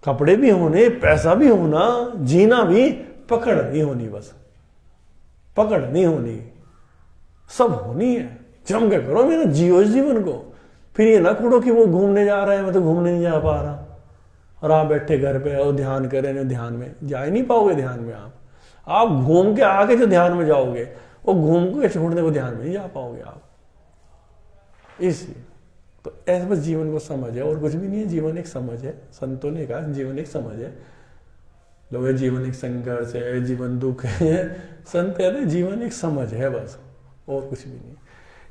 Speaker 1: कपड़े भी होने, पैसा भी होना, जीना भी, पकड़ नहीं होनी, बस पकड़ नहीं होनी, सब होनी है। जम के करो, मेरा जियो इस जीवन को। फिर ये ना कूड़ो कि वो घूमने जा रहा है, मैं तो घूमने नहीं जा पा रहा, और आप बैठे घर पे और ध्यान करें, ध्यान में जा ही नहीं पाओगे। ध्यान में आप घूम के आके जो ध्यान में जाओगे, वो घूम के छोड़ने को ध्यान में नहीं जा पाओगे आप। इसलिए तो ऐसे बस जीवन को समझ है, और कुछ भी नहीं है। जीवन एक समझ है, संतों ने कहा जीवन एक समझ है। लोग जीवन एक संघर्ष है, जीवन दुख है, संत कहते हैं जीवन एक समझ है, बस और कुछ भी नहीं।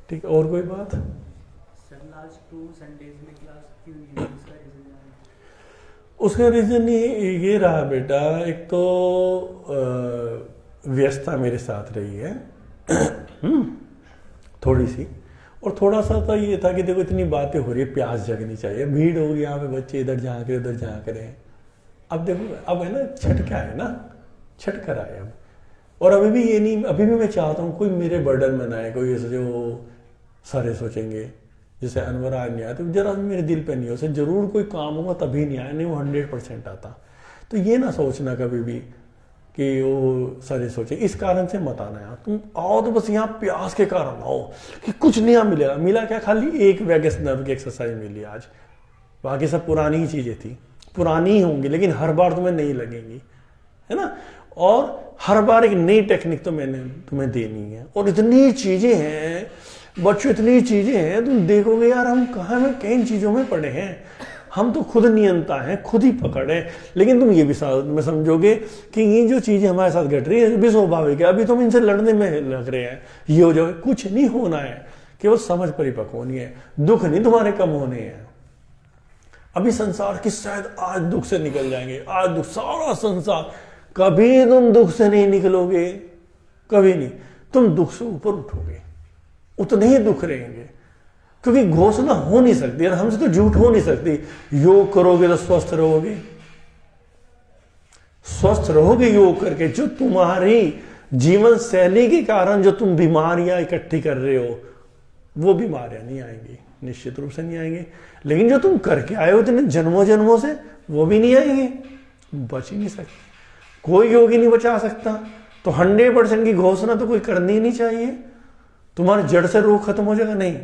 Speaker 1: ठीक है, और कोई बात?
Speaker 2: सर लास्ट 2 संडेज में क्लास क्यों नहीं हुई, उसका रीजन क्या है?
Speaker 1: उसका रीजन ये रहा बेटा, एक तो व्यस्तता मेरे साथ रही है थोड़ी सी, और थोड़ा सा तो ये था कि देखो इतनी बातें हो रही है, प्यास जगनी चाहिए, भीड़ होगी यहाँ पे, बच्चे इधर जहाँ करे उधर जहाँ करें। अब देखो, अब है ना, छटका है ना, छट कर आए अब। और अभी भी ये नहीं, अभी भी मैं चाहता हूँ कोई मेरे बर्डन में ना आए, कोई ऐसे जो सारे सोचेंगे जैसे अनवर आज नहीं आया, तो जरा भी मेरे दिल पे नहीं हो, जरूर कोई काम होगा तभी नहीं आया, नहीं वो 100% आता। तो ये ना सोचना कभी भी कि वो सारे सोचे, इस कारण से मत आना यार। तुम आओ तो बस यहाँ प्यास के कारण आओ, कि कुछ नया मिलेगा। मिला क्या? खाली एक वैगस नर्व की एक्सरसाइज मिली आज, बाकी सब पुरानी ही चीजें थी, पुरानी ही होंगी, लेकिन हर बार तुम्हें नई लगेंगी, है ना। और हर बार एक नई टेक्निक तो मैंने तुम्हें देनी है। और इतनी चीजें हैं बच्चों, इतनी चीजें हैं, तुम देखोगे यार हम कहाँ में कई चीजों में पड़े हैं। हम तो खुद नियंता हैं, खुद ही पकड़े। लेकिन तुम ये भी में समझोगे कि ये जो चीजें हमारे साथ घट रही है भी स्वाभाविक है, अभी तुम इनसे लड़ने में लग रहे हैं, ये हो जाओगे। कुछ नहीं होना है, केवल समझ परिपक्व होनी है। दुख नहीं तुम्हारे कम होने हैं। अभी संसार की शायद आज दुख से निकल जाएंगे, आज दुख, सारा संसार। कभी तुम दुख से नहीं निकलोगे, कभी नहीं। तुम दुख से ऊपर उठोगे, उतने ही दुख रहेंगे, क्योंकि घोषणा हो नहीं सकती, और हमसे तो झूठ हो नहीं सकती। योग करोगे तो स्वस्थ रहोगे, स्वस्थ रहोगे योग करके। जो तुम्हारी जीवन शैली के कारण जो तुम बीमारियां इकट्ठी कर रहे हो, वो बीमारियां नहीं आएंगी, निश्चित रूप से नहीं आएंगी। लेकिन जो तुम करके आए हो इतने जन्मों जन्मों से, वो भी नहीं आएंगे, बच ही नहीं सकते। कोई योगी नहीं बचा सकता। तो 100% की घोषणा तो कोई करनी ही नहीं चाहिए। तुम्हारे जड़ से रोग खत्म हो जाएगा? नहीं,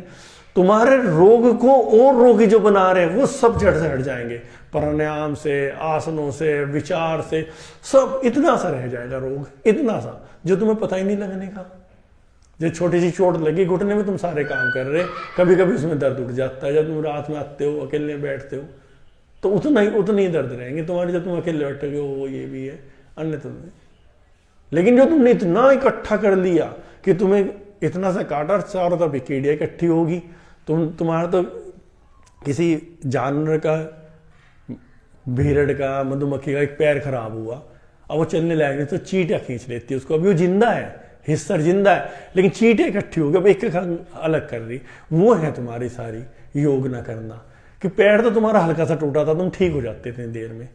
Speaker 1: तुम्हारे रोग को और रोगी जो बना रहे हैं वो सब जड़ से हट जाएंगे। प्राणायाम से, आसनों से, विचार से, सब इतना सा रह जाएगा रोग, इतना सा जो तुम्हें पता ही नहीं लगने का। जो छोटी सी चोट लगी घुटने में, तुम सारे काम कर रहे, कभी कभी उसमें दर्द उठ जाता है। जब तुम रात में आते हो, अकेले बैठते हो, तो उतना ही दर्द रहेंगे तुम्हारे। जब तुम अकेले बैठोगे, वो ये भी है, अन्य तो नहीं। लेकिन जो तुमने इतना इकट्ठा कर लिया कि तुम्हें इतना सा काटा, चारों तरफ कीड़ियाँ इकट्ठी होगी, तुम्हारा तो किसी जानवर का, भेड़ का, मधुमक्खी का एक पैर खराब हुआ, अब वो चलने लायक नहीं, तो चींटियां खींच लेती है उसको। अभी वो जिंदा है, हिस्सा जिंदा है, लेकिन चींटियां इकट्ठी हो गई, अब एक अलग कर रही। वो है तुम्हारी सारी योग ना करना। कि पैर तो तुम्हारा हल्का सा टूटा था, तुम ठीक हो जाते इतनी देर में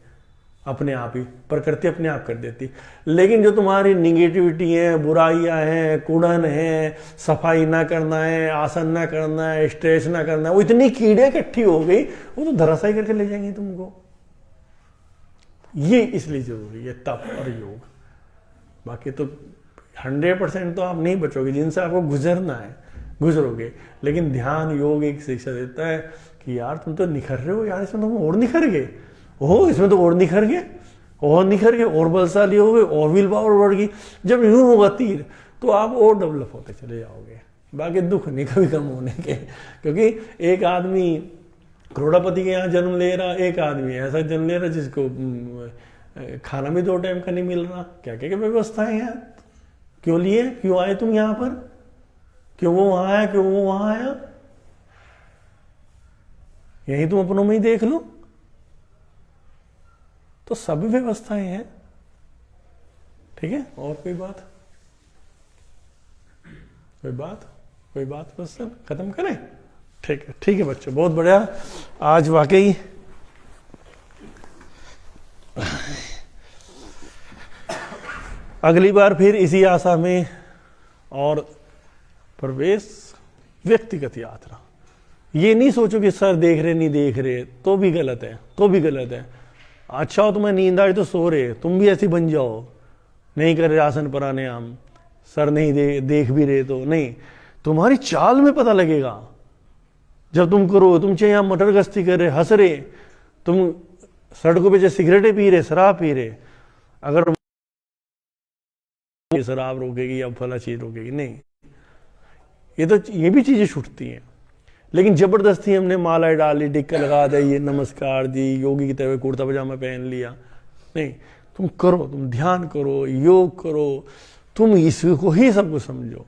Speaker 1: अपने आप ही, प्रकृति अपने आप कर देती। लेकिन जो तुम्हारी निगेटिविटी है, बुराइयां हैं, कूड़न है, सफाई ना करना है, आसन ना करना है, स्ट्रेच ना करना है, वो इतनी कीड़े इकट्ठी हो गई, वो तो धराशायी करके ले जाएंगे तुमको। ये इसलिए जरूरी है तप और योग। बाकी तो 100% तो आप नहीं बचोगे, जिनसे आपको गुजरना है गुजरोगे। लेकिन ध्यान योग एक शिक्षा देता है कि यार तुम तो निखर रहे हो यार, इसमें तुम और निखर गए हो, इसमें तो और निखर गए, और निखर गए, और बलशाली हो गए, और विल पावर बढ़ गई। जब यूं होगा तीर तो आप और डेवलप होते चले जाओगे। बाकी दुख नहीं कभी कम होने के, क्योंकि एक आदमी करोड़पति के यहाँ जन्म ले रहा, एक आदमी ऐसा जन्म ले रहा जिसको खाना भी 2 टाइम का नहीं मिल रहा। क्या क्या क्या व्यवस्थाएं हैं। क्यों लिए, क्यों आए तुम यहाँ पर, क्यों वो वहां आया, क्यों वो वहां आया, यही तुम अपनों में ही देख लो। तो सब व्यवस्थाएं हैं। ठीक है, और कोई बात, कोई बात बस खत्म करें। ठीक है बच्चों, बहुत बढ़िया। आज वाकई अगली बार फिर इसी आशा में और प्रवेश व्यक्तिगत यात्रा। ये नहीं सोचो कि सर देख रहे नहीं देख रहे, तो भी गलत है। अच्छा हो तुम्हें नींद आई तो सो रहे, तुम भी ऐसे बन जाओ, नहीं कर रहे आसन प्राणायाम, सर नहीं देख भी रहे तो नहीं। तुम्हारी चाल में पता लगेगा जब तुम करो। तुम चाहे यहाँ मटर गश्ती कर रहे, हंस रहे, तुम सड़कों पे सिगरेटें पी रहे, शराब पी रहे, अगर ये शराब रोकेगी या फला चीज रोकेगी, नहीं। ये भी चीजें छूटती हैं। लेकिन जबरदस्ती हमने माला डाली, टिक्का लगा दिया, ये नमस्कार जी, योगी की तरह कुर्ता पजामा पहन लिया, नहीं। तुम करो, तुम ध्यान करो, योग करो, तुम इसको ही सब कुछ समझो।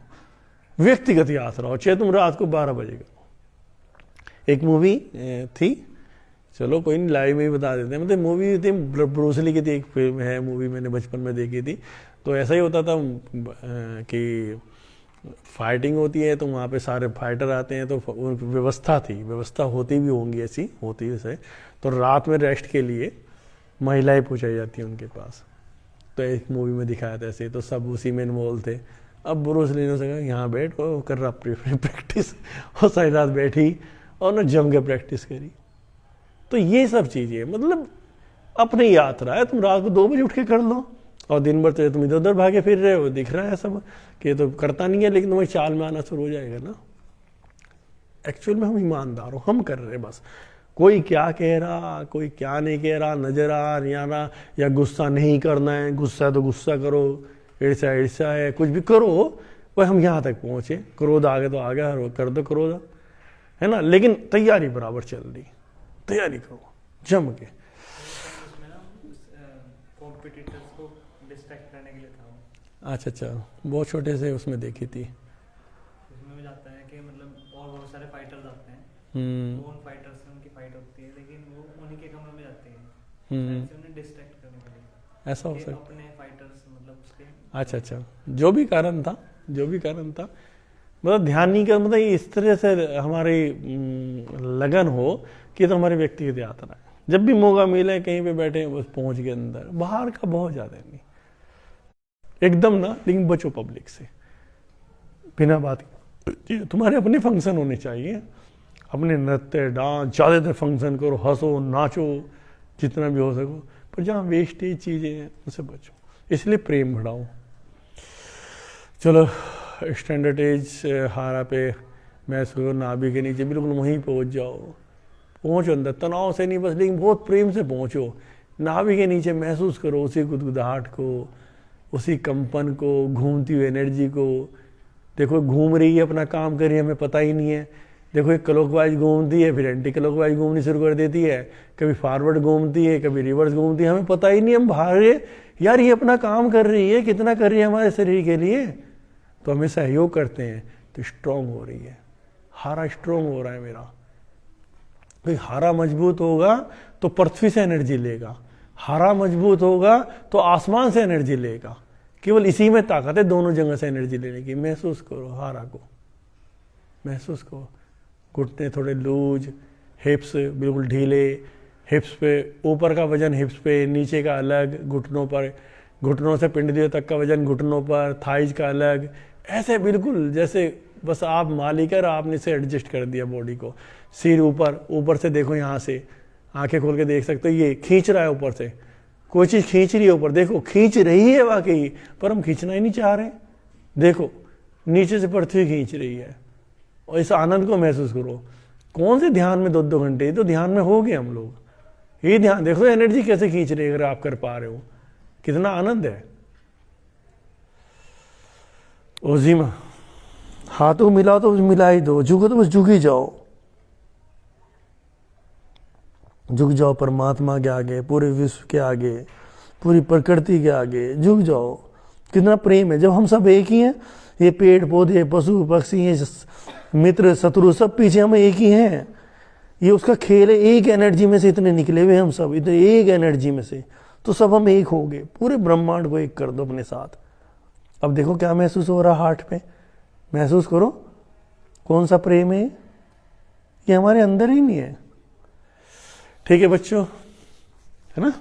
Speaker 1: व्यक्तिगत यात्रा हो, चाहे तुम रात को 12 बजे करो। एक मूवी थी, चलो कोई नहीं, लाइव में ही बता देते हैं। मतलब मूवी थी ब्रूस ली की थी, एक फिल्म है, मूवी मैंने बचपन में देखी थी। तो ऐसा ही होता था कि फाइटिंग होती है तो वहाँ पे सारे फाइटर आते हैं, तो व्यवस्था होती भी होंगी, ऐसी होती है वैसे। तो रात में रेस्ट के लिए महिलाएं पहुँचाई जाती हैं उनके पास। तो एक मूवी में दिखाया था ऐसे, तो सब उसी में इन्वॉल्व थे। अब ब्रूस ली ने कहा यहाँ बैठ, वो कर रहा प्रैक्टिस, और सारी रात बैठी और ना जम के प्रैक्टिस करी। तो ये सब चीज़ें मतलब अपनी यात्रा है। तुम रात को 2 बजे उठ के कर लो, और दिन भर तो तुम इधर उधर भागे फिर रहे हो, दिख रहा है सब कि तो करता नहीं है, लेकिन तुम्हें चाल में आना शुरू हो जाएगा ना। एक्चुअल में हम ईमानदार हो, हम कर रहे हैं बस। कोई क्या कह रहा, कोई क्या नहीं कह रहा, नजर आ रहा, या गुस्सा नहीं करना है, गुस्सा है तो गुस्सा करो, ईर्ष्या है, कुछ भी करो। वह हम यहाँ तक पहुंचे, क्रोध आ गया तो आ गया, कर दो क्रोध, है ना। लेकिन तैयारी बराबर चल रही, तैयारी करो जम के। अच्छा, बहुत छोटे से उसमें देखी थी।
Speaker 3: उसमें भी जाता है कि मतलब और बहुत सारे फाइटर्स आते हैं, तो उन फाइटर्स से उनकी फाइट होती है, लेकिन वो उन्हीं के कमरे में जाते हैं उन्हें डिस्ट्रैक्ट करने के लिए।
Speaker 1: ऐसा हो सकता
Speaker 3: अपने फाइटर्स मतलब उसके।
Speaker 1: अच्छा, जो भी कारण था, मतलब ध्यान नहीं कर, मतलब इस तरह से हमारी लगन हो कि तो हमारी व्यक्तिगत यात्रा है। जब भी मौका मिले कहीं पे बैठे बस पहुंच गए अंदर, बाहर का बहुत ज्यादा नहीं एकदम ना। लेकिन बचो पब्लिक से, बिना बात तुम्हारे अपने फंक्शन होने चाहिए, अपने नृत्य डांस ज़्यादातर फंक्शन करो, हंसो नाचो जितना भी हो सको, पर जहाँ वेस्टेज चीज़ें हैं उनसे बचो। इसलिए प्रेम बढ़ाओ। चलो स्टैंडर्ड एज हारा पे महसूस, नाभि के नीचे बिल्कुल वहीं पहुँच जाओ, पहुँचो अंदर, तनाव से नहीं बस, लेकिन बहुत प्रेम से पहुँचो। नाभि के नीचे महसूस करो उसी गुदगुदाहट को, उसी कंपन को, घूमती हुई एनर्जी को। देखो घूम रही है, अपना काम कर रही है, हमें पता ही नहीं है। देखो एक क्लॉकवाइज घूमती है, फिर एंटी क्लॉकवाइज घूमनी शुरू कर देती है, कभी फॉरवर्ड घूमती है, कभी रिवर्स घूमती है, हमें पता ही नहीं, हम भागे यार ये अपना काम कर रही है, कितना कर रही है हमारे शरीर के लिए, तो हमें सहयोग करते हैं तो स्ट्रांग हो रही है। हारा स्ट्रांग हो रहा है मेरा, कोई हारा मजबूत होगा तो पृथ्वी से एनर्जी लेगा, हारा मजबूत होगा तो आसमान से एनर्जी लेगा। केवल इसी में ताकत है दोनों जगह से एनर्जी लेने की। महसूस करो हारा को, महसूस करो। घुटने थोड़े लूज, हिप्स बिल्कुल ढीले, हिप्स पे ऊपर का वजन हिप्स पे, नीचे का अलग, घुटनों पर, घुटनों से पिंडलियों तक का वजन घुटनों पर, थाइज का अलग, ऐसे बिल्कुल जैसे बस आप मालिक है, आपने से एडजस्ट कर दिया बॉडी को। सिर ऊपर, ऊपर से देखो, यहाँ से आंखें खोल के देख सकते हो, ये खींच रहा है ऊपर से, कोई चीज़ खींच रही है ऊपर, देखो खींच रही है वाकई, पर हम खींचना ही नहीं चाह रहे। देखो नीचे से पृथ्वी खींच रही है, और इस आनंद को महसूस करो। कौन से ध्यान में 2-2 घंटे, तो ध्यान में हो गए हम लोग, ये ध्यान देखो एनर्जी कैसे खींच रही है, अगर आप कर पा रहे हो कितना आनंद है। ओजिमा हाथों मिला तो मिला ही दो, झुको तो बस झुक ही जाओ, झुक जाओ परमात्मा के आगे, पूरे विश्व के आगे, पूरी प्रकृति के आगे झुक जाओ। कितना प्रेम है जब हम सब एक ही हैं। ये पेड़ पौधे पशु पक्षी ये मित्र शत्रु सब पीछे हम एक ही हैं। ये उसका खेल है, एक एनर्जी में से इतने निकले हुए हम सब, इतने एक एनर्जी में से, तो सब हम एक हो गए। पूरे ब्रह्मांड को एक कर दो अपने साथ। अब देखो क्या महसूस हो रहा हार्ट पे, महसूस करो कौन सा प्रेम है, ये हमारे अंदर ही नहीं है। ठीक है बच्चों, है ना।